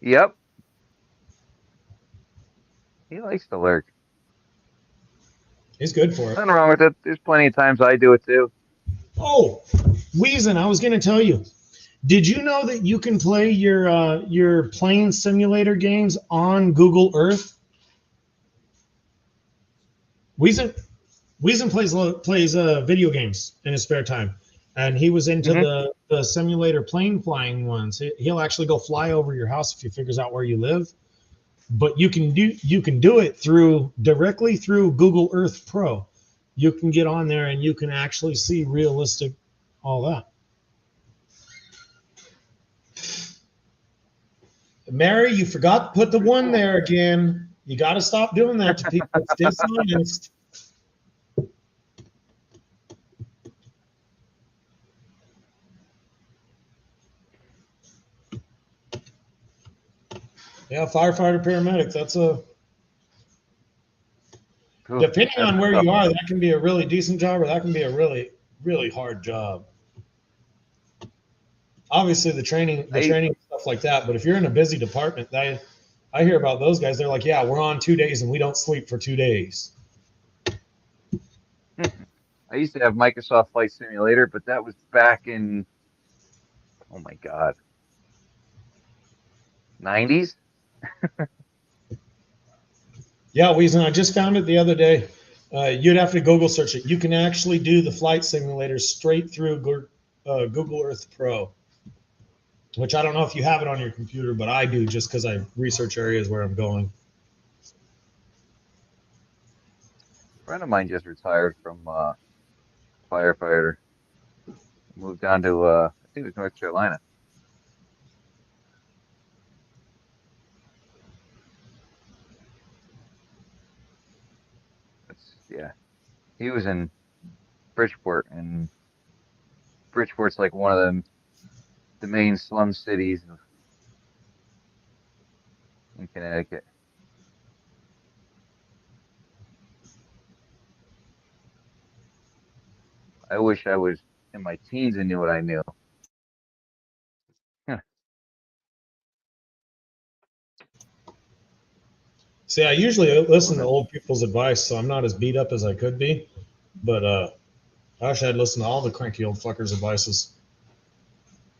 Yep. He likes to lurk. He's good for it. Nothing wrong with it. There's plenty of times I do it too. Oh, Weezing, I was going to tell you. Did you know that you can play your plane simulator games on Google Earth? Weezing plays video games in his spare time, and he was into the simulator plane flying ones. He'll actually go fly over your house if he figures out where you live. But you can do it directly through Google Earth Pro. You can get on there and you can actually see realistic all that. Mary, you forgot to put the one there again. You got to stop doing that to people. It's dishonest. Yeah, firefighter, paramedic. That's depending on where you are, that can be a really decent job, or that can be a really, really hard job. Obviously, the training stuff like that. But if you're in a busy department, I hear about those guys. They're like, yeah, we're on 2 days and we don't sleep for 2 days. I used to have Microsoft Flight Simulator, but that was back in, oh my God, 90s? Yeah, Weezing, I just found it the other day. You'd have to Google search it. You can actually do the flight simulator straight through Google Earth Pro, which I don't know if you have it on your computer, but I do just because I research areas where I'm going. A friend of mine just retired from firefighter. Moved down to, I think it was North Carolina. Yeah. He was in Bridgeport, and Bridgeport's like one of the main slum cities in Connecticut. I wish I was in my teens and knew what I knew. See, I usually listen to old people's advice, so I'm not as beat up as I could be. But I wish I'd listen to all the cranky old fuckers' advices.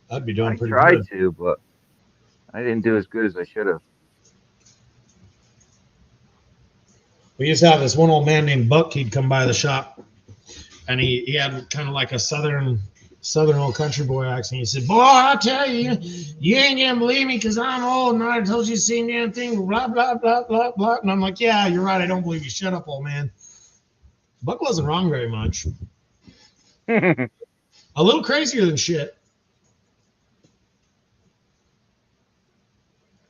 I'd be doing pretty good. I tried to, but I didn't do as good as I should have. We used to have this one old man named Buck. He'd come by the shop, and he had kind of like a southern old country boy accent. He said, "Boy, I tell you, you ain't gonna believe me because I'm old and I told you the same damn thing, blah, blah, blah, blah, blah." And I'm like, "Yeah, you're right. I don't believe you. Shut up, old man." Buck wasn't wrong very much. A little crazier than shit.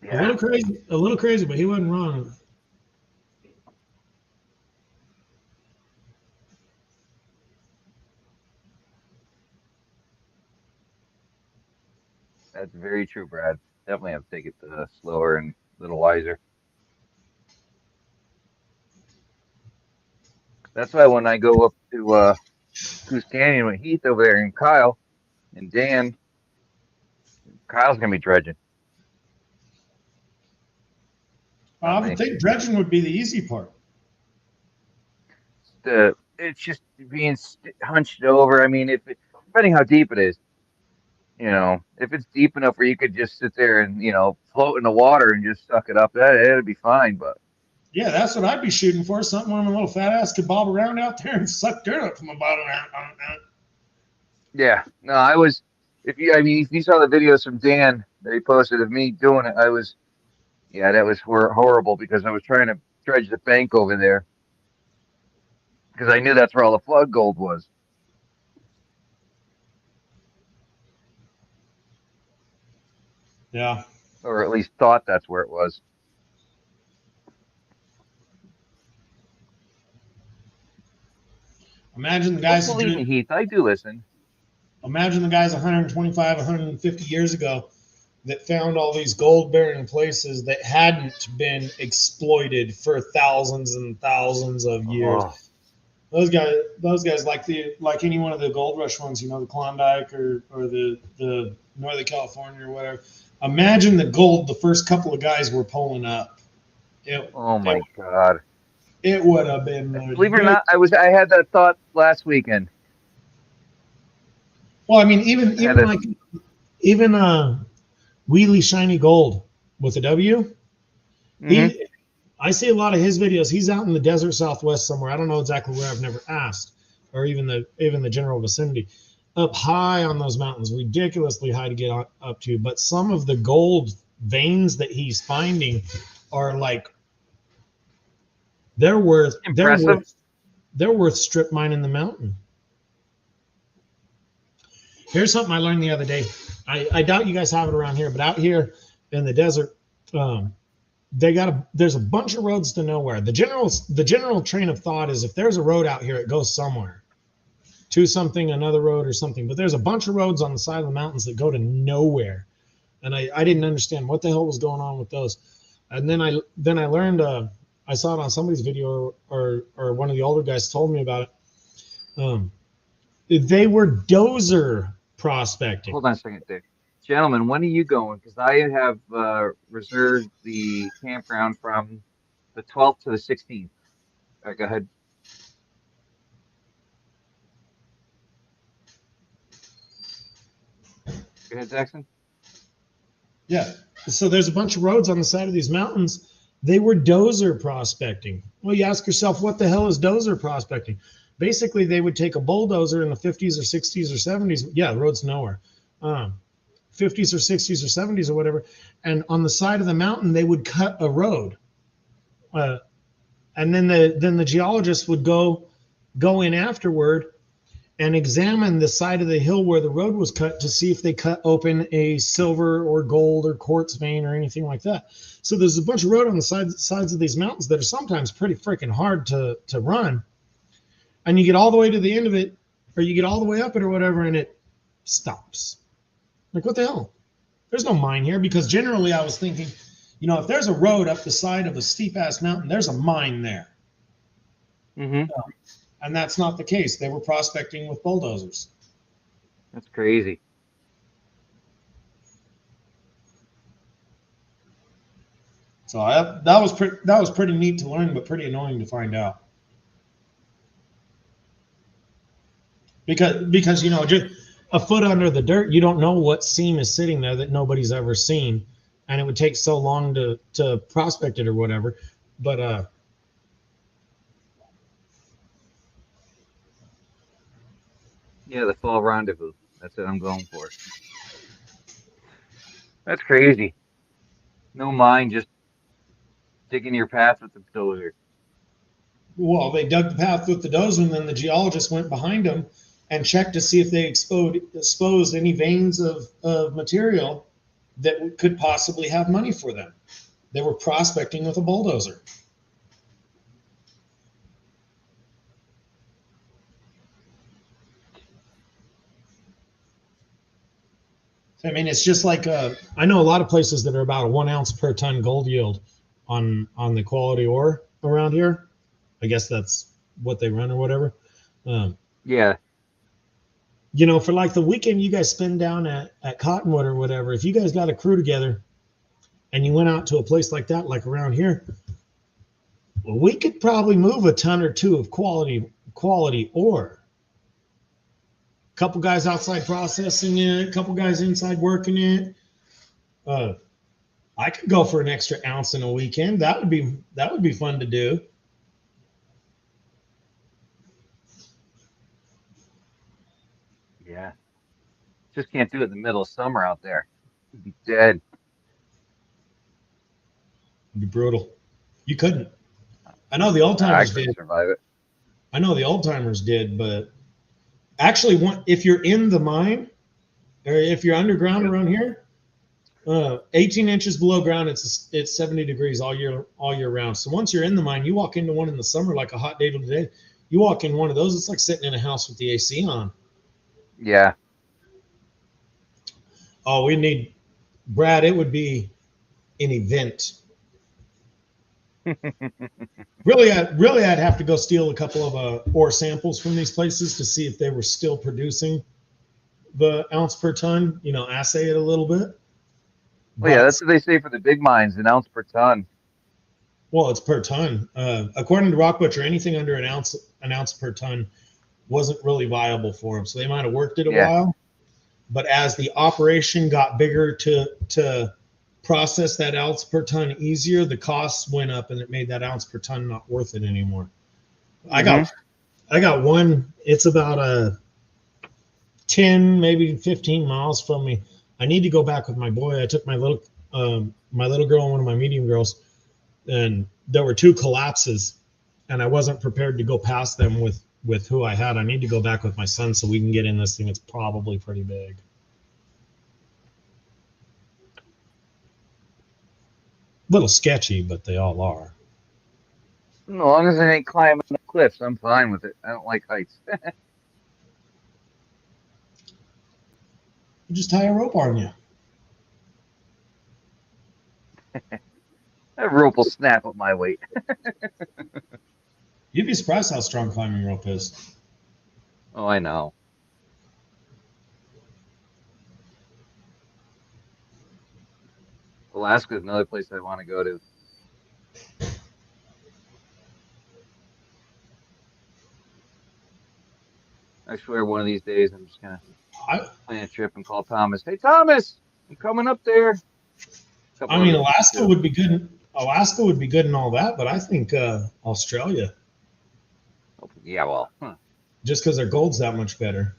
Yeah. A little crazy, but he wasn't wrong. That's very true, Brad. Definitely have to take it slower and a little wiser. That's why when I go up to Goose Canyon with Heath over there and Kyle and Dan, Kyle's gonna be dredging. I would think dredging would be the easy part. It's just being hunched over. I mean, depending how deep it is, if it's deep enough where you could just sit there and float in the water and just suck it up, that'd be fine. But yeah, that's what I'd be shooting for. Something where my little fat ass could bob around out there and suck dirt up from my bottom. Yeah, no, I was. If you saw the videos from Dan that he posted of me doing it, that was horrible because I was trying to dredge the bank over there because I knew that's where all the flood gold was. Yeah. Or at least thought that's where it was. Imagine the guys Don't believe me, Heath. I do listen. Imagine the guys 125, 150 years ago that found all these gold-bearing places that hadn't been exploited for thousands and thousands of years. Oh, Those guys like any one of the gold rush ones, you know, the Klondike or the Northern California or whatever. Imagine the gold the first couple of guys were pulling up. oh my God. It would have been Believe it or not, I had that thought last weekend. well. I mean, I had a, even Wheelie Shiny Gold with a W. mhm. I see a lot of his videos. He's out in the desert Southwest somewhere. I don't know exactly where. I've never asked, or even the general vicinity. Up high on those mountains, ridiculously high to get up to. But some of the gold veins that he's finding are like they're worth Impressive. they're worth strip mining the mountain. Here's something I learned the other day. I doubt you guys have it around here, but out here in the desert, there's a bunch of roads to nowhere. The general train of thought is if there's a road out here, it goes somewhere to something, another road or something. But there's a bunch of roads on the side of the mountains that go to nowhere, and I didn't understand what the hell was going on with those. And then I learned. I saw it on somebody's video, or one of the older guys told me about it. They were dozer prospecting. Hold on a second, Dick. Gentlemen, when are you going? Because I have reserved the campground from the 12th to the 16th. All right, go ahead. Go ahead, Jackson. Yeah. So there's a bunch of roads on the side of these mountains. They were dozer prospecting. Well, you ask yourself, what the hell is dozer prospecting? Basically, they would take a bulldozer in the 50s or 60s or 70s. Yeah, the road's nowhere. 50s or 60s or 70s or whatever. And on the side of the mountain, they would cut a road. And then the geologists would go in afterward and examine the side of the hill where the road was cut to see if they cut open a silver or gold or quartz vein or anything like that. So there's a bunch of road on the sides of these mountains that are sometimes pretty freaking hard to run. And you get all the way to the end of it, or you get all the way up it or whatever, and it stops. Like, what the hell? There's no mine here, because generally I was thinking, you know, if there's a road up the side of a steep-ass mountain, there's a mine there. Mm-hmm. And that's not the case. They were prospecting with bulldozers. That's crazy. So that was pretty neat to learn, but pretty annoying to find out. Because you know, just a foot under the dirt, you don't know what seam is sitting there that nobody's ever seen, and it would take so long to prospect it or whatever. But Yeah, the fall rendezvous. That's what I'm going for. That's crazy. No mind, just digging your path with the dozer. well, they dug the path with the dozer, and then the geologist went behind them and checked to see if they exposed any veins of material that could possibly have money for them. They were prospecting with a bulldozer. I mean, it's just like I know a lot of places that are about a 1 ounce per ton gold yield on the quality ore around here. I guess that's what they run or whatever. Yeah. You know, for like the weekend you guys spend down at Cottonwood or whatever, if you guys got a crew together and you went out to a place like that, like around here, well, we could probably move a ton or two of quality ore. A couple guys outside processing it, a couple guys inside working it. I could go for an extra ounce in a weekend. That would be fun to do. Yeah. Just can't do it in the middle of summer out there. You'd be dead. It'd be brutal. You couldn't. I know the old timers couldn't did. survive it. I know the old timers did, but actually, if you're in the mine, or if you're underground around here, 18 inches below ground, it's 70 degrees all year round. So once you're in the mine, you walk into one in the summer, like a hot day today. You walk in one of those, it's like sitting in a house with the AC on. Yeah. Oh, we need Brad. It would be an event. Really, I'd have to go steal a couple of ore samples from these places to see if they were still producing the ounce per ton. You know, assay it a little bit. Well, yeah, But that's what they say for the big mines, an ounce per ton. well, it's per ton. According to Rock Butcher, anything under an ounce per ton, wasn't really viable for them. So they might have worked it a Yeah. while, but as the operation got bigger to process that ounce per ton easier, the costs went up, and it made that ounce per ton not worth it anymore. I got one. It's about a 10, maybe 15 miles from me. I need to go back with my boy. I took my little girl and one of my medium girls, and there were two collapses, and I wasn't prepared to go past them with who I had. I need to go back with my son so we can get in this thing. It's probably pretty big. Little sketchy, but they all are. As long as I ain't climbing the cliffs, I'm fine with it. I don't like heights. You just tie a rope on you. That rope will snap at my weight. You'd be surprised how strong climbing rope is. Oh, I know. Alaska is another place I want to go to. I swear one of these days I'm just going I, to plan a trip and call Thomas. Hey, Thomas, I'm coming up there. I mean, Alaska would be good. Alaska would be good and all that, but I think Australia, Yeah, well, just because their gold's that much better.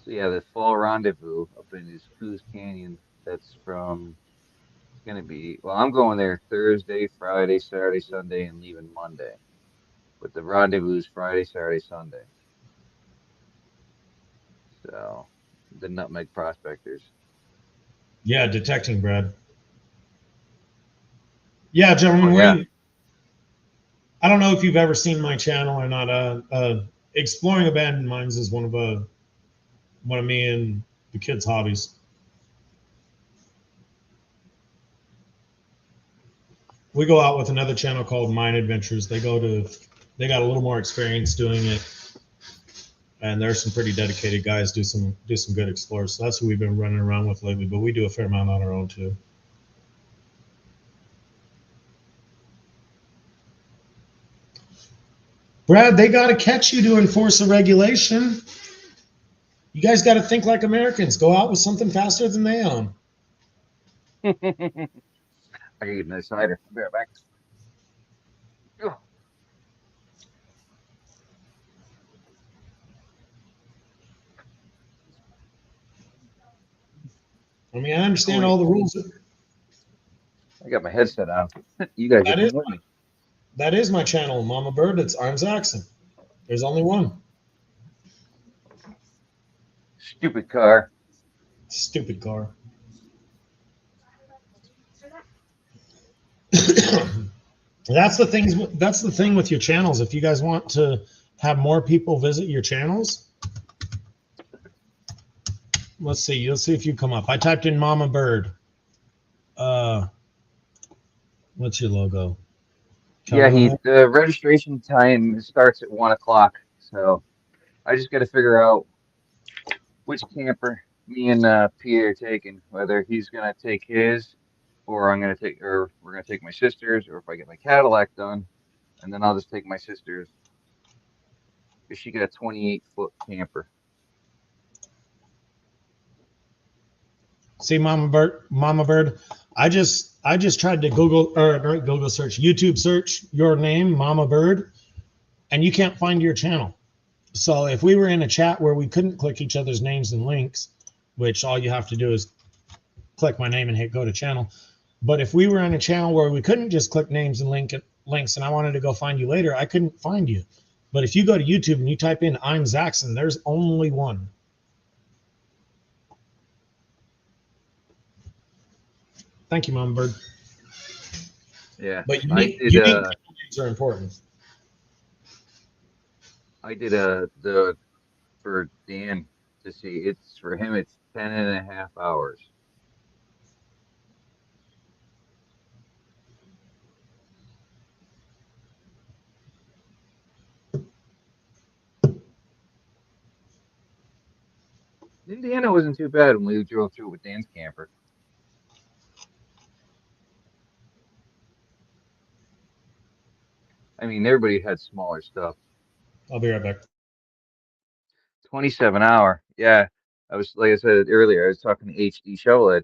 So yeah, the fall rendezvous up in this Coos Canyon. That's from. It's gonna be. Well, I'm going there Thursday, Friday, Saturday, Sunday, and leaving Monday. But the rendezvous is Friday, Saturday, Sunday. So the Nutmeg Prospectors. Yeah, detecting, Brad. Yeah, gentlemen, Oh yeah. I don't know if you've ever seen my channel or not. Exploring abandoned mines is one of me and the kids' hobbies. We go out with another channel called Mine Adventures. They got a little more experience doing it, and there's some pretty dedicated guys do some good explorers. So that's who we've been running around with lately. But we do a fair amount on our own too. Brad, they got to catch you to enforce a regulation. You guys got to think like Americans. Go out with something faster than they own. I can get another cider. I'll be right back. Ugh. I mean, I understand all the rules. I got my headset on. You guys That are is with me. that is my channel, Mama Bird. It's Arms Axon. There's only one. Stupid car. Stupid car. That's the things. That's the thing with your channels. If you guys want to have more people visit your channels, let's see. You'll see if you come up. I typed in Mama Bird. What's your logo? Yeah, the registration time starts at 1 o'clock. So I just got to figure out which camper me and Peter are taking. Whether he's gonna take his, or we're gonna take my sister's, or if I get my Cadillac done, and then I'll just take my sister's. Cause she got a 28-foot camper. See, Mama Bird. I just tried to Google search, YouTube search your name, Mama Bird, and you can't find your channel. So if we were in a chat where we couldn't click each other's names and links, which all you have to do is click my name and hit go to channel. But if we were in a channel where we couldn't just click names and links, and I wanted to go find you later, I couldn't find you. But if you go to YouTube and you type in I'm Zaxxon, there's only one. Thank you, Mama Bird. Yeah, But unique names are important. I did the for Dan to see. It's for him. It's 10.5 hours. Indiana wasn't too bad when we drove through with Dan's camper. I mean, everybody had smaller stuff. I'll be right back. 27 hour. Yeah, I was like I said earlier. I was talking to HD Shovelhead.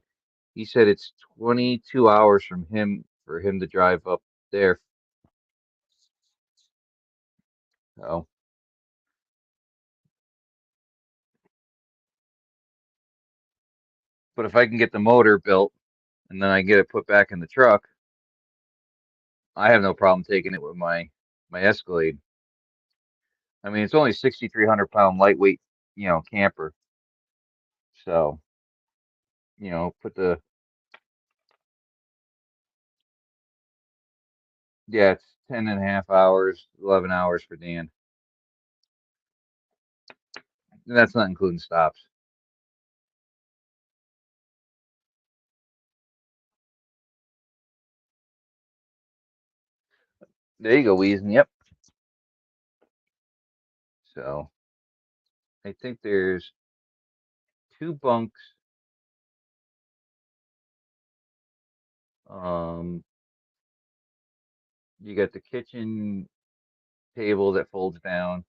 He said it's 22 hours from him for him to drive up there. Oh, but if I can get the motor built and then I get it put back in the truck, I have no problem taking it with my Escalade. I mean, it's only 6,300 pound lightweight, camper. So, put the yeah, it's 10.5 hours, 11 hours for Dan. And that's not including stops. There you go, Weezen. Yep. So I think there's two bunks. Um, you got the kitchen table that folds down.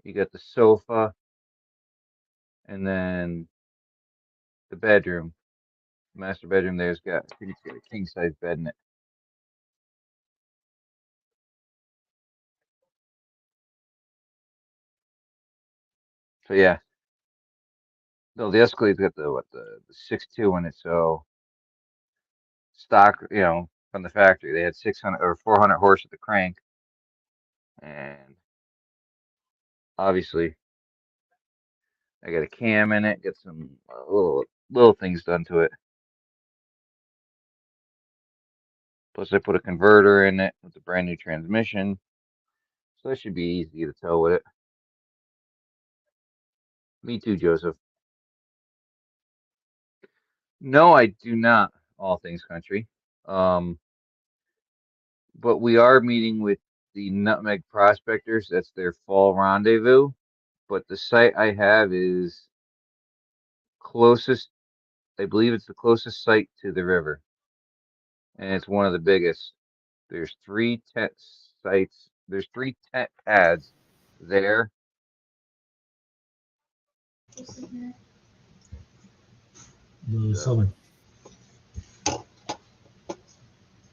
You got the sofa, and then the bedroom. The master bedroom there's got, I think it's got a king size bed in it. So yeah, no, the Escalade's got the 6.2 in it. So stock, from the factory, they had 600 or 400 horse at the crank, and obviously I got a cam in it, get some little things done to it. Plus, I put a converter in it with a brand new transmission, so that should be easy to tow with it. Me too, Joseph. No, I do not. All things country. Um, but we are meeting with the Nutmeg Prospectors. That's their fall rendezvous. But the site I have is closest. I believe it's the closest site to the river, and it's one of the biggest. There's three tent sites. There's three tent pads there. So, Southern.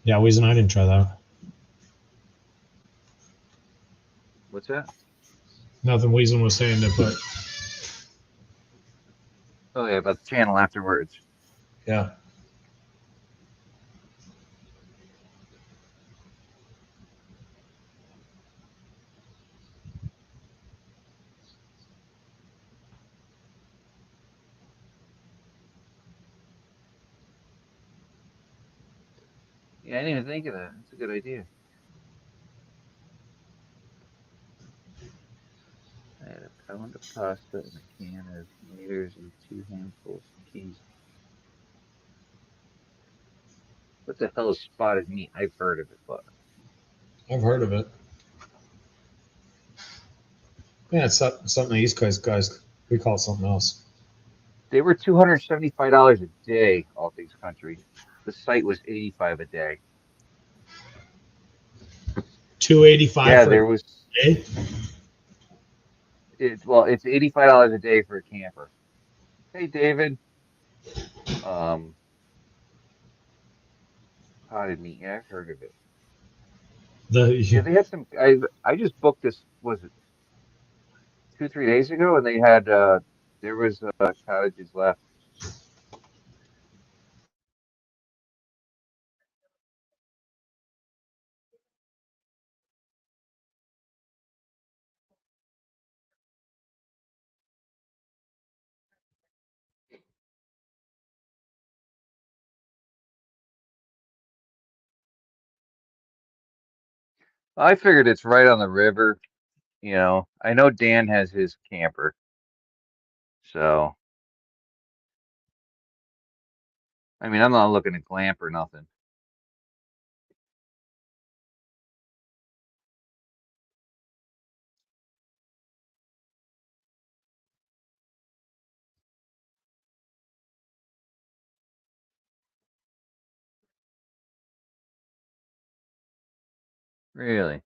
Yeah, Weezen, I didn't try that. what's that? Nothing Weezen was saying to put. Oh yeah, about the channel afterwards. Yeah. Yeah, I didn't even think of that. That's a good idea. I had a pound of pasta and a can of tomatoes and two handfuls of cheese. What the hell is spotted meat? I've heard of it, but I've heard of it. Yeah, it's something the East Coast guys, we call it something else. they were $275 a day, all things country. The site was 85 a day. 285 Yeah, for a there was day? it's $85 a day for a camper. Hey David. Um Potted meat, yeah, I've heard of it. Yeah, The they had some I just booked this, was it 2, 3 days ago, and they had there was cottages left. I figured it's right on the river, I know Dan has his camper, so I mean, I'm not looking to glamp or nothing. Really.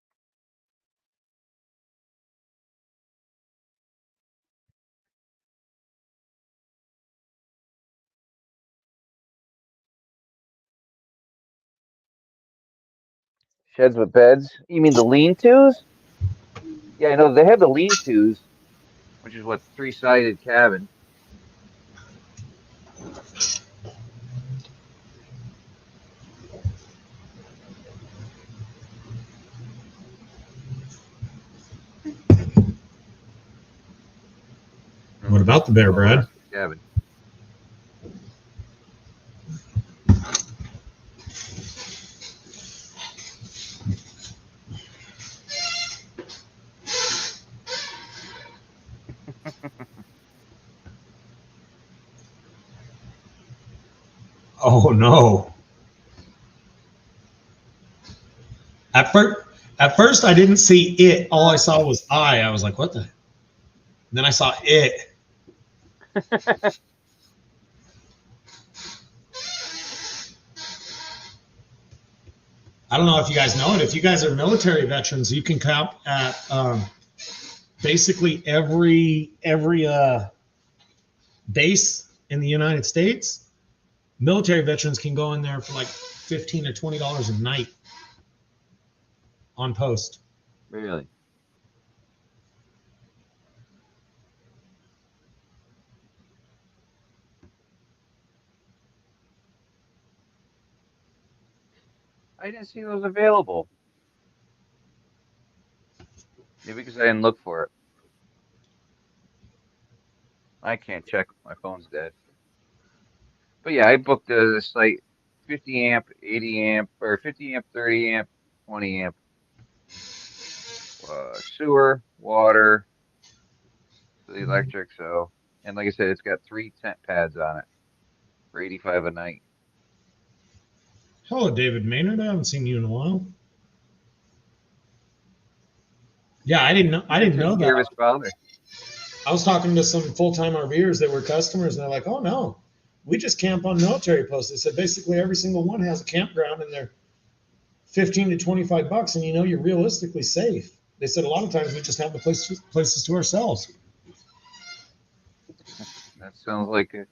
Sheds with beds? You mean the lean-tos? Yeah, I know they have the lean-tos, which is what three-sided cabin. What about the bear, Oh, the Brad? rest of the cabin. Oh no! At first, at first I didn't see it. All I saw was I was like, what the? Then I saw it. I don't know if you guys know it. If you guys are military veterans, you can camp at basically every base in the United States. Military veterans can go in there for like $15 to $20 a night on post. Really? I didn't see those available. Maybe because I didn't look for it. I can't check. My phone's dead. But yeah, I booked the site 50 amp, 80 amp, or 50 amp, 30 amp, 20 amp, sewer, water, the electric. So, and like I said, it's got 3 tent pads on it for 85 a night. Hello, David Maynard. I haven't seen you in a while. Yeah, I didn't know. I Maybe didn't know taking care of that. his father. I was talking to some full-time RVers that were customers, and they're like, "Oh no, we just camp on military posts." They said basically every single one has a campground, and they're 15 to 25 bucks, and you're realistically safe. They said a lot of times we just have the places to ourselves. That sounds like a,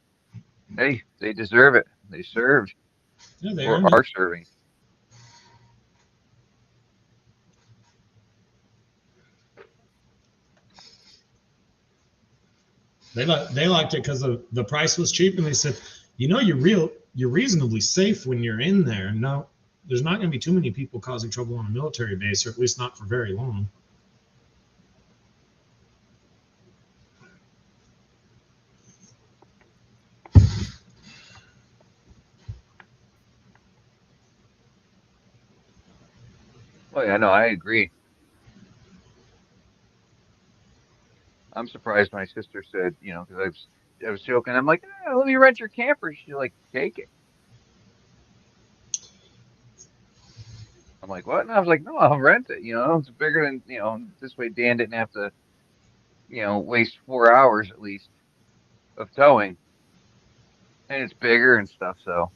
hey, they deserve it. They served Yeah, they or earned it. are serving. They liked it because the price was cheap, and they said, you're reasonably safe when you're in there. No, there's not going to be too many people causing trouble on a military base, or at least not for very long. Oh yeah, no, I agree. I'm surprised my sister said, because I was joking. I'm like, let me rent your camper. She's like, take it. I'm like, what? And I was like, no, I'll rent it. It's bigger than, this way Dan didn't have to, waste 4 hours at least of towing. And it's bigger and stuff. So,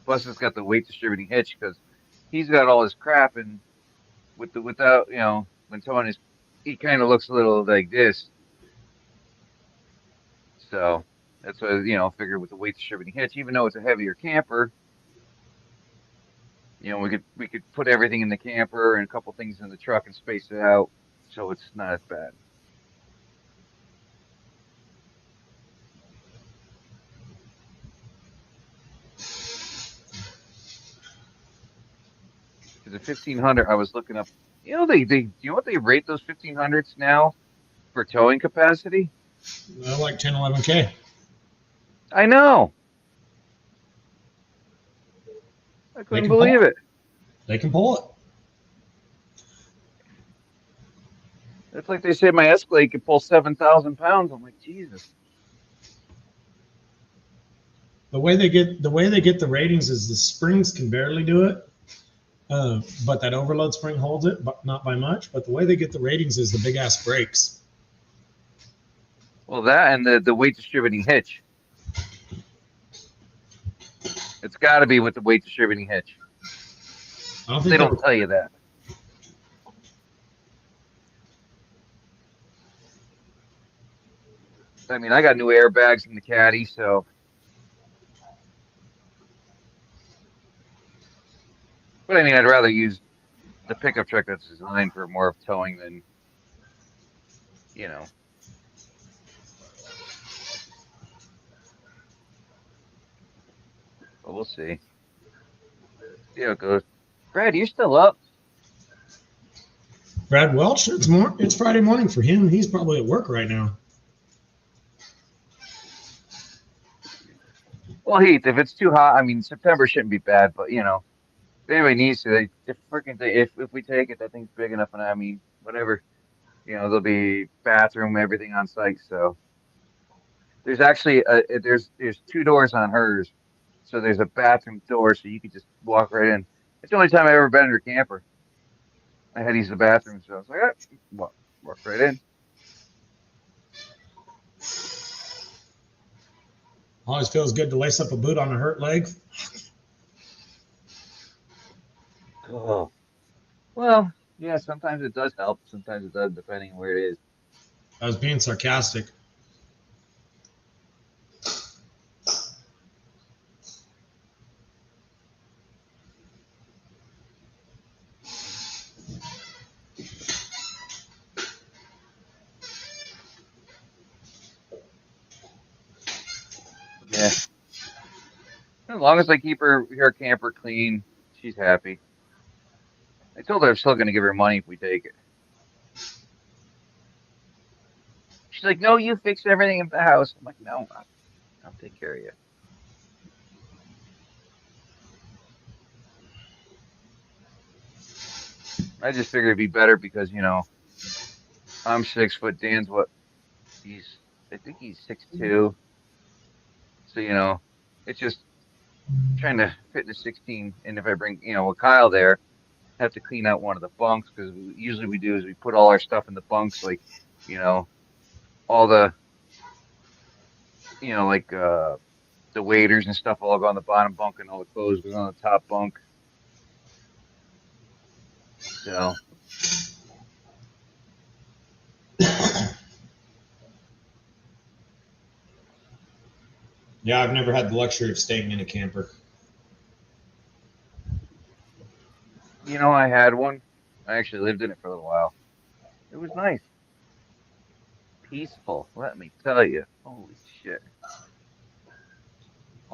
plus it's got the weight distributing hitch because he's got all his crap and without, when towing his, he kind of looks a little like this. So that's what, I figured with the weight distributing hitch, even though it's a heavier camper, we could put everything in the camper and a couple things in the truck and space it out so it's not as bad. Because the 1500, I was looking up. You know what they rate those 1500s now for towing capacity? They're like 10, 11K. I know. I They couldn't can pull believe it. it. They can pull it. It's like they say my Escalade can pull 7,000 pounds. I'm like, Jesus. The way they get the ratings is the springs can barely do it, but that overload spring holds it, but not by much. But the way they get the ratings is the big ass brakes. Well, that and the weight distributing hitch. It's got to be with the weight distributing hitch. I don't They think that. don't tell you that. I mean, I got new airbags in the caddy, so. But I mean, I'd rather use the pickup truck that's designed for more of towing than, you know. But we'll see. See how it goes. Brad, you still up? Brad Welch, it's Friday morning for him. He's probably at work right now. Well, Heath, if it's too hot, I mean, September shouldn't be bad, but you know, if anybody needs to, they freaking if we take it, that thing's big enough, and I mean, whatever, you know, there'll be bathroom, everything on site. So there's actually there's two doors on hers, so there's a bathroom door, so you could just walk right in. It's the only time I've ever been in her camper. I had to use the bathroom, so I was like, walk right in. Always feels good to lace up a boot on a hurt leg. Oh, well, yeah, sometimes it does help, sometimes it doesn't, depending on where it is. I was being sarcastic. Yeah. As long as I keep her camper clean, she's happy. I told her I'm still going to give her money if we take it. She's like, "No, you fix everything in the house." I'm like, "No, I'll take care of you." I just figured it'd be better because I'm 6 foot. Dan's what? He's I think he's 6'2". So it's just trying to fit the 16. And if I bring with Kyle there, I have to clean out one of the bunks because usually we do is we put all our stuff in the bunks, like you know all the like the waders and stuff all go on the bottom bunk, and all the clothes go on the top bunk. So Yeah, I've never had the luxury of staying in a camper. I had one. I actually lived in it for a little while. It was nice, peaceful. Let me tell you. Holy shit.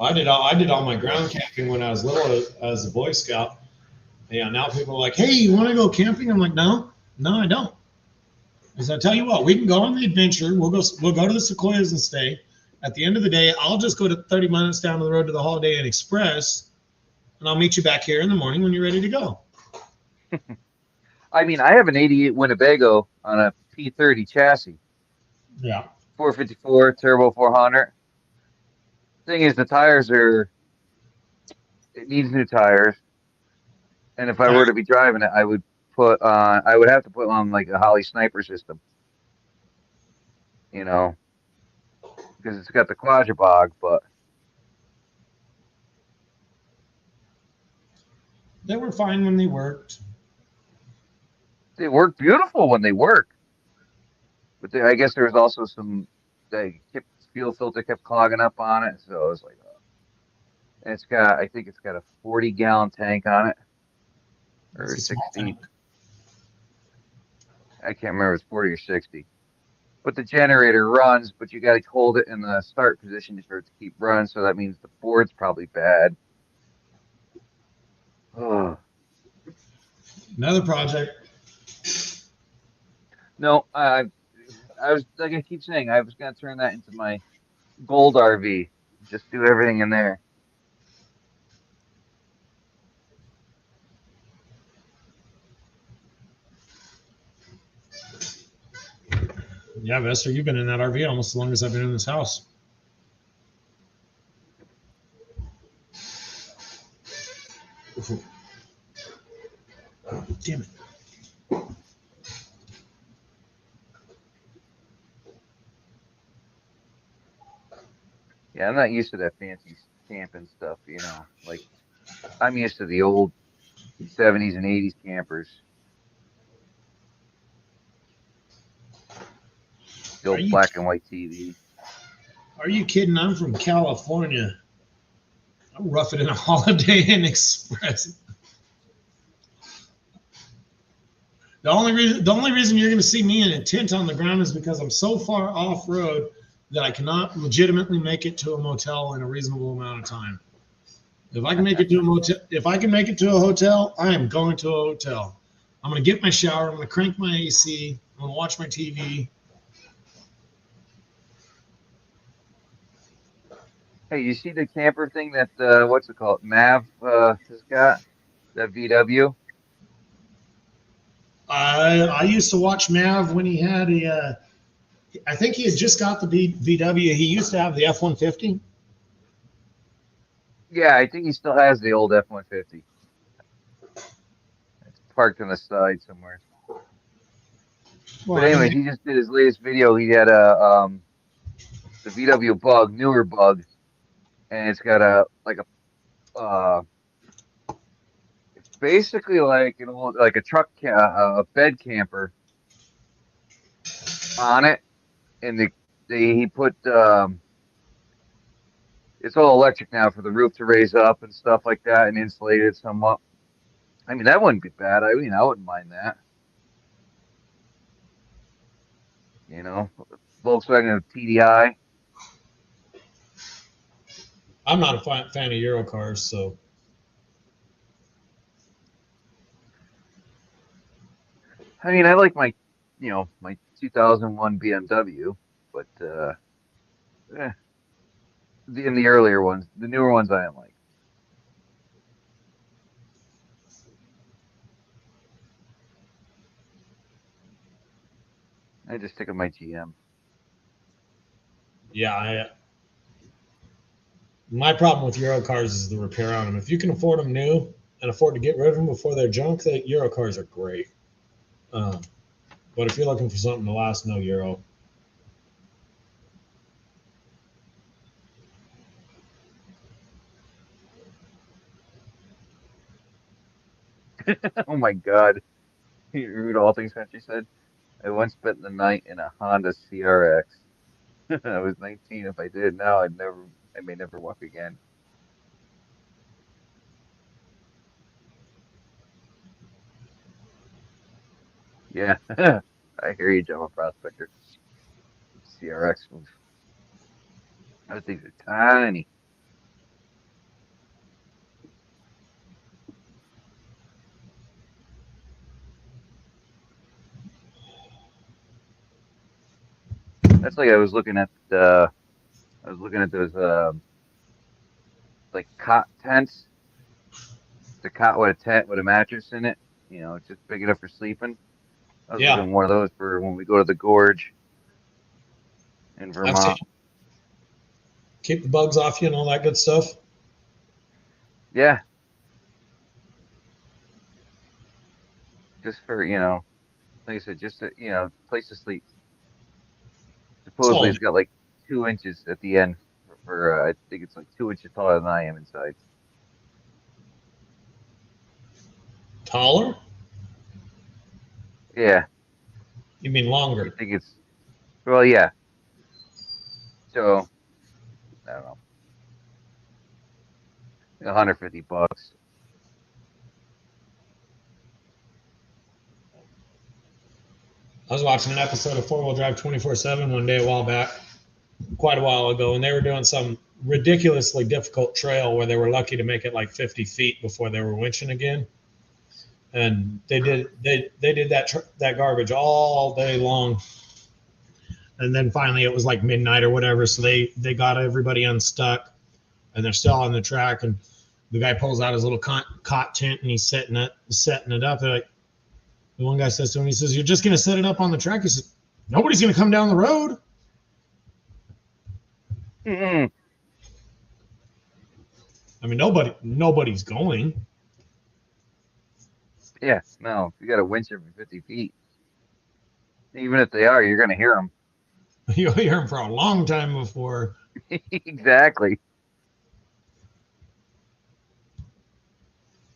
I did all my ground camping when I was little as a Boy Scout. Yeah, now people are like, "Hey, you want to go camping?" I'm like, "No, no, I don't." Because I tell you what, we can go on the adventure. We'll go to the Sequoias and stay. At the end of the day, I'll just go to 30 minutes down the road to the Holiday Inn Express, and I'll meet you back here in the morning when you're ready to go. I mean, I have an '88 Winnebago on a P30 chassis, Yeah. 454 turbo 400. Thing is, the tires it needs new tires, and if I were to be driving it, I would have to put on like a Holly Sniper system, you know, because it's got the quadribog, but They were fine when they worked. they work beautiful when they work. But I guess there was also the fuel filter kept clogging up on it, so it was like, and I think it's got a 40-gallon tank on it, That's or a small 60. tank. I can't remember if it's 40 or 60. But the generator runs, but you got to hold it in the start position for it to keep running. So that means the board's probably bad. Oh. Another project. No, I was like I keep saying, I was gonna turn that into my gold RV. Just do everything in there. Yeah, Vester, you've been in that RV almost as long as I've been in this house. Oh, damn it. Yeah, I'm not used to that fancy camping stuff, you know. Like I'm used to the old 70s and 80s campers, the Are old you black and white TV. are you kidding? I'm from California. I'm roughing it in a Holiday Inn Express. The only reason you're going to see me in a tent on the ground is because I'm so far off road that I cannot legitimately make it to a motel in a reasonable amount of time. If I can make it to a motel, if I can make it to a hotel, I am going to a hotel. I'm going to get my shower. I'm going to crank my AC. I'm going to watch my TV. Hey, you see the camper thing that what's it called? Mav has got that VW. I used to watch Mav when he had a. I think he had just got the VW. He used to have the F-150. Yeah, I think he still has the old F-150. It's parked on the side somewhere. Well, But I mean, anyways, he just did his latest video. He had the VW Bug, newer Bug, and it's got a like it's basically like an old like a a bed camper on it, and he put it's all electric now for the roof to raise up and stuff like that, and insulated somewhat. I mean, that wouldn't be bad. I mean, I wouldn't mind that. You know, Volkswagen TDI. I'm not a fan of Euro cars, so I mean, I like my 2001 BMW, but eh, in the earlier ones, the newer ones, I don't like. I just stick with my GM. yeah. My problem with Euro cars is the repair on them. If you can afford them new and afford to get rid of them before they're junk, the Euro cars are great. Um, but if you're looking for something to last, no Euro. Oh my God. You read all things country said. I once spent the night in a Honda CRX. I was 19. If I did now, I may never walk again. Yeah, I hear you, Java Prospector. CRX, those things are tiny. That's like I was looking at those like cot tents. The cot with a tent with a mattress in it. You know, just big enough for sleeping. I was looking Yeah, at one of those for when we go to the gorge in I've seen Vermont. keep the bugs off you and all that good stuff. Yeah, just for like I said, just a, place to sleep. Supposedly So it's got like 2 inches at the end I think it's like 2 inches taller than I am inside. taller? Yeah, You mean you longer? think it's well, yeah. So I don't know, $150. I was watching an episode of Four Wheel Drive 24/7 one day a while back, quite a while ago, and they were doing some ridiculously difficult trail where they were lucky to make it like 50 feet before they were winching again. And they did that garbage all day long, and then finally it was like midnight or whatever, so they got everybody unstuck, and they're still on the track, and the guy pulls out his little cot tent and he's setting it up. They're like, the one guy says to him, he says, "You're just gonna set it up on the track?" He says, Nobody's going to come down the road. Mm-mm. I mean, nobody's going. Yeah, no, you got a winch every 50 feet. Even if they are, you're going to hear them. You'll hear them for a long time before. Exactly.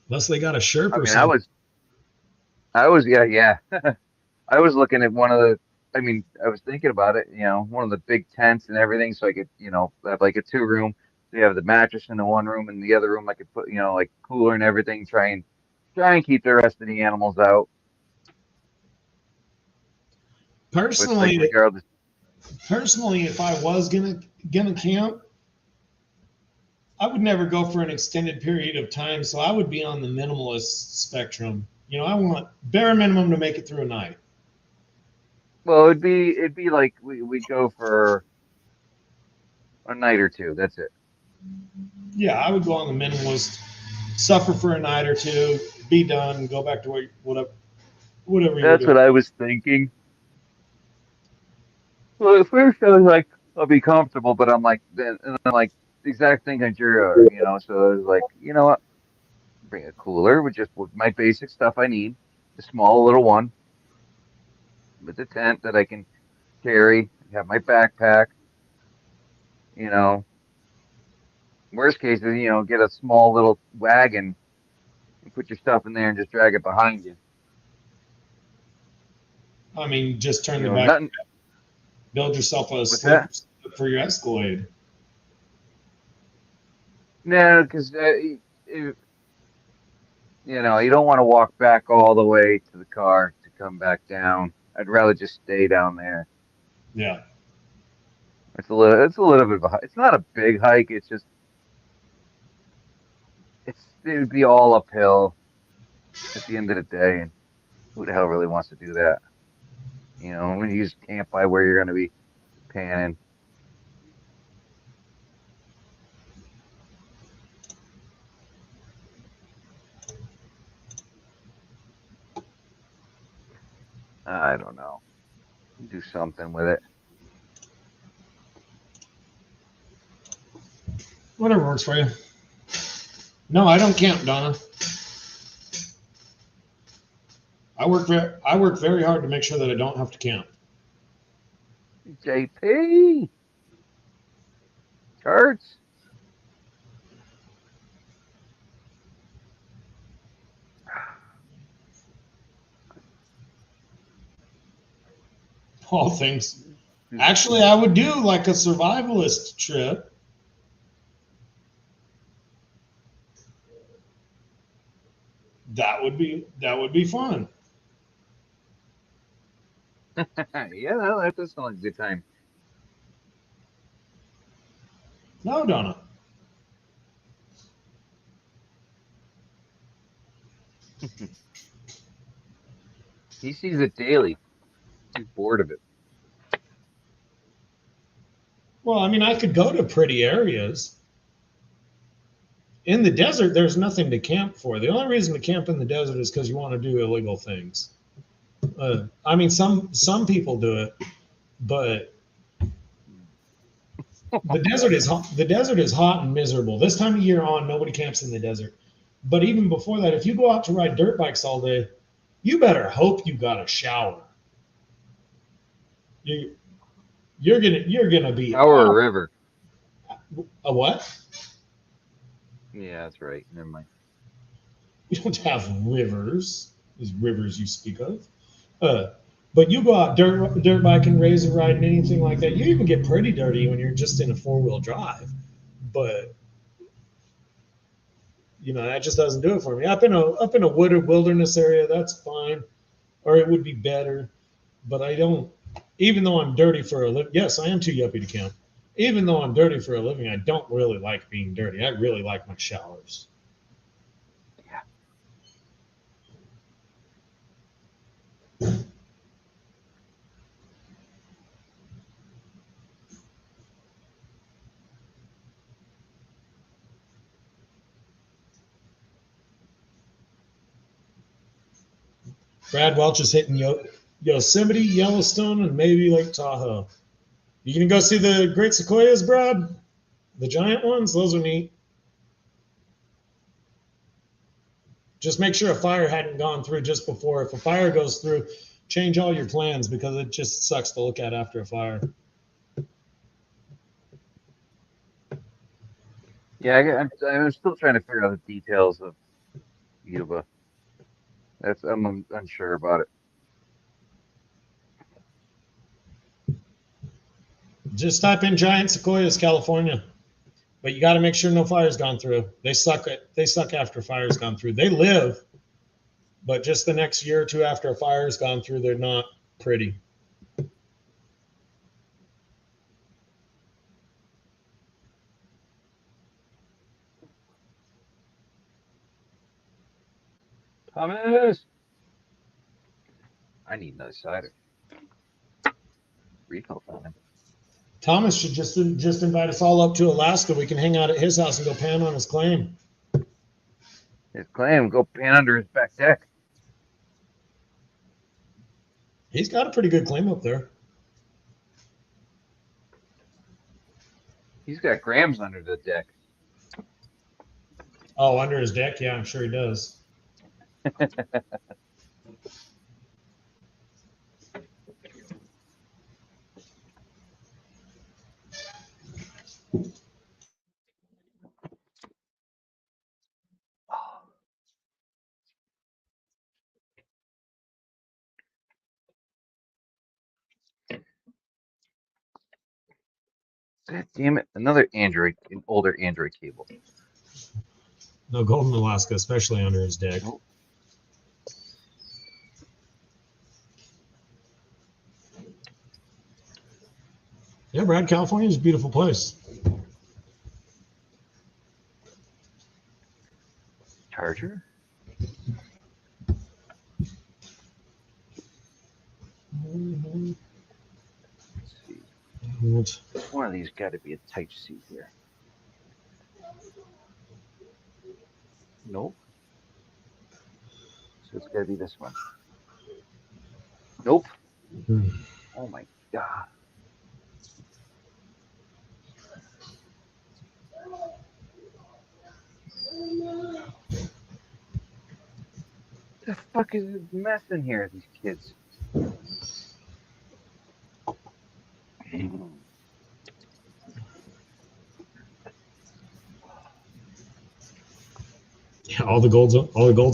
Unless they got a Sherp I or mean, something. yeah, yeah. I was looking at one of the, I mean, I was thinking about it, one of the big tents and everything, so I could, have like a two-room. So you have the mattress in the one room, and the other room I could put, like cooler and everything. Try and keep the rest of the animals out. But it's like Personally, regardless, if I was gonna camp, I would never go for an extended period of time. So I would be on the minimalist spectrum. I want bare minimum to make it through a night. well, it'd be like we'd go for a night or two. That's it. Yeah, I would go on the minimalist, suffer for a night or two, be done, go back to whatever you were That's doing. what I was thinking. Well, at first I was like, I'll be comfortable, but I'm like, then like the exact thing that you're. So I was like, you know what? Bring a cooler with my basic stuff I need, a small little one with a tent that I can carry. Have my backpack. You know, worst case is get a small little wagon and put your stuff in there and just drag it behind you. I mean, just turn the back, Nothing. build yourself a What's sleeper that? for your Escalade. No, because you don't want to walk back all the way to the car to come back down. I'd rather just stay down there. Yeah. It's a little bit of a hike. It's not a big hike. It would be all uphill at the end of the day, and who the hell really wants to do that? When you just camp by where you're going to be panning. I don't know. Do something with it. Whatever works for you. No, I don't camp, Donna. I work very hard to make sure that I don't have to camp. JP Charts. All things. Actually, I would do like a survivalist trip. That would be fun. Yeah, that does sound like a good time. No, Donna. He sees it daily. He's bored of it. Well, I mean, I could go to pretty areas. In the desert, there's nothing to camp for. The only reason to camp in the desert is because you want to do illegal things. I mean, some people do it, but the desert is hot and miserable. This time of year on, nobody camps in the desert. But even before that, if you go out to ride dirt bikes all day, you better hope you got a shower. You you're gonna be Our river. a what? Yeah, that's right. Never mind. We don't have rivers. These rivers you speak of. Uh, but you go out dirt biking, razor riding, anything like that. You even get pretty dirty when you're just in a 4-wheel drive. But that just doesn't do it for me. Up in a wooded wilderness area, that's fine, or it would be better. But I don't. Even though I'm dirty for a living, yes, I am too yuppie to camp. Even though I'm dirty for a living, I don't really like being dirty. I really like my showers. Brad Welch is hitting Yosemite, Yellowstone, and maybe Lake Tahoe. You gonna go see the great sequoias, Brad? The giant ones? Those are neat. Just make sure a fire hadn't gone through just before. If a fire goes through, change all your plans because it just sucks to look at after a fire. Yeah, I'm still trying to figure out the details of Yuba. I'm unsure about it. Just type in giant sequoias, California. But you got to make sure no fire's gone through. They suck. They suck after fire's gone through. They live, but just the next year or two after a fire's gone through, they're not pretty. Thomas, I need another cider. Refill time. Thomas should just invite us all up to Alaska. We can hang out at his house and go pan on his claim. His claim, go pan under his back deck. He's got a pretty good claim up there. He's got grams under the deck. Oh, under his deck? Yeah, I'm sure he does. God damn it! Another Android, an older Android cable. No, Golden Alaska, especially under his deck. Nope. Yeah, Brad, California's a beautiful place. Charger. Let's see. What? One of these got to be a Type C here. Nope. So it's got to be this one. Nope. Oh my god. The fuck is this mess in here, these kids? Yeah, all the gold's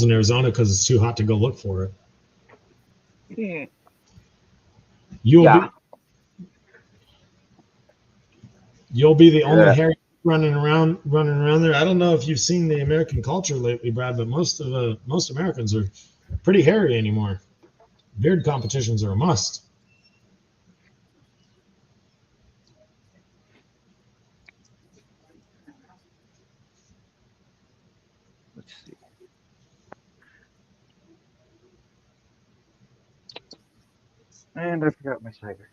in Arizona because it's too hot to go look for it. You'll Yeah. you'll be the only Yeah. hairy running around there. I don't know if you've seen the American culture lately, Brad, but most Americans are pretty hairy anymore. Beard competitions are a must. Let's see. And I forgot my cider.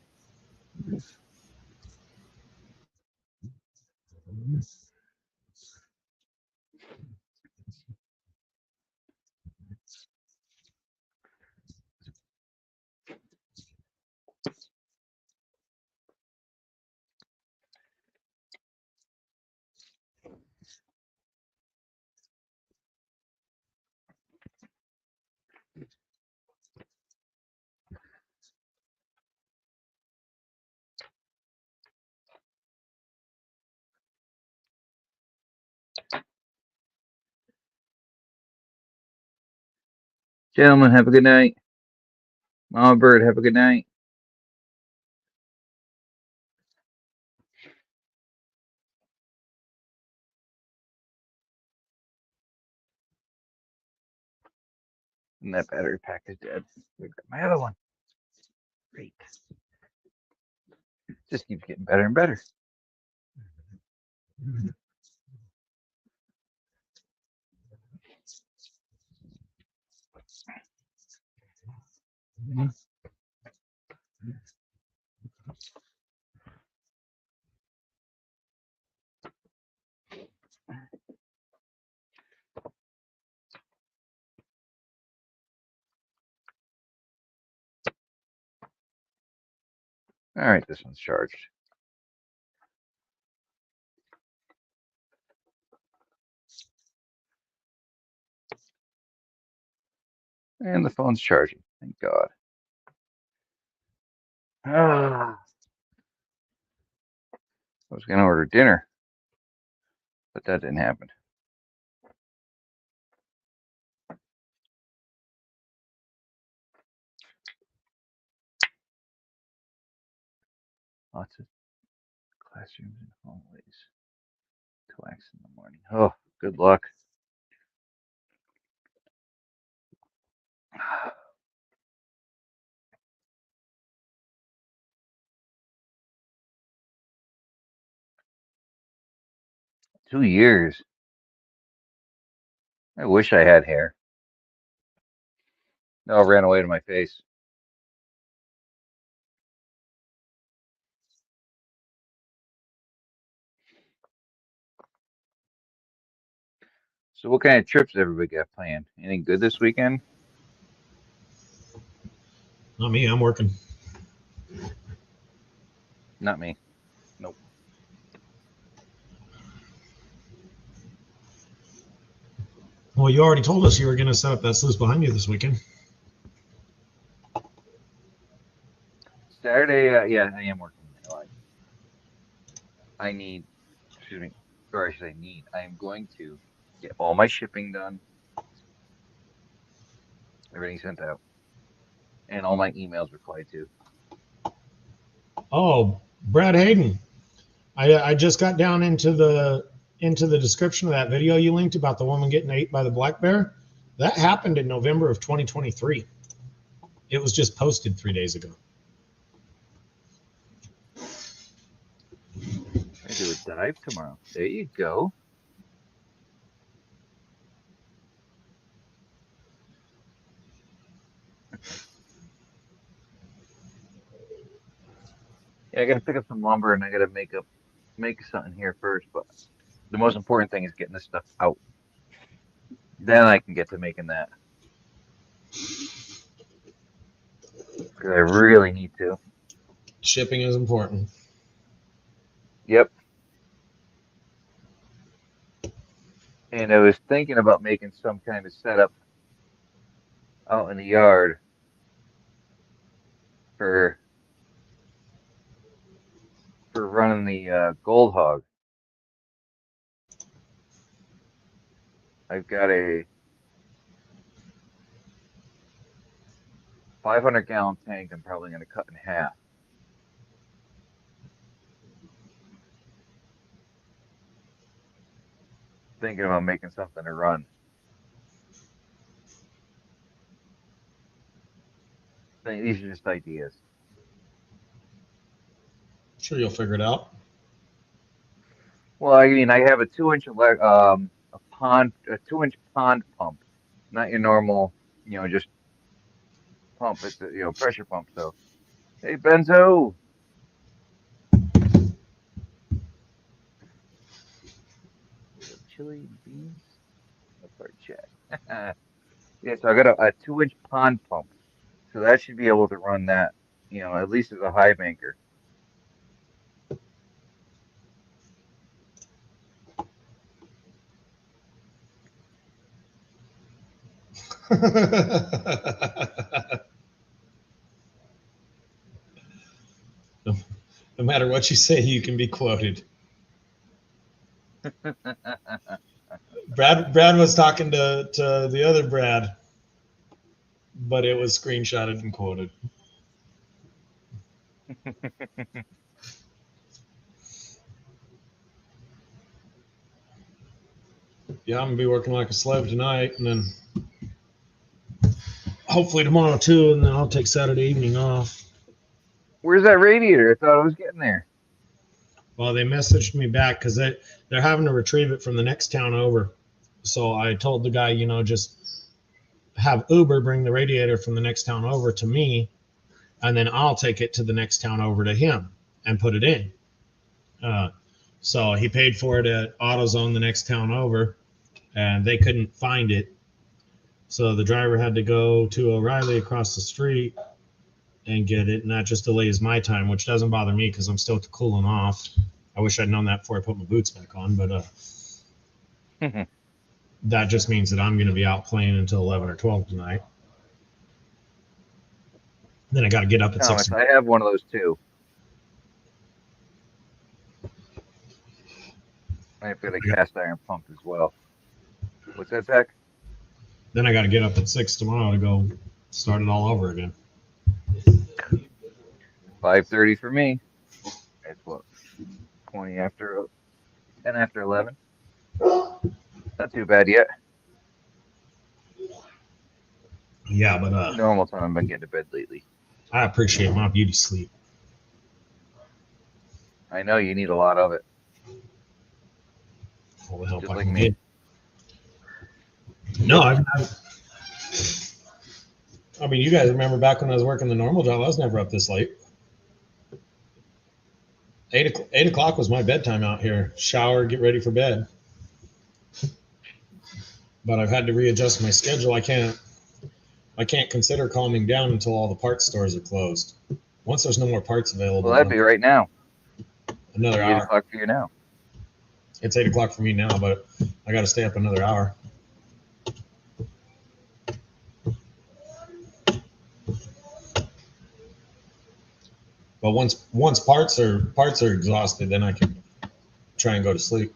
Gentlemen, have a good night. Mama Bird, have a good night. And that battery pack is dead. I got my other one. Great. Just keeps getting better and better. All right, this one's charged. And the phone's charging. Thank God. I was going to order dinner, but that didn't happen. Lots of classrooms and hallways. Twax in the morning. Oh, good luck. Two years. I wish I had hair. No, it ran away to my face. So what kind of trips everybody got planned? Anything good this weekend? Not me. I'm working. Not me. Nope. Well, you already told us you were going to set up that sluice behind you this weekend. Saturday, yeah, I am working. I need, excuse me, or I should say need. I am going to get all my shipping done, everything sent out, and all my emails replied to. Oh, Brad Hayden. I just got down into the description of that video you linked about the woman getting ate by the black bear. That happened in November of 2023. It was just posted 3 days ago. I do a dive tomorrow. There you go. Yeah, I gotta pick up some lumber and I gotta make something here first. But the most important thing is getting this stuff out. Then I can get to making that because I really need to. Shipping is important. Yep. And I was thinking about making some kind of setup out in the yard for running the gold hog. I've got a 500-gallon tank. I'm probably going to cut in half. Thinking about making something to run. These are just ideas. Sure, you'll figure it out. Well, I mean, I have a 2-inch a 2-inch pond pump, not your normal, just pump. It's a pressure pump. So, hey, Benzo. Chili beans. That's our check. Yeah, so I got a 2-inch pond pump, so that should be able to run that, at least as a hive anchor. No matter what you say, you can be quoted. Brad was talking to the other Brad, but it was screenshotted and quoted. Yeah, I'm gonna be working like a slave tonight, and then hopefully tomorrow too, and then I'll take Saturday evening off. Where's that radiator? I thought it was getting there. Well, they messaged me back because they're having to retrieve it from the next town over. So I told the guy, just have Uber bring the radiator from the next town over to me, and then I'll take it to the next town over to him and put it in. So he paid for it at AutoZone the next town over, and they couldn't find it. So the driver had to go to O'Reilly across the street and get it, and that just delays my time, which doesn't bother me because I'm still cooling off. I wish I'd known that before I put my boots back on, but that just means that I'm going to be out playing until 11 or 12 tonight. Then I got to get up at Thomas, 6. I have one of those too. I've got a cast iron pump as well. What's that, Zach? Then I got to get up at 6 tomorrow to go start it all over again. 5:30 for me. It's what, 20 after 10 after 11. Not too bad yet. Yeah, but Normal time I've been getting to bed lately. I appreciate my beauty sleep. I know you need a lot of it. All the help Just I like can me. get. No, I mean, you guys remember back when I was working the normal job, I was never up this late. 8 o'clock was my bedtime out here. Shower, get ready for bed. But I've had to readjust my schedule. I can't consider calming down until all the parts stores are closed. Once there's no more parts available, Well, that'd be right now. another It'd be 8 hour. o'clock for you now. It's 8 o'clock for me now, but I got to stay up another hour. But once parts are exhausted, then I can try and go to sleep.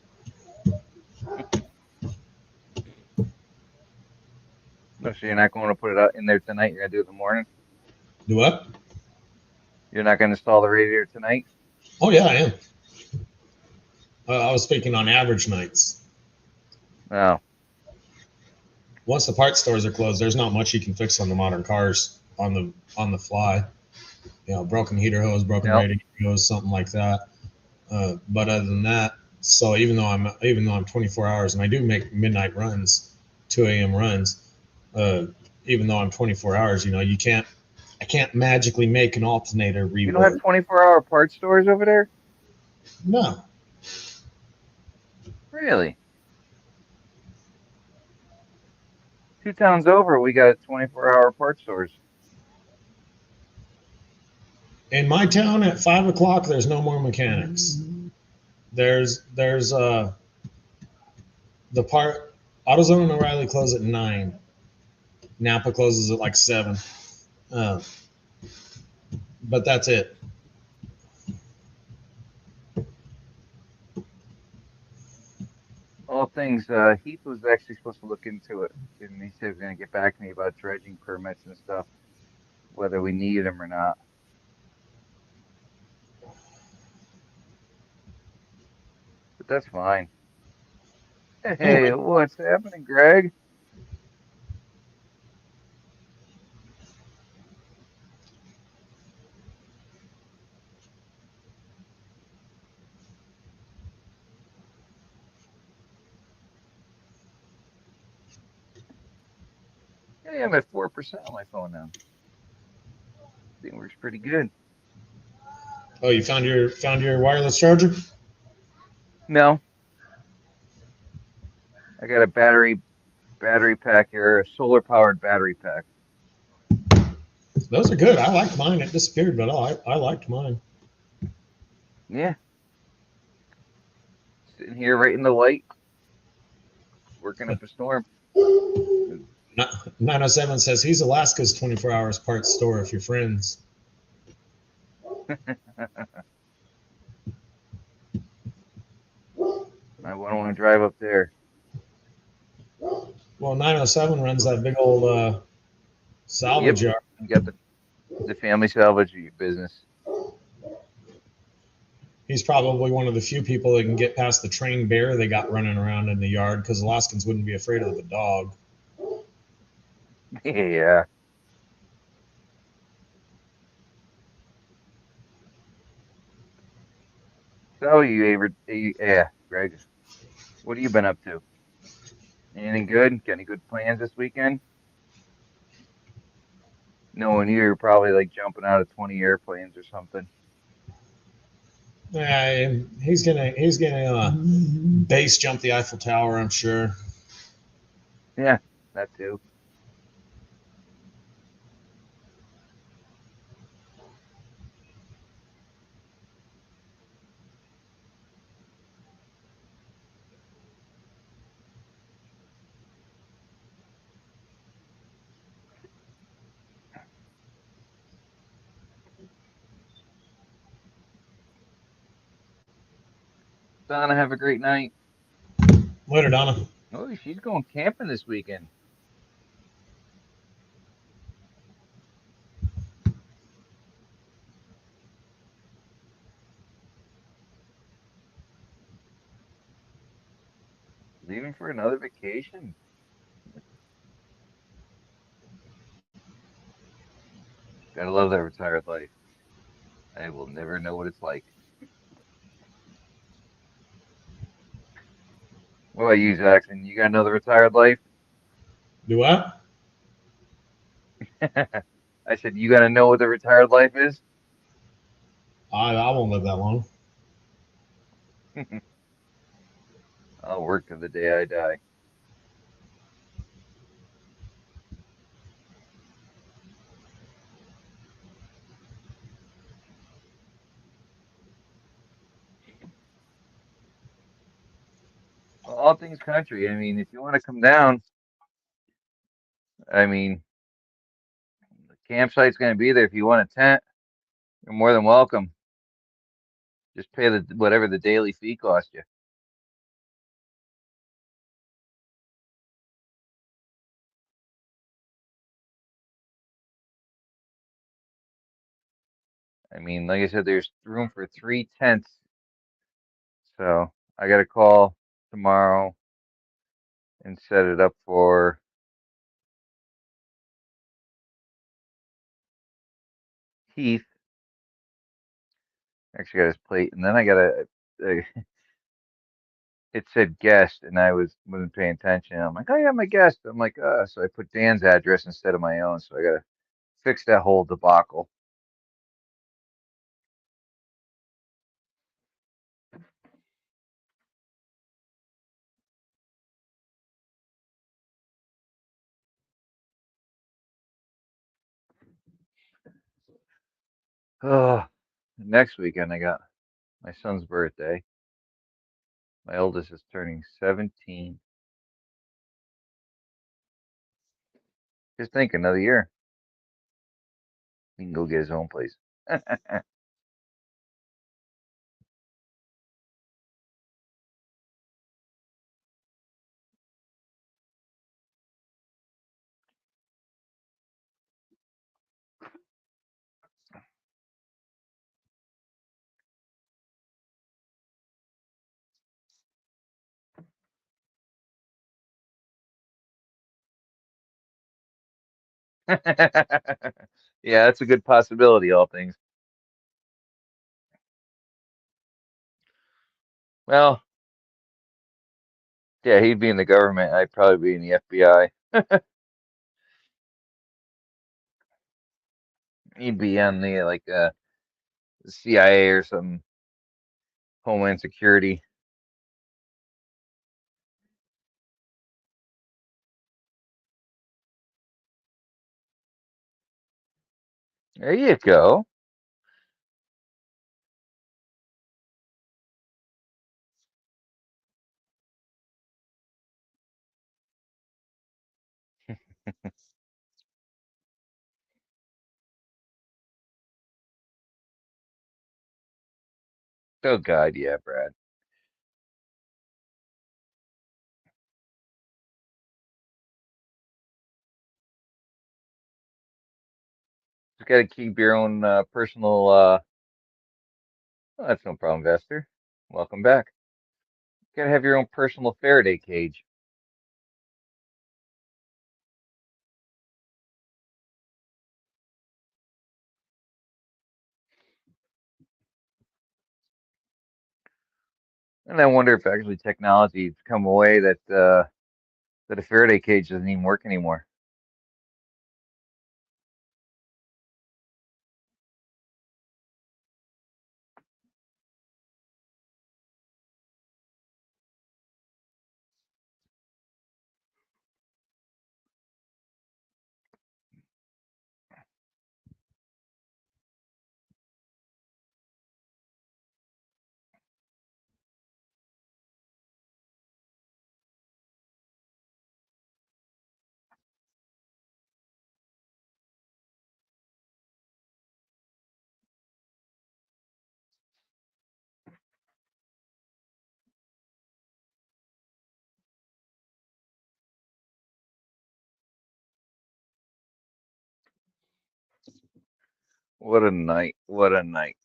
No, so you're not going to put it out in there tonight. You're gonna do it in the morning. Do what? You're not gonna install the radiator tonight. Oh yeah, I am. I was speaking on average nights. Oh, Once the parts stores are closed, there's not much you can fix on the modern cars on the fly. You know, broken heater hose, broken Yep. radiator hose, something like that. But other than that, so even though I'm 24 hours and I do make midnight runs, 2 a.m. runs, even though I'm 24 hours, you know, I can't magically make an alternator you don't have rework. 24-hour parts stores over there? No, Really? 2 towns over, we got 24-hour parts stores. in my town at 5 o'clock, there's no more mechanics. There's the part AutoZone and O'Reilly close at 9. Napa closes at like 7. But that's it. All things, Heath was actually supposed to look into it, and he said he was going to get back to me about dredging permits and stuff, whether we need them or not. But that's fine. Hey, what's happening, Greg? Hey, I'm at 4% on my phone now. Thing works pretty good. Oh, you found your wireless charger? No, I got a battery pack here, a solar powered battery pack. Those are good. I liked mine. It disappeared, but I liked mine. Yeah, sitting here right in the light, working up a storm. 907 says he's Alaska's 24 hours parts store if you're friends. I wouldn't want to drive up there. Well, 907 runs that big old salvage yard. You got the family salvage business. He's probably one of the few people that can get past the trained bear they got running around in the yard because Alaskans wouldn't be afraid of the dog. Yeah. So yeah, Greg, what have you been up to? Anything good? Got any good plans this weekend? Knowing you're probably like jumping out of 20 airplanes or something. Yeah, he's gonna base jump the Eiffel Tower, I'm sure. Yeah, that too. Donna, have a great night. Later, Donna. Oh, she's going camping this weekend. Leaving for another vacation. Gotta love that retired life. I will never know what it's like. What about you, Jackson? You got another retired life? Do what? I said, you gotta know what the retired life is? I won't live that long. I'll work to the day I die. Well, all things country. I mean, if you want to come down, I mean, the campsite's gonna be there. If you want a tent, you're more than welcome. Just pay the whatever the daily fee costs you. I mean, like I said, there's room for 3 tents. So I got to call tomorrow and set it up for Heath. Actually, got his plate, and then I got to. It said guest, and wasn't paying attention. I'm like, oh yeah, my guest. I'm like, so I put Dan's address instead of my own. So I got to fix that whole debacle. Oh, next weekend I got my son's birthday. My oldest is turning 17. Just think, another year, he can go get his own place. Yeah, that's a good possibility, all things. Well, yeah, he'd be in the government. I'd probably be in the FBI. He'd be on the CIA or some Homeland Security. There you go. Oh God, yeah, Brad. Just got to keep your own personal. Oh, that's no problem, Vester. Welcome back. Got to have your own personal Faraday cage. And I wonder if actually technology's come away that a Faraday cage doesn't even work anymore. What a night. What a night.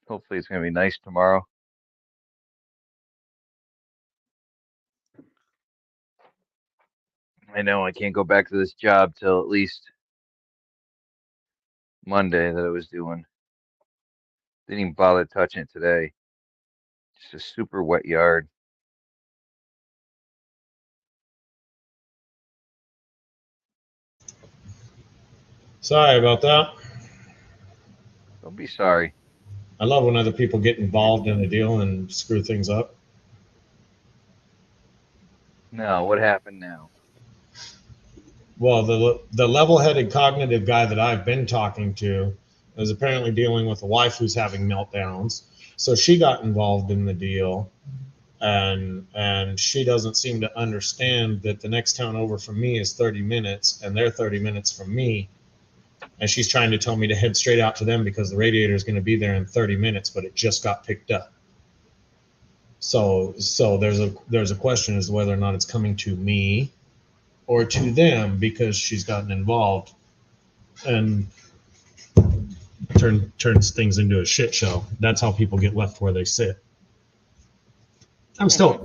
Hopefully it's going to be nice tomorrow. I know I can't go back to this job till at least Monday that I was doing. Didn't even bother touching it today. Just a super wet yard. Sorry about that. Don't be sorry. I love when other people get involved in a deal and screw things up. No, what happened now? Well, the level-headed cognitive guy that I've been talking to is apparently dealing with a wife who's having meltdowns. So she got involved in the deal, and she doesn't seem to understand that the next town over from me is 30 minutes, and they're 30 minutes from me. And she's trying to tell me to head straight out to them because the radiator is going to be there in 30 minutes, but it just got picked up. So there's a question as to whether or not it's coming to me or to them because she's gotten involved and turns things into a shit show. That's how people get left where they sit. I'm still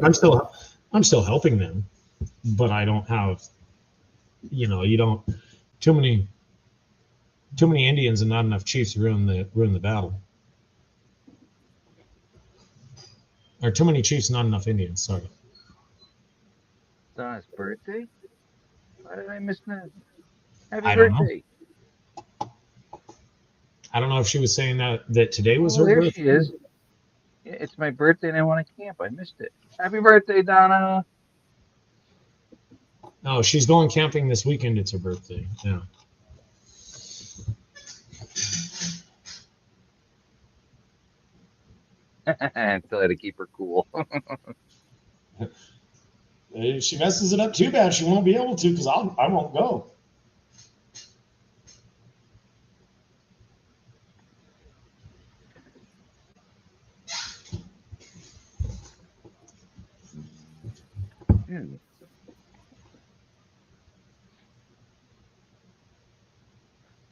helping them, but I don't have, you don't too many Indians and not enough chiefs ruin the battle. Or too many chiefs, not enough Indians. Sorry. Donna's birthday? Why did I miss that? Happy I don't know. birthday. I don't know if she was saying that today was Oh, her there birthday. she is. Yeah, it's my birthday and I want to camp. I missed it. Happy birthday, Donna. Oh, she's going camping this weekend. It's her birthday. Yeah. Tell her to keep her cool. If she messes it up too bad, she won't be able to because I won't go. Dude.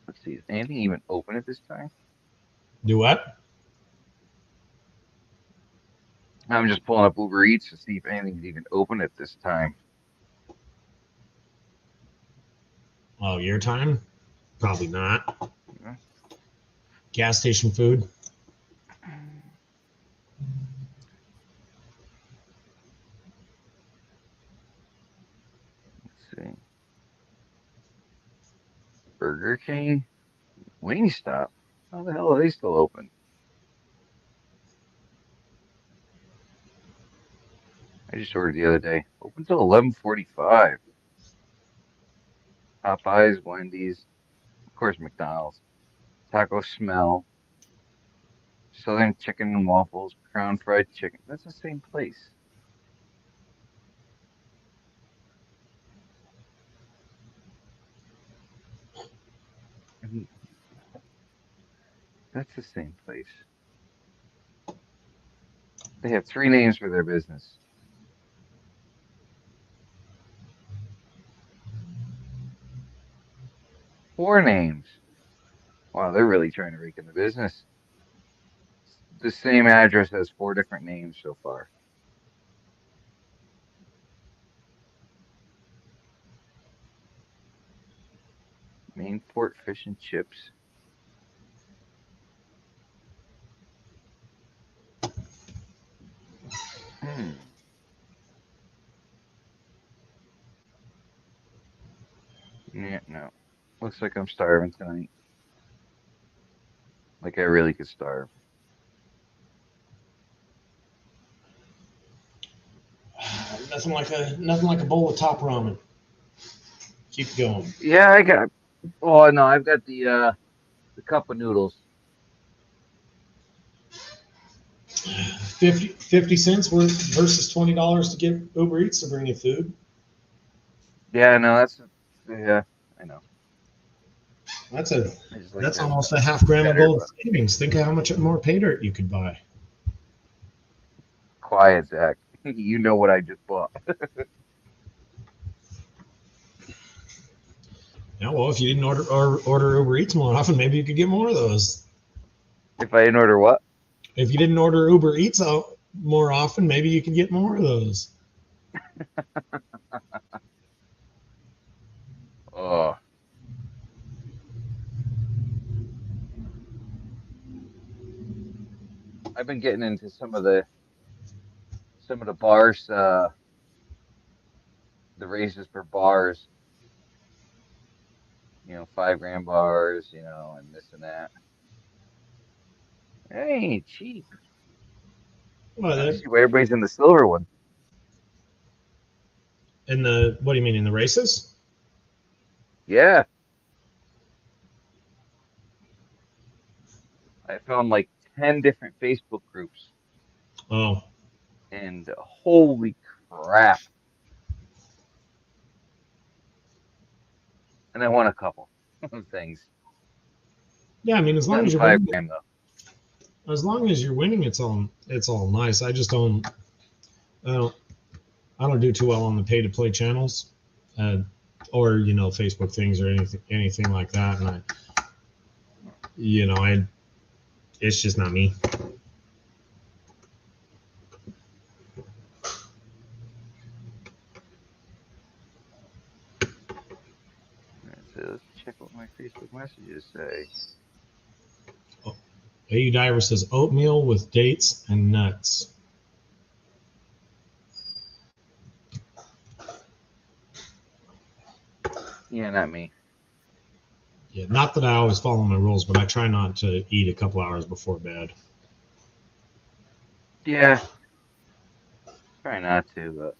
Let's see. Is anything even open at this time? Do what? I'm just pulling up Uber Eats to see if anything's even open at this time. Oh, your time? Probably not. Yeah. Gas station food? Let's see. Burger King, Wingstop. How the hell are they still open? I just ordered the other day. Open till 11:45. Popeyes, Wendy's, of course McDonald's, Taco Smell, Southern Chicken and Waffles, Crown Fried Chicken. That's the same place. Mhm. That's the same place. They have three names for their business. Four names. Wow, they're really trying to rake in the business. The same address has four different names so far. Mainport Fish and Chips. Hmm. Yeah, no. Looks like I'm starving tonight. Like I really could starve. Nothing like a bowl of top ramen. Keep going. Yeah, I got. Oh no, I've got the cup of noodles. 50 cents worth versus $20 to get Uber Eats to bring you food. Yeah, no, yeah, I know. That's I just like that's to have almost a half gram of cheddar, gold but savings. Think of how much more pay dirt you could buy. quiet, Zach. You know what I just bought. Yeah, well, if you didn't order Uber Eats more often, maybe you could get more of those. If I didn't order what? If you didn't order Uber Eats out more often, maybe you could get more of those. Oh, I've been getting into some of the bars, the races for bars. 5 gram bars, and this and that. It ain't cheap. Well, I don't see why everybody's in the silver one. what do you mean in the races? Yeah, I found like 10 different Facebook groups, Oh, and holy crap. And I won a couple of things. yeah. I mean, Nothing 5 gram though. as long as you're winning, it's all nice. I don't, I don't do too well on the pay to play channels, uh, or Facebook things or anything like that. And I it's just not me. So let's check what my Facebook messages say. AU Diver says oatmeal with dates and nuts. Yeah, not me. Yeah, not that I always follow my rules, but I try not to eat a couple hours before bed. Yeah, try not to, but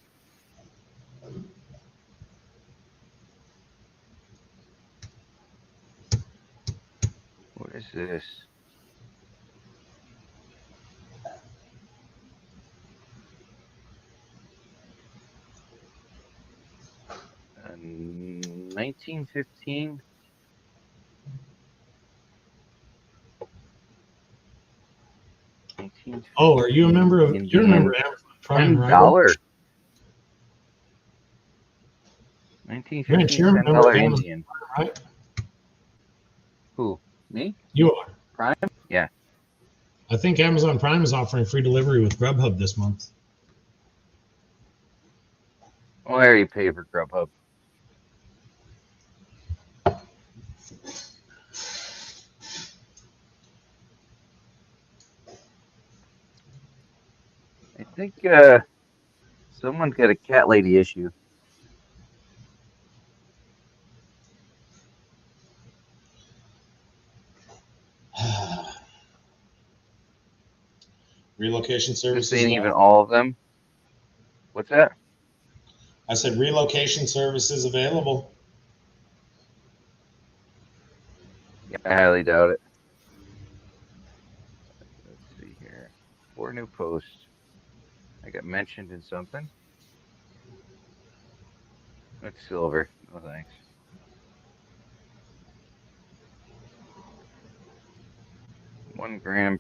what is this? Uh, 1915. Oh, are you a member of? You Indian remember Amazon Prime, right? $10. Rich, 1915 you're a member of $10 Amazon Indian. Prime, right? Who? Me? You are. Prime? Yeah. I think Amazon Prime is offering free delivery with Grubhub this month. Well, I already paid for Grubhub. I think someone's got a cat lady issue. Relocation This services. ain't even all of them. What's that? I said relocation services available. Yeah, I highly doubt it. Let's see here. 4 new posts. I got mentioned in something. That's silver. No thanks. One gram.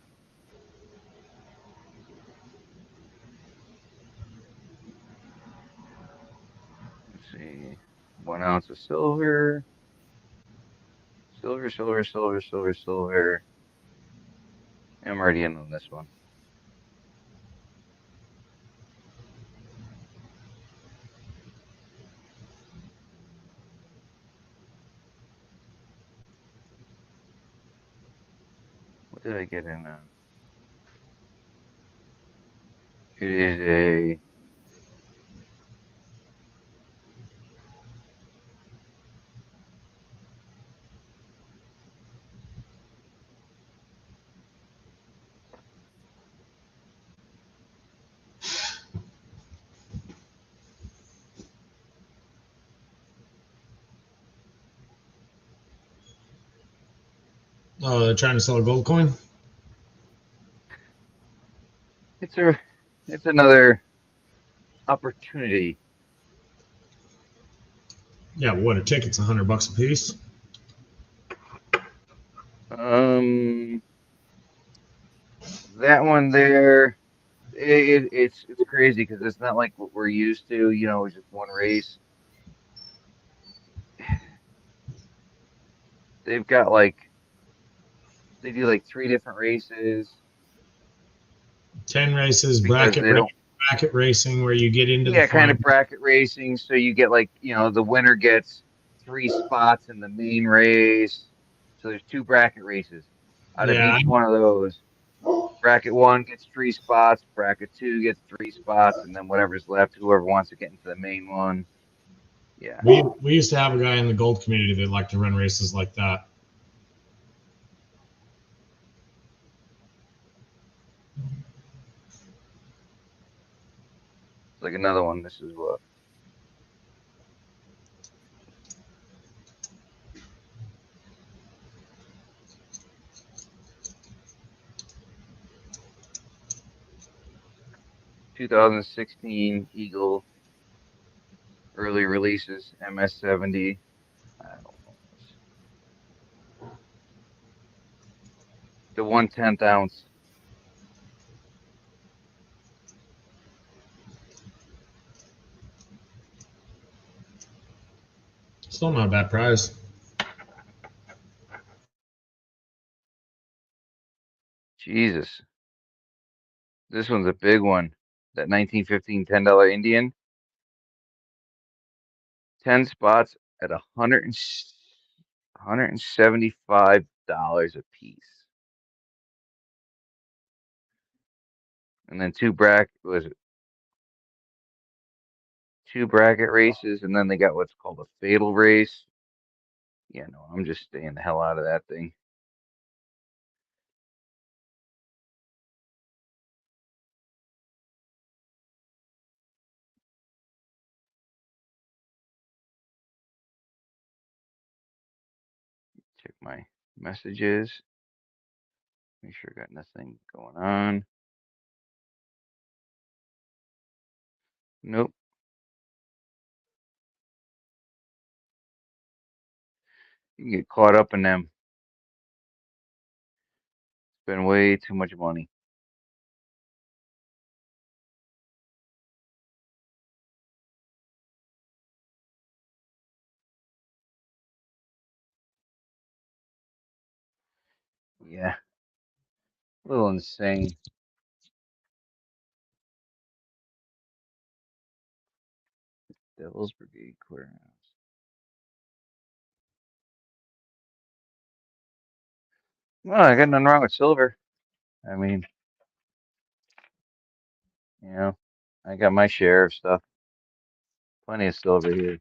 Let's see. 1 ounce of silver. Silver, silver, silver, silver, silver. I'm already in on this one. What did I get in on? It is a Oh, they're trying to sell a gold coin. it's a it's another opportunity. Yeah, what a ticket's $100 a piece. That one there, it's crazy because it's not like what we're used to. It's just one race. they've got like they do like 3 different races 10 races, because they don't. bracket racing, where you get into the Yeah, kind final. of bracket racing. So you get like the winner gets 3 spots in the main race. So there's 2 bracket races out of Yeah, each one of those. Bracket one gets 3 spots. Bracket two gets 3 spots, and then whatever's left, whoever wants to get into the main one. Yeah, we used to have a guy in the gold community that liked to run races like that. it's like another one. This is what 2016 Eagle early releases MS70. I don't know. The 1/10 ounce. Still not a bad price. Jesus, this one's a big one. That 1915 $10 Indian. 10 spots at $175 a piece. And then two bracket races, and then they got what's called a fatal race. Yeah, no, I'm just staying the hell out of that thing. Check my messages. Make sure I got nothing going on. Nope. You can get caught up in them. Spend way too much money. Yeah, a little insane. Devil's Brigade Quarterhouse. Well, I got nothing wrong with silver. I mean, I got my share of stuff. Plenty of silver here.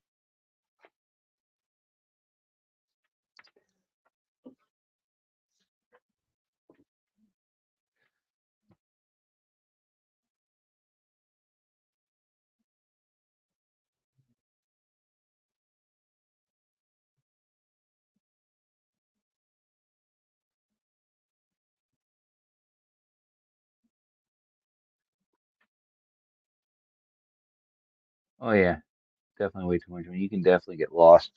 Oh yeah, definitely way too much money. You can definitely get lost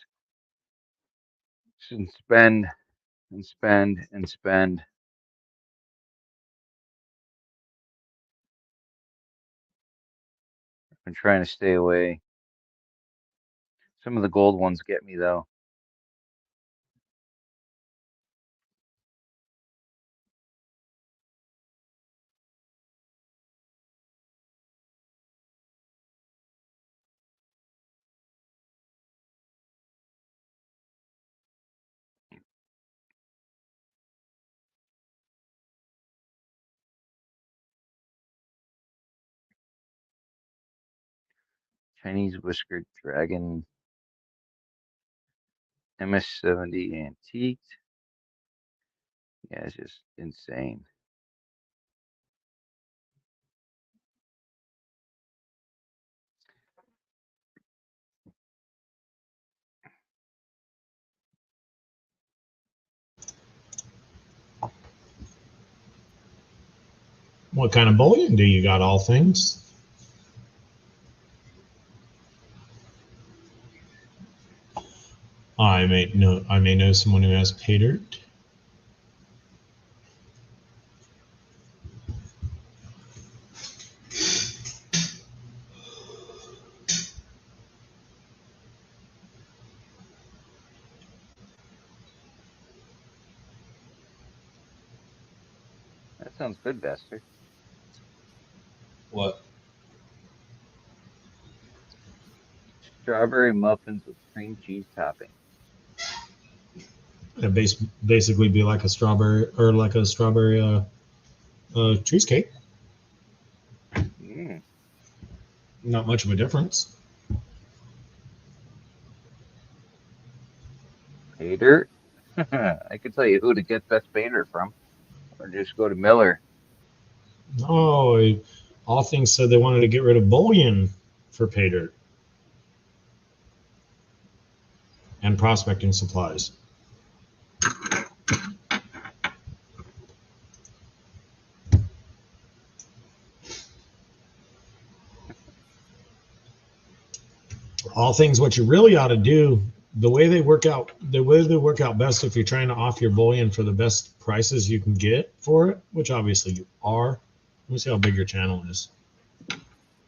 and spend and spend and spend. I'm trying to stay away. Some of the gold ones get me though. Chinese whiskered dragon, MS70 antiqued. Yeah, it's just insane. What kind of bullion do you got? All things. I may know someone who has paydirt. sounds good, Bester. What? Strawberry muffins with cream cheese topping. It basically be like a strawberry cheesecake. Mm. Not much of a difference. Paydirt? I could tell you who to get best paydirt from, or just go to Miller. Oh, all things said they wanted to get rid of bullion for pay dirt and prospecting supplies. All things what you really ought to do, the way they work out best if you're trying to offer your bullion for the best prices you can get for it, which obviously you are. Let me see how big your channel is.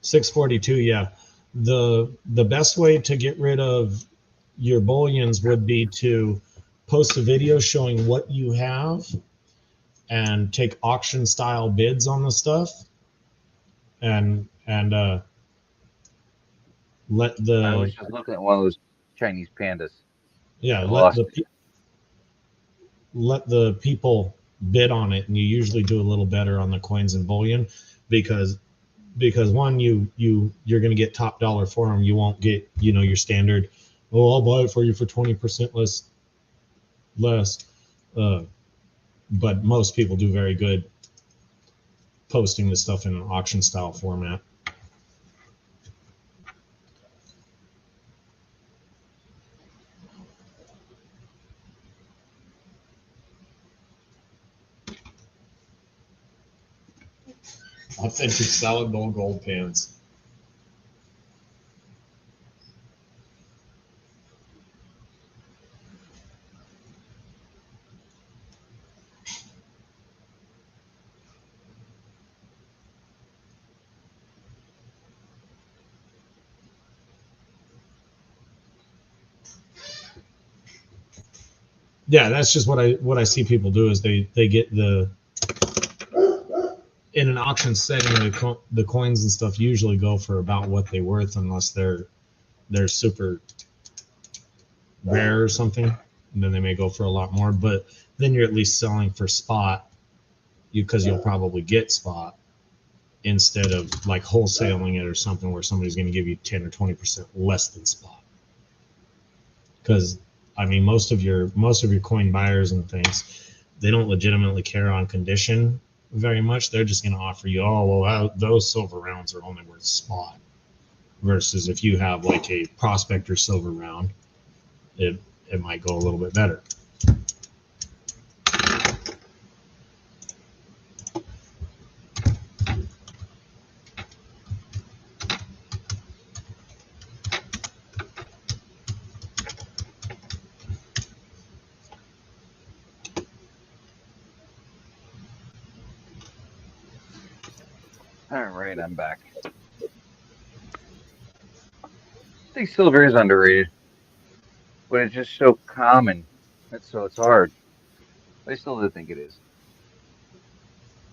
642, yeah. The best way to get rid of your bullions would be to post a video showing what you have and take auction style bids on the stuff and let I was the just looking at one of those Chinese pandas. yeah I let lost it. let the people bid on it, and you usually do a little better on the coins and bullion because one, you're going to get top dollar for them. You won't get your standard, oh, I'll buy it for you for 20% less. But most people do very good posting the stuff in an auction style format. Authentic salad bowl gold pans. Yeah, that's just what I see people do is they get the in an auction setting the coins and stuff usually go for about what they're worth unless they're super rare or something, and then they may go for a lot more. But then you're at least selling for spot, because you'll probably get spot instead of like wholesaling it or something where somebody's going to give you 10 or 20% less than spot. Because I mean, most of your coin buyers and things, they don't legitimately care on condition very much. They're just going to offer you, oh well, those silver rounds are only worth spot. Versus if you have like a prospector silver round, it might go a little bit better. All right, I'm back. I think silver is underrated, but it's just so common. So it's hard. I still do think it is.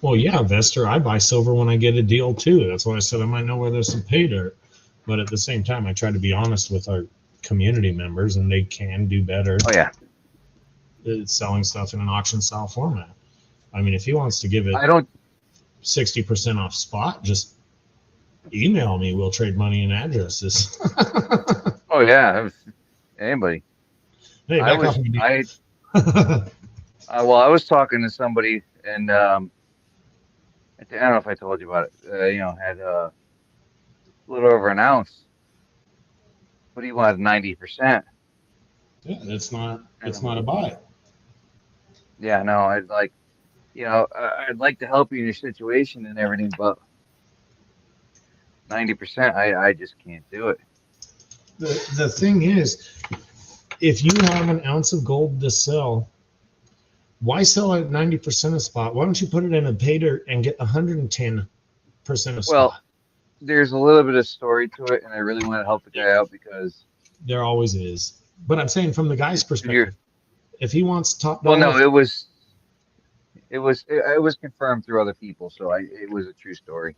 Well, yeah, Vester, I buy silver when I get a deal too. That's why I said I might know where there's some pay dirt. But at the same time, I try to be honest with our community members, and they can do better. Oh yeah. Selling stuff in an auction style format. I mean, if he wants to give it I don't 60% off spot, just email me. We'll trade money and addresses. Oh yeah, anybody. Hey, I back was off me. well, I was talking to somebody, and I don't know if I told you about it. Had a little over an ounce, but he wanted 90%. Yeah, it's not a buy. Yeah, no, I'd like, I'd like to help you in your situation and everything, but 90%, I just can't do it. The thing is, if you have an ounce of gold to sell, why sell at 90% of spot? Why don't you put it in a pay dirt and get 110% of spot? Well, there's a little bit of story to it, and I really want to help the guy out because there always is. But I'm saying from the guy's perspective, if he wants top dollar, well, no, it it was confirmed through other people, so it was a true story.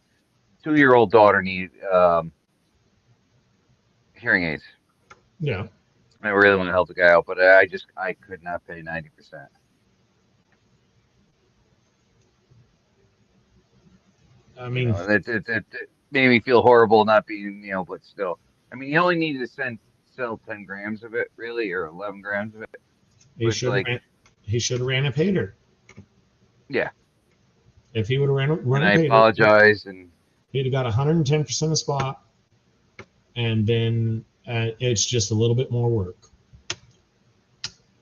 2-year-old daughter needed hearing aids. Yeah. I really want to help the guy out, but I could not pay 90%. I You mean, know, that made me feel horrible not being, but still. I mean, you only needed to sell 10 grams of it, really, or 11 grams of it, he which, should have like, ran. He should have ran a paydirt. yeah. If he would have run And a I paydirt, apologize, and he'd have got 110% of spot, and then it's just a little bit more work.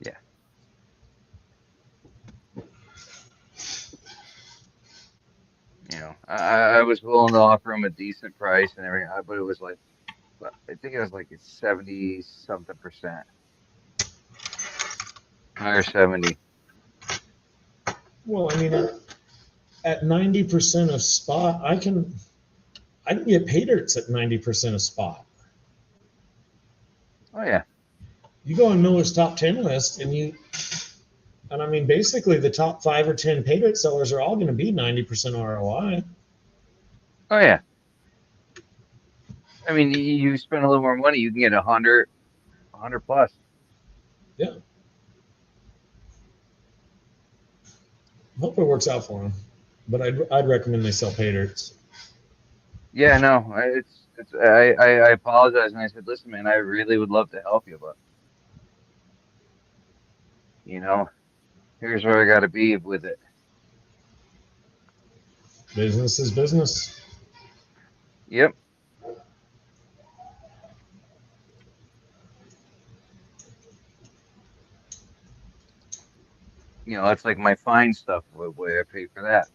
yeah. I was willing to offer him a decent price and everything, but it was like, I think it was like 70 something percent, higher 70. Well, I mean, at 90% of spot, I can get paydirts at 90% of spot. Oh yeah, You go on Miller's top 10 list, and I mean, basically the top 5 or 10 paydirt sellers are all going to be 90% ROI. oh yeah. I mean, you spend a little more money, you can get 100 plus. Yeah. Hope it works out for them. But I'd recommend they sell paydirts. Yeah, no, I apologize, and I said, listen, man, I really would love to help you, but you know, here's where I got to be with it. Business is business. Yep. That's like my fine stuff, way I pay for that,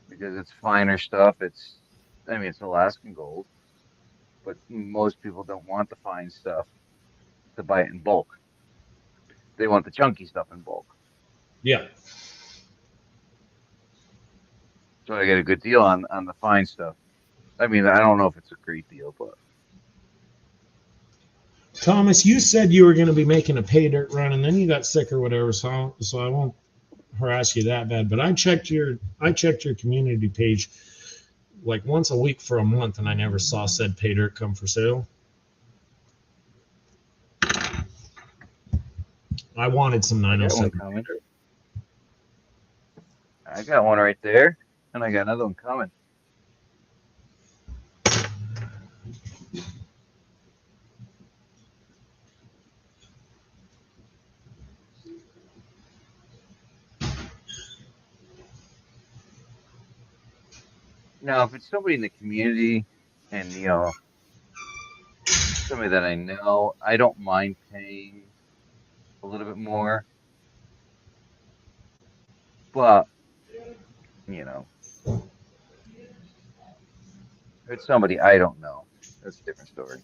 because it's finer stuff. I mean, it's Alaskan gold, but most people don't want the fine stuff to buy it in bulk. They want the chunky stuff in bulk. Yeah. So I get a good deal on the fine stuff. I mean, I don't know if it's a great deal, but Thomas, you said you were going to be making a pay dirt run, and then you got sick or whatever. So I won't harass you that bad. But I checked your community page like once a week for a month, and I never saw said pay dirt come for sale. I wanted some I got one 907 pay coming. dirt. I got one right there, and I got another one coming. Now, if it's somebody in the community, and somebody that I know, I don't mind paying a little bit more, but you know, if it's somebody I don't know, that's a different story.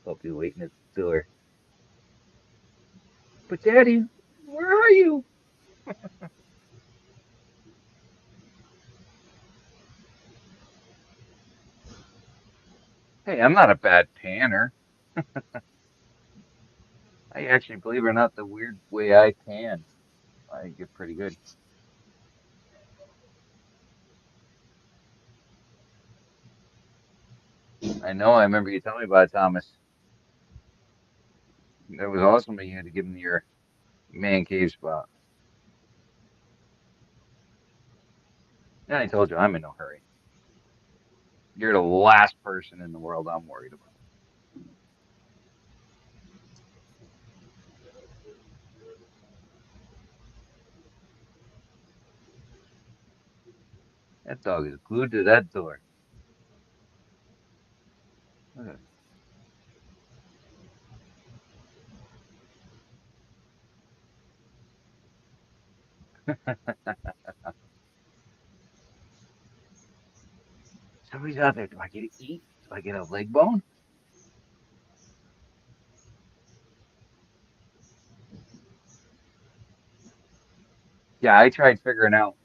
I'll be waiting at the door. But Daddy, where are you? Hey, I'm not a bad panner. I actually, believe it or not, the weird way I pan, I get pretty good. I know. I remember you telling me about it, Thomas. That was awesome that you had to give him your man cave spot. And I told you I'm in no hurry. You're the last person in the world I'm worried about. That dog is glued to that door. Look at it. Somebody's out there. Do I get to eat? Do I get a leg bone? Yeah, I tried figuring out.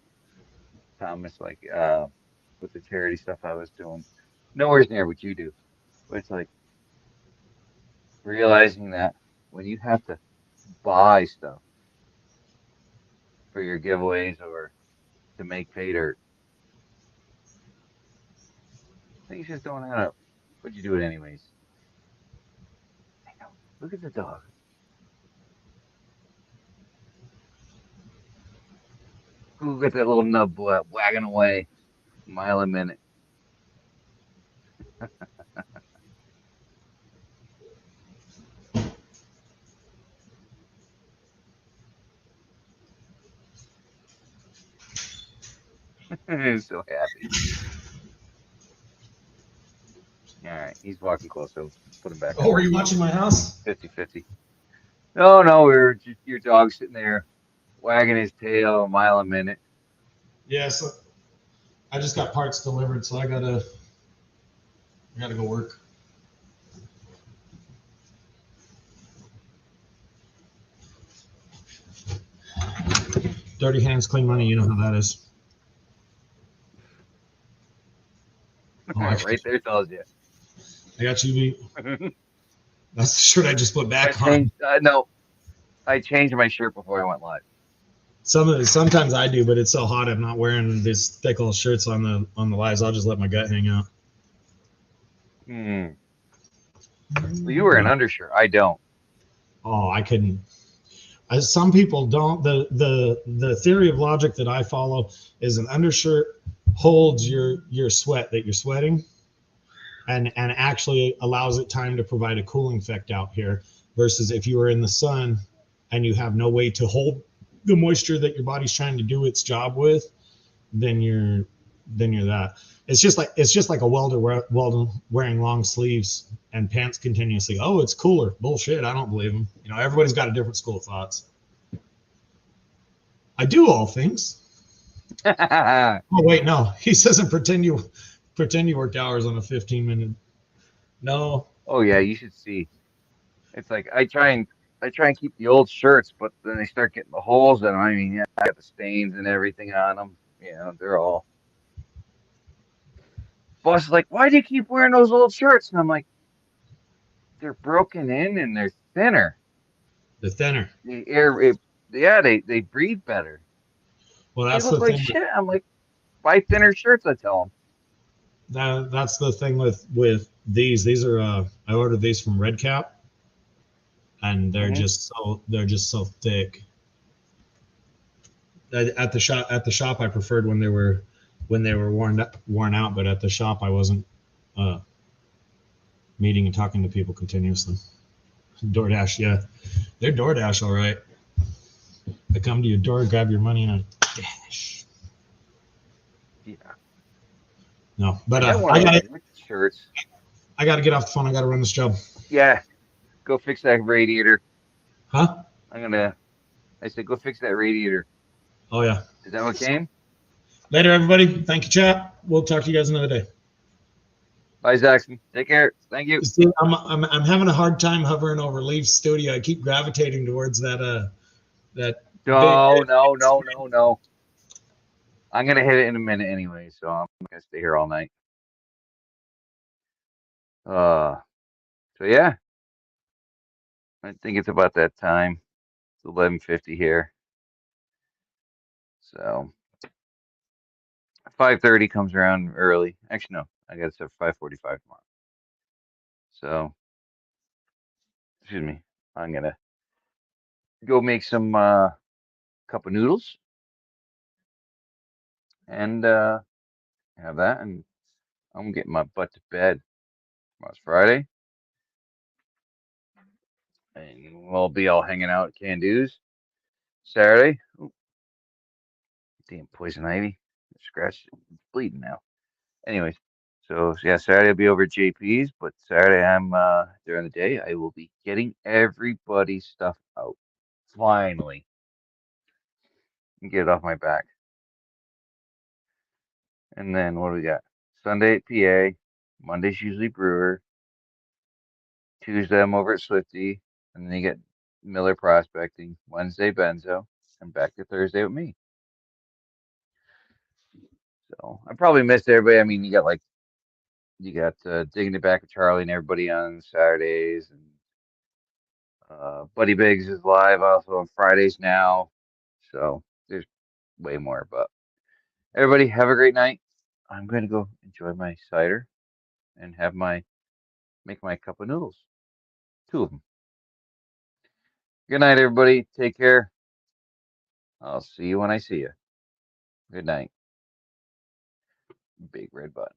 comments like with the charity stuff I was doing. Nowhere near what you do. But it's like realizing that when you have to buy stuff for your giveaways or to make pay dirt, things just don't add up. But you do it anyways. Look at the dog. Who got that little nub wagging away a mile a minute? He's so happy. All right, he's walking closer. Let's put him back Oh, on are you watching my house? 50-50. No, no, we were just your dog sitting there wagging his tail a mile a minute. Yes. I just got parts delivered, so I gotta go work. Dirty hands, clean money. You know how that is. Oh, Right there tells you. I got you beat. That's the shirt I just put I back on. changed. No, I changed my shirt before I went live. Sometimes I do, but it's so hot. I'm not wearing these thick old shirts on the lives. I'll just let my gut hang out. Well, you wear an undershirt. I don't. Oh, I couldn't. Some people don't. The theory of logic that I follow is an undershirt holds your sweat that you're sweating, and actually allows it time to provide a cooling effect out here. Versus if you were in the sun and you have no way to hold the moisture that your body's trying to do its job with, then you're that. It's just like a welder wearing long sleeves and pants continuously. Oh, it's cooler. Bullshit. I don't believe them. You know, everybody's got a different school of thoughts. I do all things. Oh wait, no. He doesn't pretend you worked hours on a 15-minute. No. Oh yeah, you should see. It's like I try and keep the old shirts, but then they start getting the holes in them. I mean, yeah, I got the stains and everything on them. You know, they're all. Boss is like, why do you keep wearing those old shirts? And I'm like, they're broken in and they're thinner. The thinner. The air, yeah, they breathe better. Well, They that's look the like thing. shit. I'm like, buy thinner shirts. I tell That's the thing with these. These are I ordered these from Red Cap, and them. they're just so thick. At the shop I preferred when they were worn out, but at the shop I wasn't uh, meeting and talking to people continuously. DoorDash, yeah, they're DoorDash, all right. I come to your door, grab your money, and I dash. Yeah, No, but I got one I of got those shirts. I got to get off the phone. I got to run this job. Yeah, go fix that radiator. Huh? I'm gonna. I said, go fix that radiator. Oh yeah. Is that what came? Later, everybody. Thank you, chat. We'll talk to you guys another day. Bye, Zaxton. Take care. Thank you. See, I'm having a hard time hovering over Leaf's studio. I keep gravitating towards that big. No, no, no, no, no. I'm gonna hit it in a minute anyway, so I'm gonna stay here all night. Uh, so yeah, I think it's about that time. It's 11:50 here, so 5:30 comes around early. Actually, no, I got to start 5:45 tomorrow. So, excuse me. I'm gonna go make some cup of noodles and have that, and I'm getting my butt to bed. Tomorrow's Friday, and we'll be all hanging out at Can-Do's. Saturday, ooh, damn poison ivy, scratch, it's bleeding now. Anyways, so yeah, Saturday I'll be over at JP's, but Saturday I'm during the day I will be getting everybody's stuff out. Finally, and get it off my back. And then what do we got? Sunday at PA, Monday's usually Brewer, Tuesday I'm over at Swifty, and then you get Miller Prospecting, Wednesday Benzo, and back to Thursday with me. So I probably missed everybody. I mean, you got digging it back with Charlie and everybody on Saturdays, and Buddy Biggs is live also on Fridays now. So there's way more. But everybody have a great night. I'm going to go enjoy my cider and make my cup of noodles. 2 of them. Good night, everybody. Take care. I'll see you when I see you. Good night. Big red button.